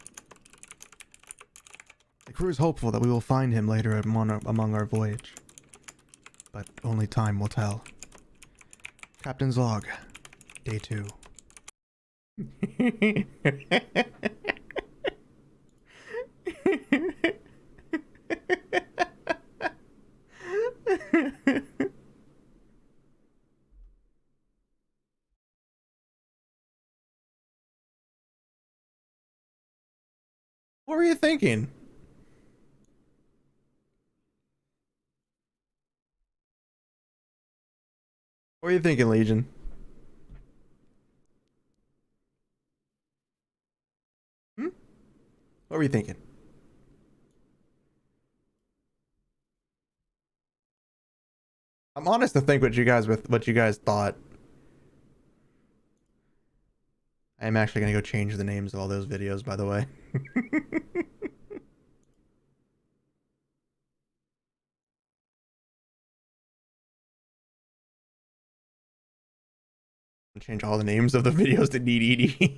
The crew is hopeful that we will find him later among our voyage, but only time will tell. Captain's Log, Day 2. What were you thinking? What were you thinking, Legion? Hmm? What were you thinking? I'm honest to think what you guys thought. I'm actually gonna go change the names of all those videos, by the way. Change all the names of the videos to DDD.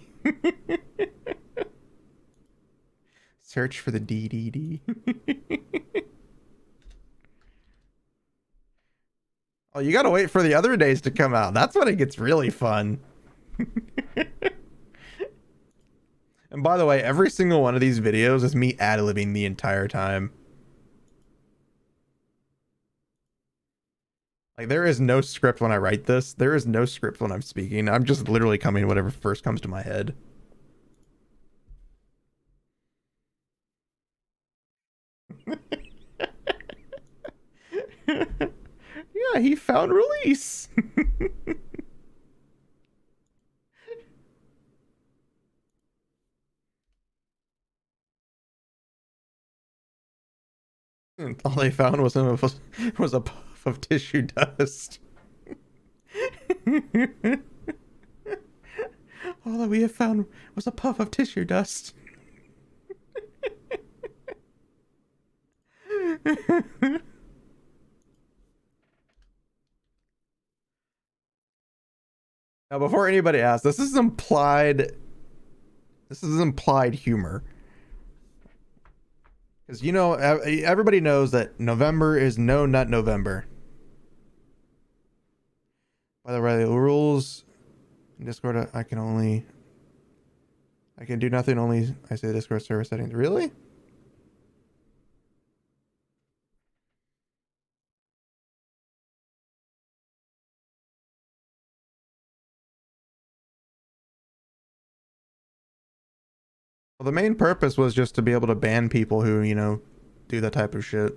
Search for the DDD. Oh, you gotta wait for the other days to come out. That's when it gets really fun. And by the way, every single one of these videos is me ad-libbing the entire time. Like, there is no script when I write this. There is no script when I'm speaking. I'm just literally coming to whatever first comes to my head. Yeah, he found release. And all they found was a puff of tissue dust. All that we have found was a puff of tissue dust. Now, before anybody asks, this is implied. This is implied humor. Because, you know, everybody knows that November is no nut November. By the way, the rules in Discord, I can do nothing, only I say Discord server settings. Really? Well, the main purpose was just to be able to ban people who, you know, do that type of shit.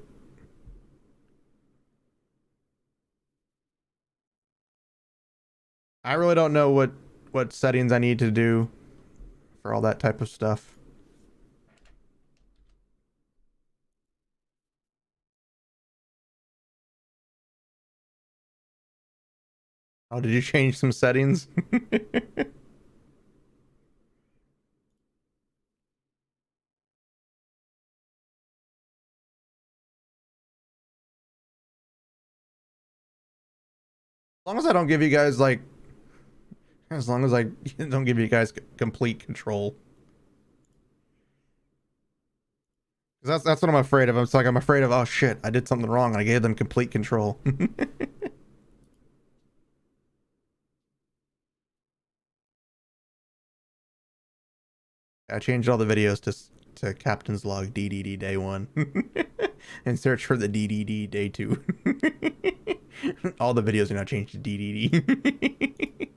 I really don't know what settings I need to do for all that type of stuff. Oh, did you change some settings? As long as I don't give you guys like, as long as I don't give you guys complete control. That's what I'm afraid of. I'm afraid of, oh shit, I did something wrong and I gave them complete control. I changed all the videos to Captain's Log DDD Day 1 and search for the DDD Day 2. All the videos are now changed to DDD.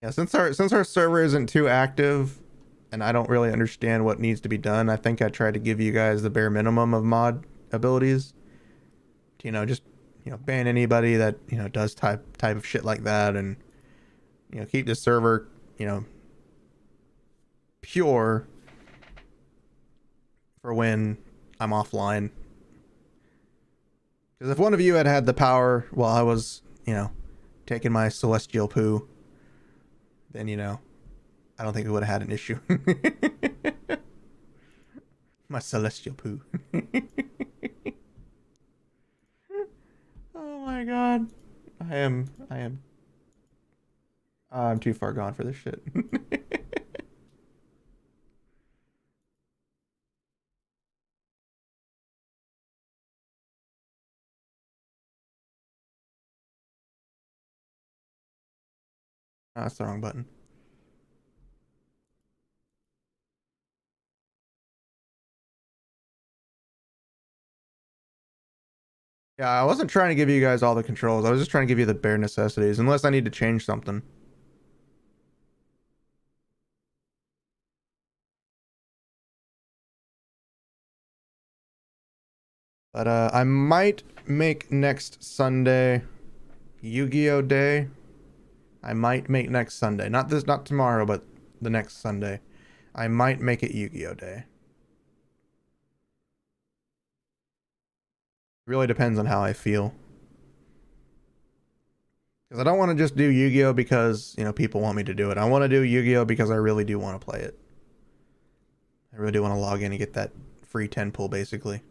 Yeah, since our server isn't too active and I don't really understand what needs to be done, I think I tried to give you guys the bare minimum of mod abilities. You know, just, you know, ban anybody that, you know, does type of shit like that, and, you know, keep the server, you know, pure for when I'm offline. Because if one of you had had the power while I was, you know, taking my celestial poo, then, you know, I don't think we would have had an issue. My celestial poo. Oh my god. I'm too far gone for this shit. Oh, that's the wrong button. Yeah, I wasn't trying to give you guys all the controls. I was just trying to give you the bare necessities, unless I need to change something. But I might make next Sunday Yu-Gi-Oh Day. I might make next Sunday. Not tomorrow, but the next Sunday. I might make it Yu-Gi-Oh Day. Really depends on how I feel. Because I don't want to just do Yu-Gi-Oh because, you know, people want me to do it. I want to do Yu-Gi-Oh because I really do want to play it. I really do want to log in and get that free 10 pull, basically.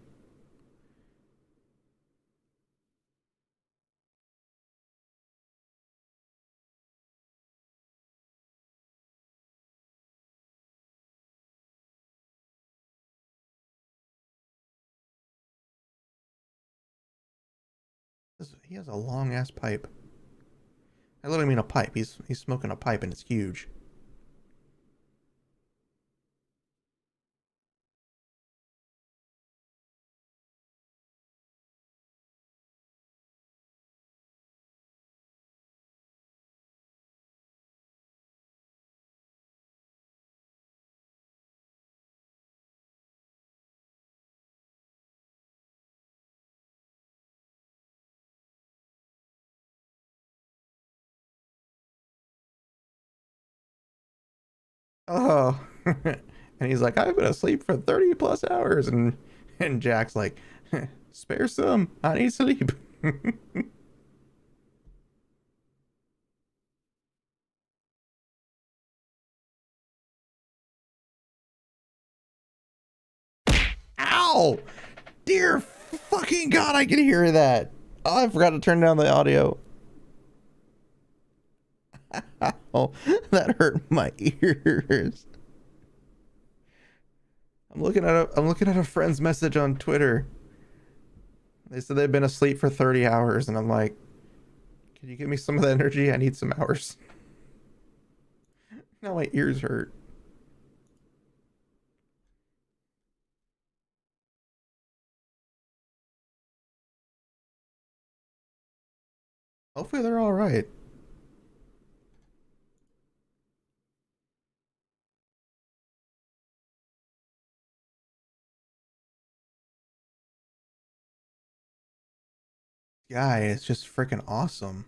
He has a long ass pipe. I literally mean a pipe. He's smoking a pipe and it's huge. Oh, and he's like, I've been asleep for 30 plus hours, and Jack's like, spare some. I need sleep. Ow! Dear fucking God, I can hear that. Oh, I forgot to turn down the audio. Oh, that hurt my ears. I'm looking at a friend's message on Twitter. They said they've been asleep for 30 hours, and I'm like, can you give me some of the energy? I need some hours. Now my ears hurt. Hopefully they're all right. Guy is just freaking awesome.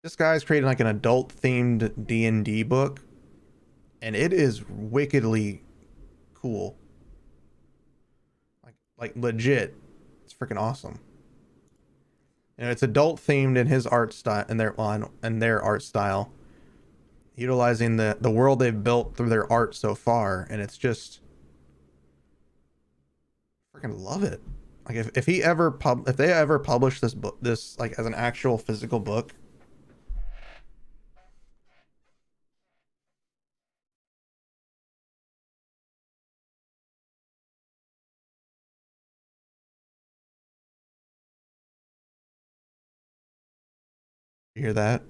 This guy's creating like an adult themed D&D book, and it is wickedly cool. Like legit. It's freaking awesome. You know, it's adult themed in his art style and their art style, utilizing the world they've built through their art so far, and it's just freaking love it. Like if they ever publish this book, this like as an actual physical book. You hear that?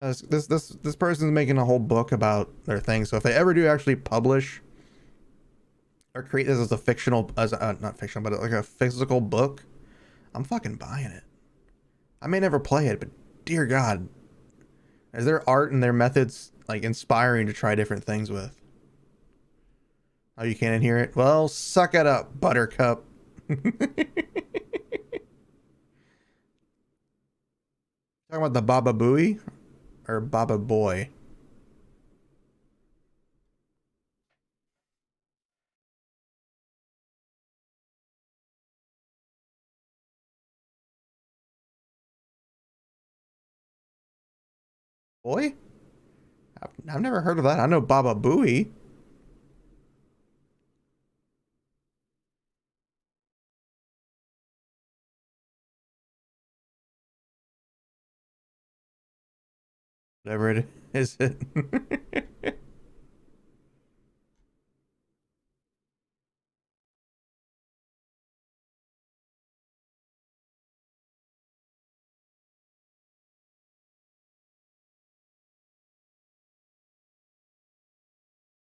This person's making a whole book about their thing. So if they ever do actually publish or create this as a fictional, as a, not fictional, but like a physical book, I'm fucking buying it. I may never play it, but dear God, is their art and their methods like inspiring to try different things with? Oh, you can't hear it? Well, suck it up, Buttercup. Talking about the Baba Booey or Baba Boy? Boy? I've never heard of that. I know Baba Booey. Whatever it is. It.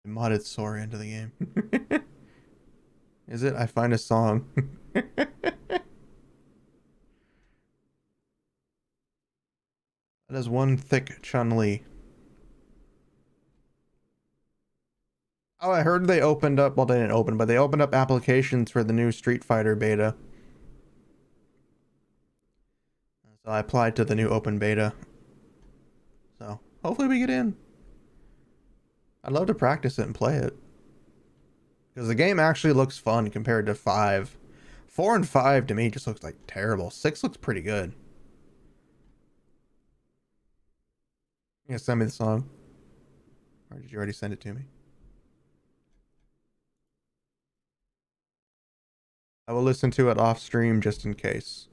Modded Sora into the game. Is it? I find a song. That is one thick Chun-Li. Oh, I heard they opened up, well, they didn't open, but they opened up applications for the new Street Fighter beta. So I applied to the new open beta. So hopefully we get in. I'd love to practice it and play it. Because the game actually looks fun compared to 5. 4 and 5 to me just looks like terrible. 6 looks pretty good. You gonna send me the song? Or did you already send it to me? I will listen to it off stream just in case.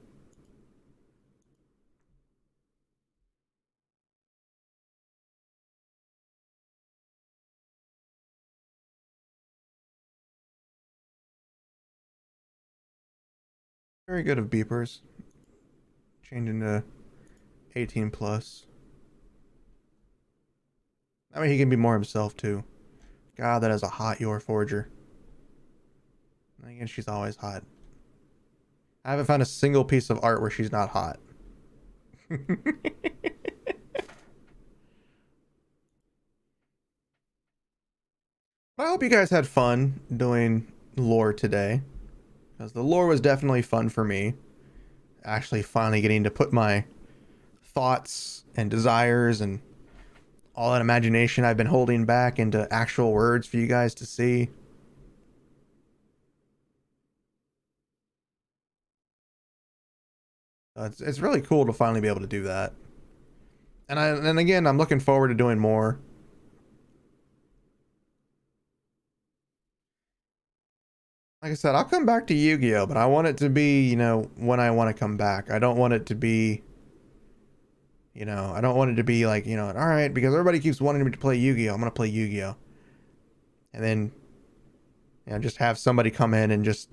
Very good of beepers. Changing to 18 plus. I mean, he can be more himself too. God, that is a hot Yor Forger. And again, she's always hot. I haven't found a single piece of art where she's not hot. I hope you guys had fun doing lore today. Because the lore was definitely fun for me. Actually finally getting to put my thoughts and desires and all that imagination I've been holding back into actual words for you guys to see. It's really cool to finally be able to do that. And again, I'm looking forward to doing more. Like I said, I'll come back to Yu-Gi-Oh, but I want it to be, you know, when I want to come back. I don't want it to be, you know, I don't want it to be like, you know, all right, because everybody keeps wanting me to play Yu-Gi-Oh, I'm going to play Yu-Gi-Oh. And then, you know, just have somebody come in and just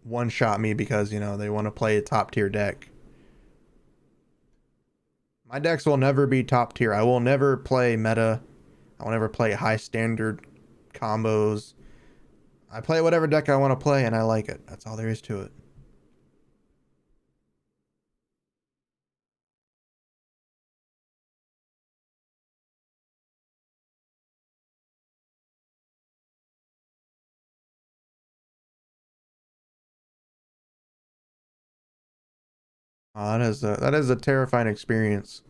one-shot me because, you know, they want to play a top-tier deck. My decks will never be top tier. I will never play meta. I will never play high standard combos. I play whatever deck I want to play and I like it. That's all there is to it. Oh, that is a terrifying experience.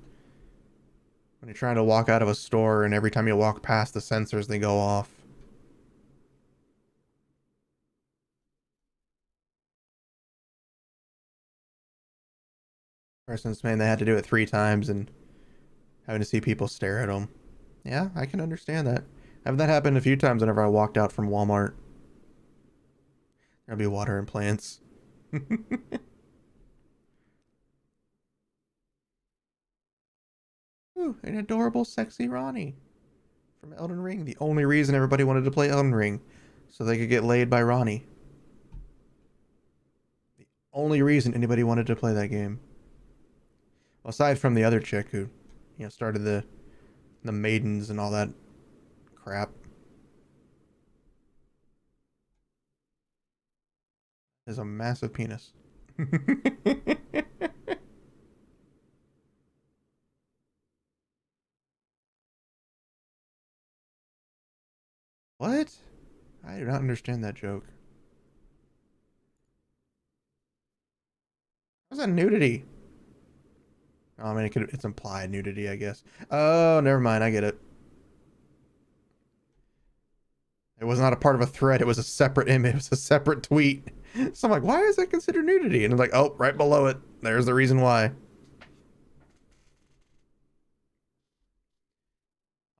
When you're trying to walk out of a store and every time you walk past the sensors, they go off. Person's saying they had to do it 3 times and having to see people stare at them. Yeah, I can understand that. Have that happened a few times whenever I walked out from Walmart. There'll be water and plants. Ooh, an adorable, sexy Ronnie from Elden Ring. The only reason everybody wanted to play Elden Ring, so they could get laid by Ronnie. The only reason anybody wanted to play that game. Aside from the other chick who, you know, started the maidens and all that crap. There's a massive penis. What? I do not understand that joke. How's that nudity? Oh, I mean, it's implied nudity, I guess. Oh, never mind. I get it. It was not a part of a thread. It was a separate image. It was a separate tweet. So I'm like, why is that considered nudity? And it's like, oh, right below it. There's the reason why.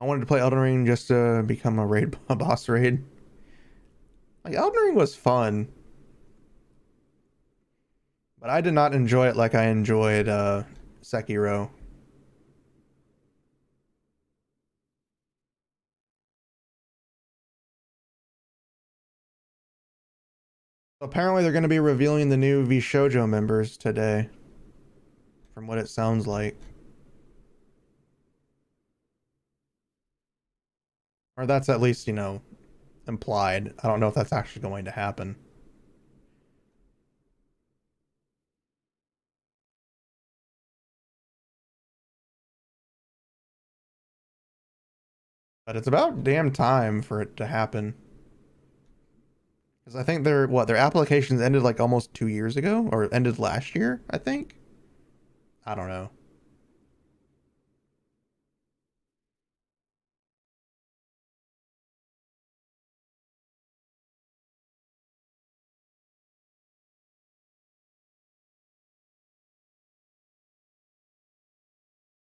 I wanted to play Elden Ring just to become a boss raid. Like, Elden Ring was fun. But I did not enjoy it like I enjoyed Sekiro. Apparently they're going to be revealing the new VShojo members today. From what it sounds like. Or that's at least, you know, implied. I don't know if that's actually going to happen. But it's about damn time for it to happen. Because I think their applications ended like almost 2 years ago, or ended last year, I think. I don't know.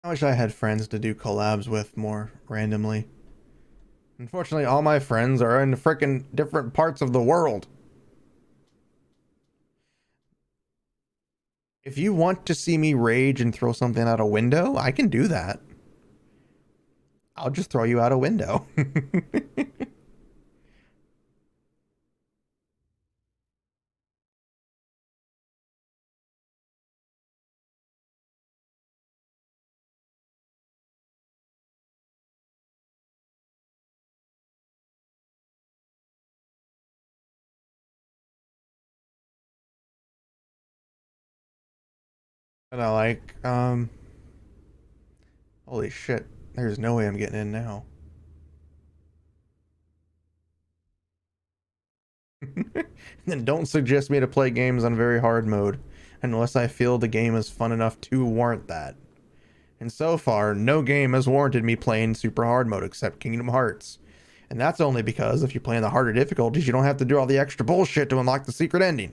I wish I had friends to do collabs with more randomly. Unfortunately, all my friends are in frickin' different parts of the world. If you want to see me rage and throw something out a window, I can do that. I'll just throw you out a window. And I like, holy shit, there's no way I'm getting in now. Then don't suggest me to play games on very hard mode unless I feel the game is fun enough to warrant that. And so far, no game has warranted me playing super hard mode except Kingdom Hearts. And that's only because if you play in the harder difficulties, you don't have to do all the extra bullshit to unlock the secret ending.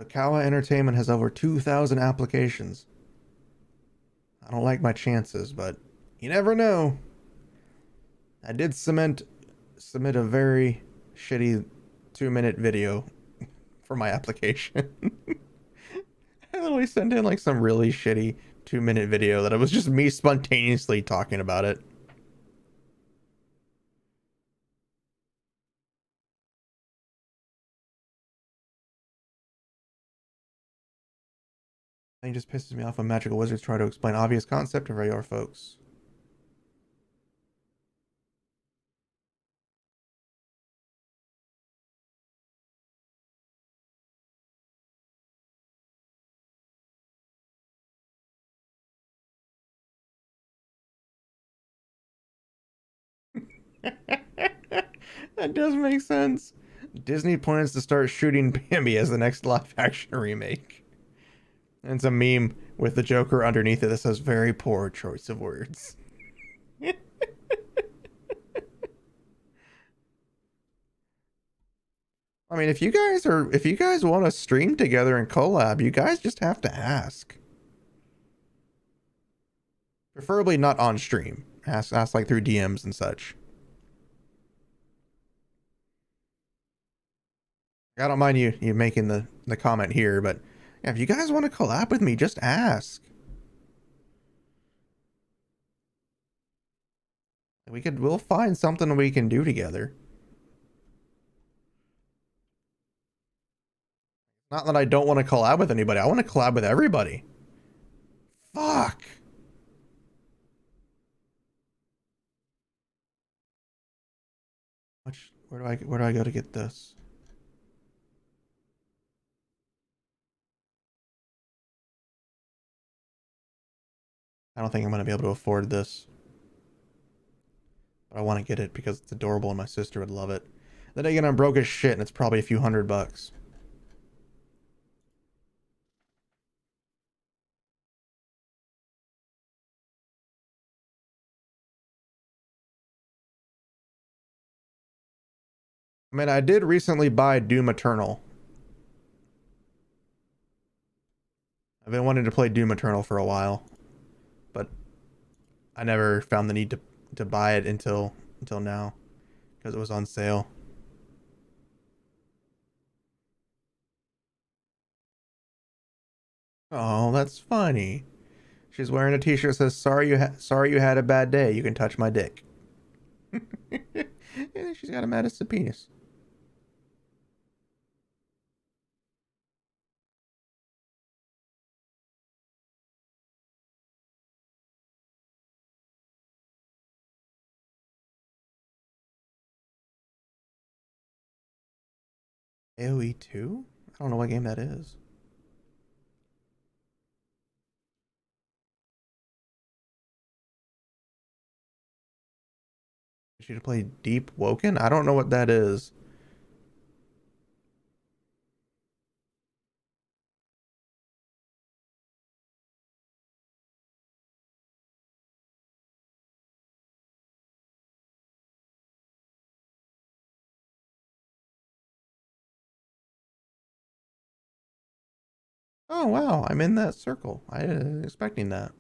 Okawa Entertainment has over 2,000 applications. I don't like my chances, but you never know. I did submit a very shitty 2-minute video for my application. I literally sent in like some really shitty 2-minute video that it was just me spontaneously talking about it. It just pisses me off when magical wizards try to explain obvious concept to regular folks. That does make sense. Disney plans to start shooting Bambi as the next live action remake. And it's a meme with the Joker underneath it that says very poor choice of words. I mean, if you guys want to stream together and collab, you guys just have to ask. Preferably not on stream. Ask like through DMs and such. I don't mind you making the comment here, but yeah, if you guys want to collab with me, just ask. We'll find something we can do together. Not that I don't want to collab with anybody. I want to collab with everybody. Fuck. Where do I go to get this? I don't think I'm gonna be able to afford this. But I want to get it because it's adorable and my sister would love it. Then again, I'm broke as shit and it's probably a few $100. I mean, I did recently buy Doom Eternal. I've been wanting to play Doom Eternal for a while, but I never found the need to buy it until now because it was on sale. Oh, that's funny. She's wearing a t-shirt that says sorry you had a bad day. You can touch my dick. And she's got a Madison penis. AoE 2? I don't know what game that is. She to play Deep Woken? I don't know what that is. Oh wow, I'm in that circle. I wasn't expecting that.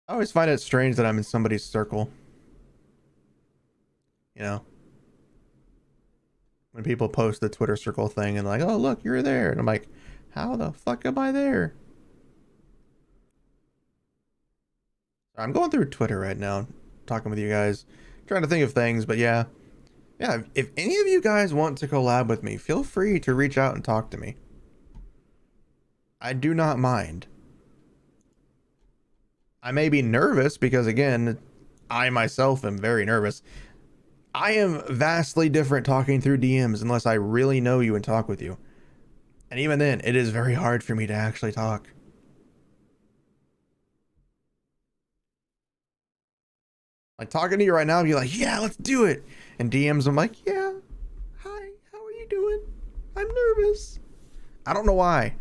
I always find it strange that I'm in somebody's circle. You know, when people post the Twitter circle thing and like, oh look, you're there, and I'm like, how the fuck am I there? I'm going through Twitter right now, talking with you guys, trying to think of things, but yeah. Yeah, if any of you guys want to collab with me, feel free to reach out and talk to me. I do not mind. I may be nervous because, again, I myself am very nervous. I am vastly different talking through DMs unless I really know you and talk with you. And even then, it is very hard for me to actually talk. Like talking to you right now, I'd be like, yeah, let's do it. And DMs, I'm like, yeah, hi, how are you doing? I'm nervous. I don't know why.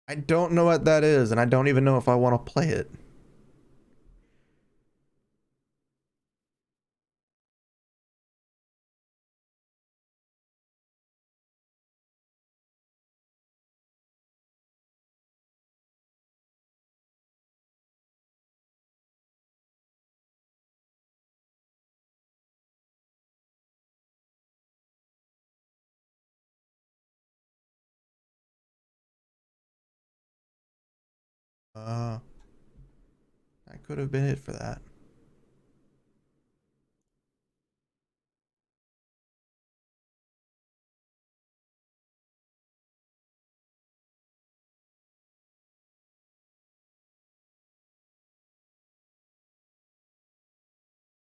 I don't know what that is, and I don't even know if I want to play it. Uh, that could have been it for that.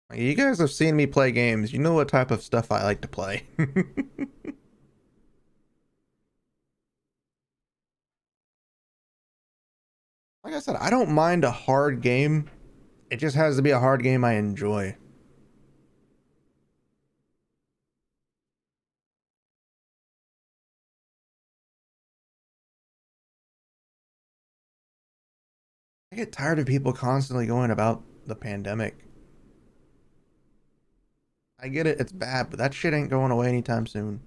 Like, you guys have seen me play games. You know what type of stuff I like to play. Like I said, I don't mind a hard game. It just has to be a hard game I enjoy. I get tired of people constantly going about the pandemic. I get it, it's bad, but that shit ain't going away anytime soon.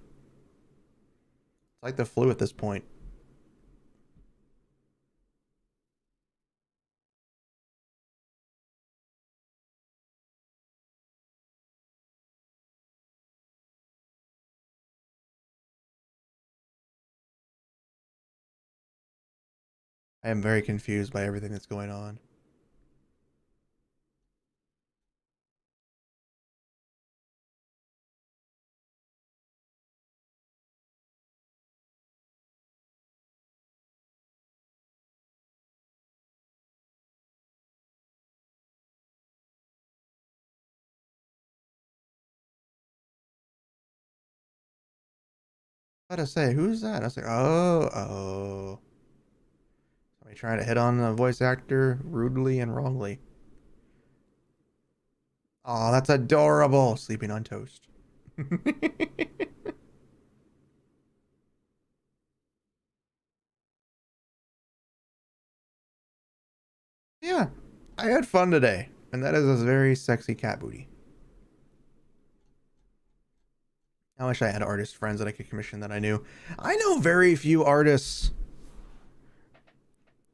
It's like the flu at this point. I am very confused by everything that's going on. I gotta say, who's that? I was like, oh. Somebody trying to hit on a voice actor rudely and wrongly. Oh, that's adorable. Sleeping on toast. Yeah, I had fun today, and that is a very sexy cat booty. I wish I had artist friends that I could commission that I knew. I know very few artists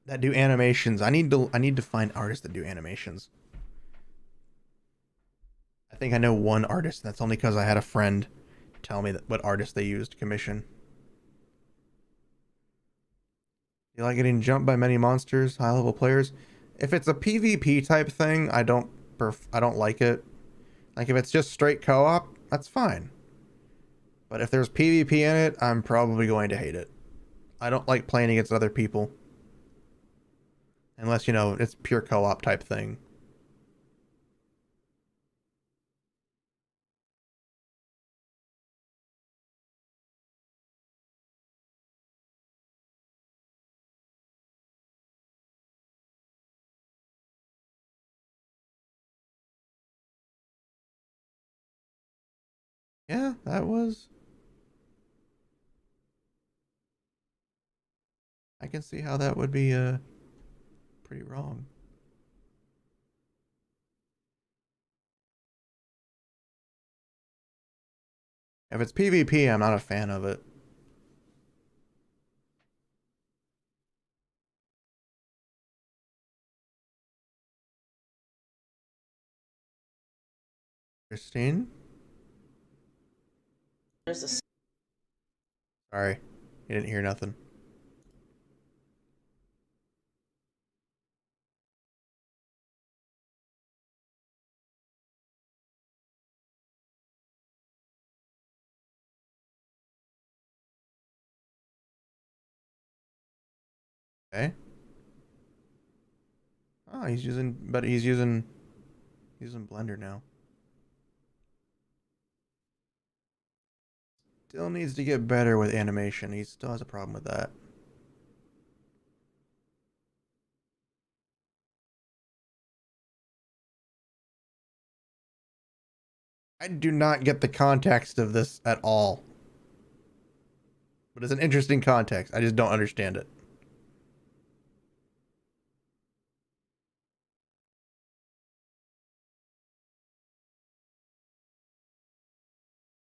that do animations. I need to find artists that do animations. I think I know one artist. That's only because I had a friend tell me that what artist they used to commission. You like getting jumped by many monsters, high level players? If it's a PvP type thing, I don't like it. Like if it's just straight co-op, that's fine. But if there's PvP in it, I'm probably going to hate it. I don't like playing against other people. Unless, it's pure co-op type thing. Yeah, that was. I can see how that would be pretty wrong. If it's PvP, I'm not a fan of it. Christine? There's a Sorry. You didn't hear nothing. Okay. Oh, he's using Blender now. Still needs to get better with animation. He still has a problem with that. I do not get the context of this at all. But it's an interesting context. I just don't understand it.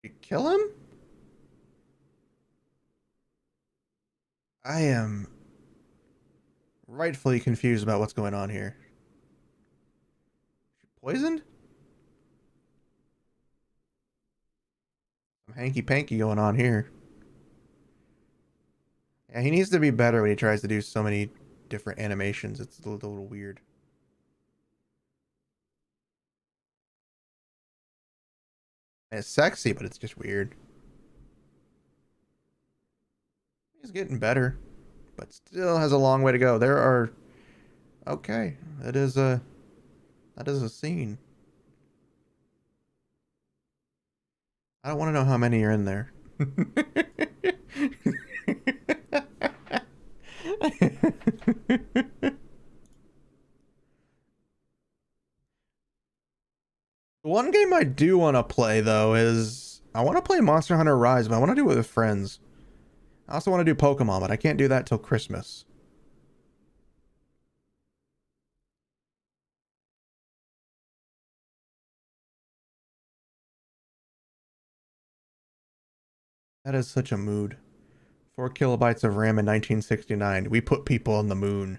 You kill him? I am rightfully confused about what's going on here. Poisoned? Some hanky panky going on here. Yeah, he needs to be better when he tries to do so many different animations. It's a little weird. And it's sexy, but it's just weird. He's getting better, but still has a long way to go. There are... Okay, that is a scene. I don't want to know how many are in there. One game I do want to play, though, is... I want to play Monster Hunter Rise, but I want to do it with friends. I also want to do Pokemon, but I can't do that till Christmas. That is such a mood. 4 kilobytes of RAM in 1969. We put people on the moon.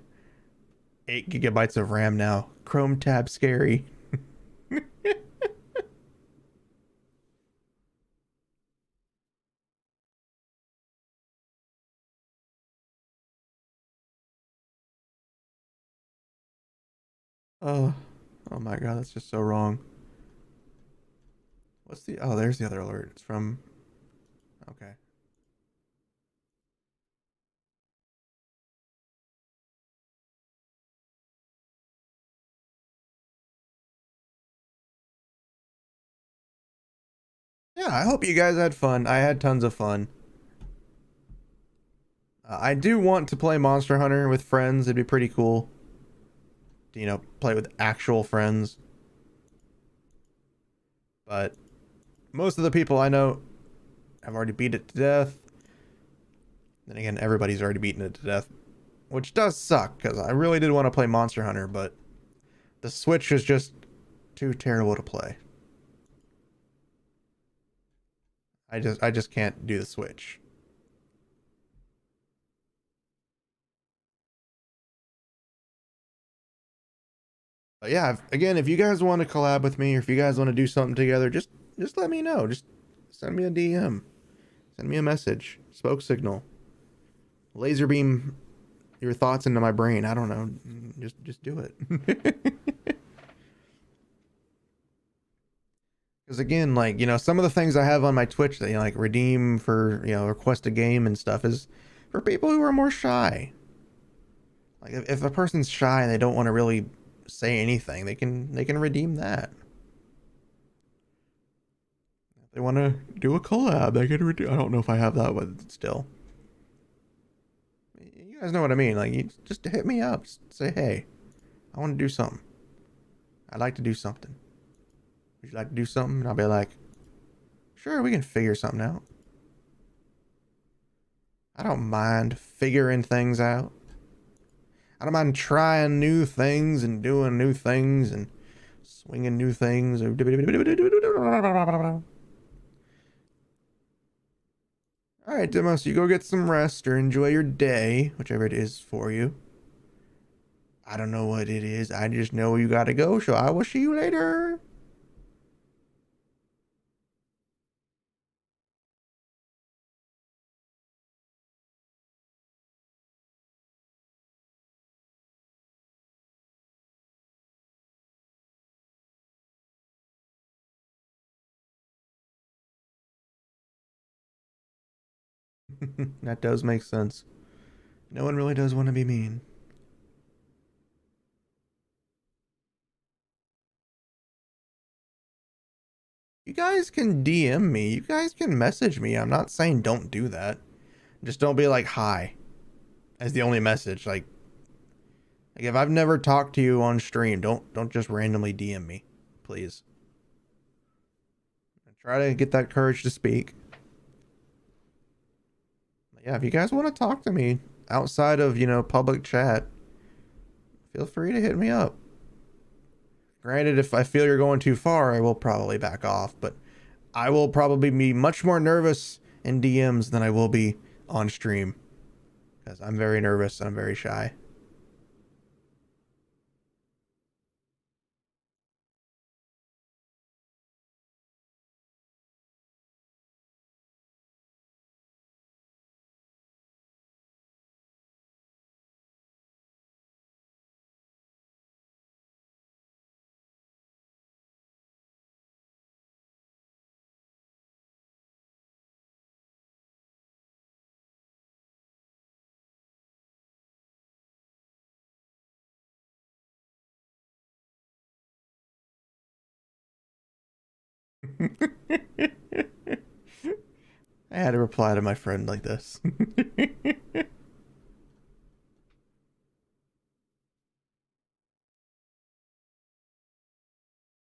8 gigabytes of RAM now. Chrome tab scary. Oh, oh my god, that's just so wrong. What's the... Oh, there's the other alert. It's from... Okay. Yeah, I hope you guys had fun. I had tons of fun. I do want to play Monster Hunter with friends. It'd be pretty cool. You know, play with actual friends. But most of the people I know have already beat it to death. Then again, everybody's already beaten it to death. Which does suck, because I really did want to play Monster Hunter, but the Switch is just too terrible to play. I just can't do the Switch. But yeah, again, if you guys want to collab with me, or if you guys want to do something together, just let me know. Just send me a DM. Send me a message. Smoke signal. Laser beam your thoughts into my brain. I don't know. Just do it. Because again, like, you know, some of the things I have on my Twitch that, you know, like redeem for, you know, request a game and stuff is for people who are more shy. Like if a person's shy and they don't want to really say anything, they can redeem that. If they want to do a collab, they can redeem. I don't know if I have that one still. You guys know what I mean. Like, you just hit me up. Just say, hey, I want to do something. I'd like to do something. Would you like to do something? And I'll be like, sure, we can figure something out. I don't mind figuring things out. I don't mind trying new things and doing new things and swinging new things. All right, Demos, you go get some rest or enjoy your day, whichever it is for you. I don't know what it is. I just know you gotta go, so I will see you later. That does make sense. No one really does want to be mean. You guys can DM me. You guys can message me. I'm not saying don't do that. Just don't be like hi as the only message. Like if I've never talked to you on stream, don't just randomly DM me, please. Try to get that courage to speak. Yeah, if you guys want to talk to me outside of, public chat, feel free to hit me up. Granted, if I feel you're going too far, I will probably back off, but I will probably be much more nervous in DMs than I will be on stream. Because I'm very nervous and I'm very shy. I had to reply to my friend like this.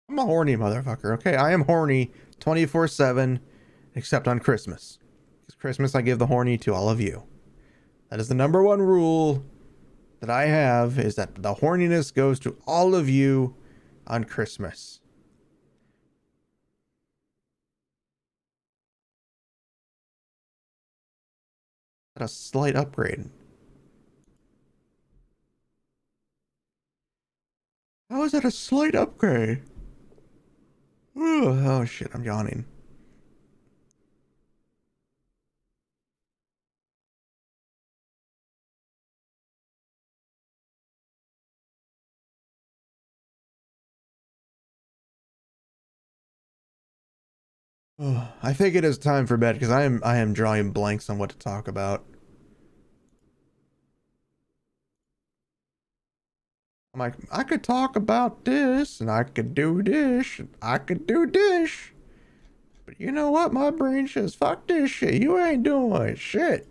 I'm a horny motherfucker, okay? I am horny 24/7, except on Christmas. Because Christmas, I give the horny to all of you. That is the number one rule that I have, is that the horniness goes to all of you on Christmas. A slight upgrade. How is that a slight upgrade? Oh shit, I'm yawning. I think it is time for bed because I am drawing blanks on what to talk about. I'm like, I could talk about this and I could do this and I could do this. But you know what? My brain says, fuck this shit. You ain't doing shit.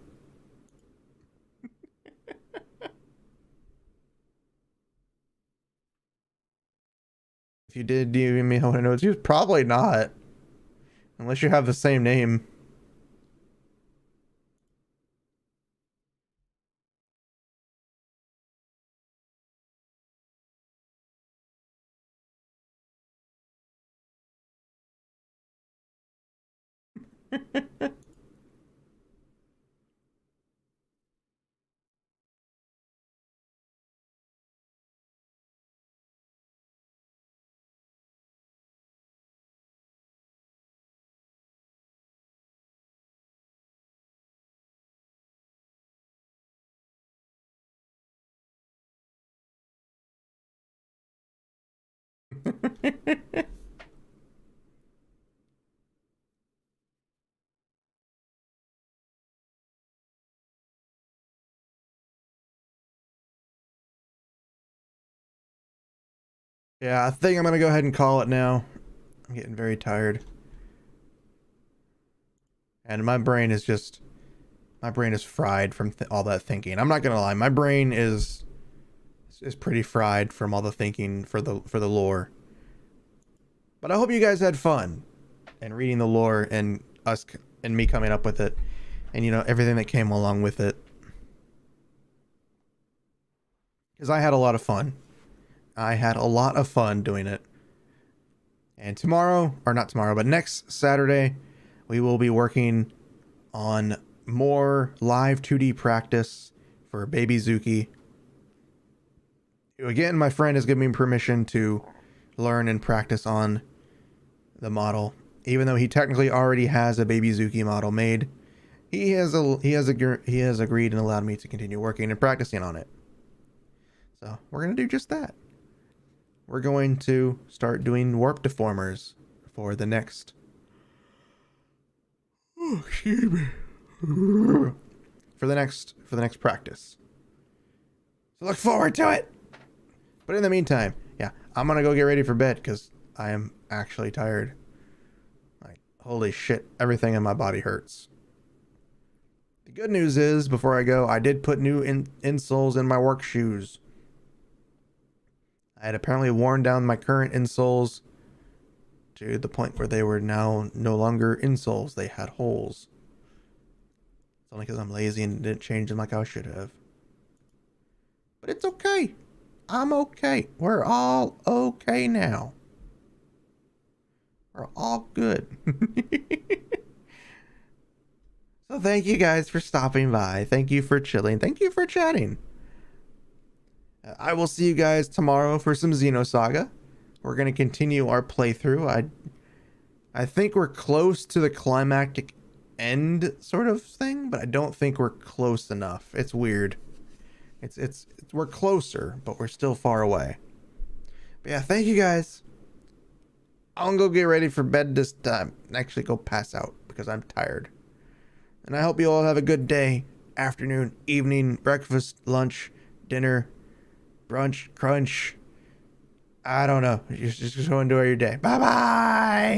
If you did DM me, I want to know it's you. Probably not. Unless you have the same name. Yeah, I think I'm gonna go ahead and call it now. I'm getting very tired. And my brain is fried from all that thinking. I'm not gonna lie, my brain is pretty fried from all the thinking for the lore. But I hope you guys had fun and reading the lore and us and me coming up with it, and everything that came along with it. because I had a lot of fun. I had a lot of fun doing it. And tomorrow, or not tomorrow, but next Saturday, we will be working on more live 2D practice for Baby Zuki. Again, my friend has given me permission to learn and practice on the model, even though he technically already has a Baby Zuki model made. He has agreed and allowed me to continue working and practicing on it. So we're gonna do just that. We're going to start doing warp deformers for the next. Oh, excuse me. For the next practice. So look forward to it. But in the meantime, yeah, I'm gonna go get ready for bed because I am actually tired. Like, holy shit, everything in my body hurts. The good news is, before I go, I did put new insoles in my work shoes. I had apparently worn down my current insoles to the point where they were now no longer insoles. They had holes. It's only because I'm lazy and didn't change them like I should have. But it's okay. I'm okay. We're all okay now. We're all good. So thank you guys for stopping by. Thank you for chilling. Thank you for chatting. I will see you guys tomorrow for some Xenosaga. We're going to continue our playthrough. I think we're close to the climactic end sort of thing, but I don't think we're close enough. It's weird. It's we're closer, but we're still far away. But yeah, thank you guys. I'm gonna go get ready for bed this time. Actually go pass out because I'm tired. And I hope you all have a good day, afternoon, evening, breakfast, lunch, dinner, brunch, crunch. I don't know. Just go enjoy your day. Bye bye.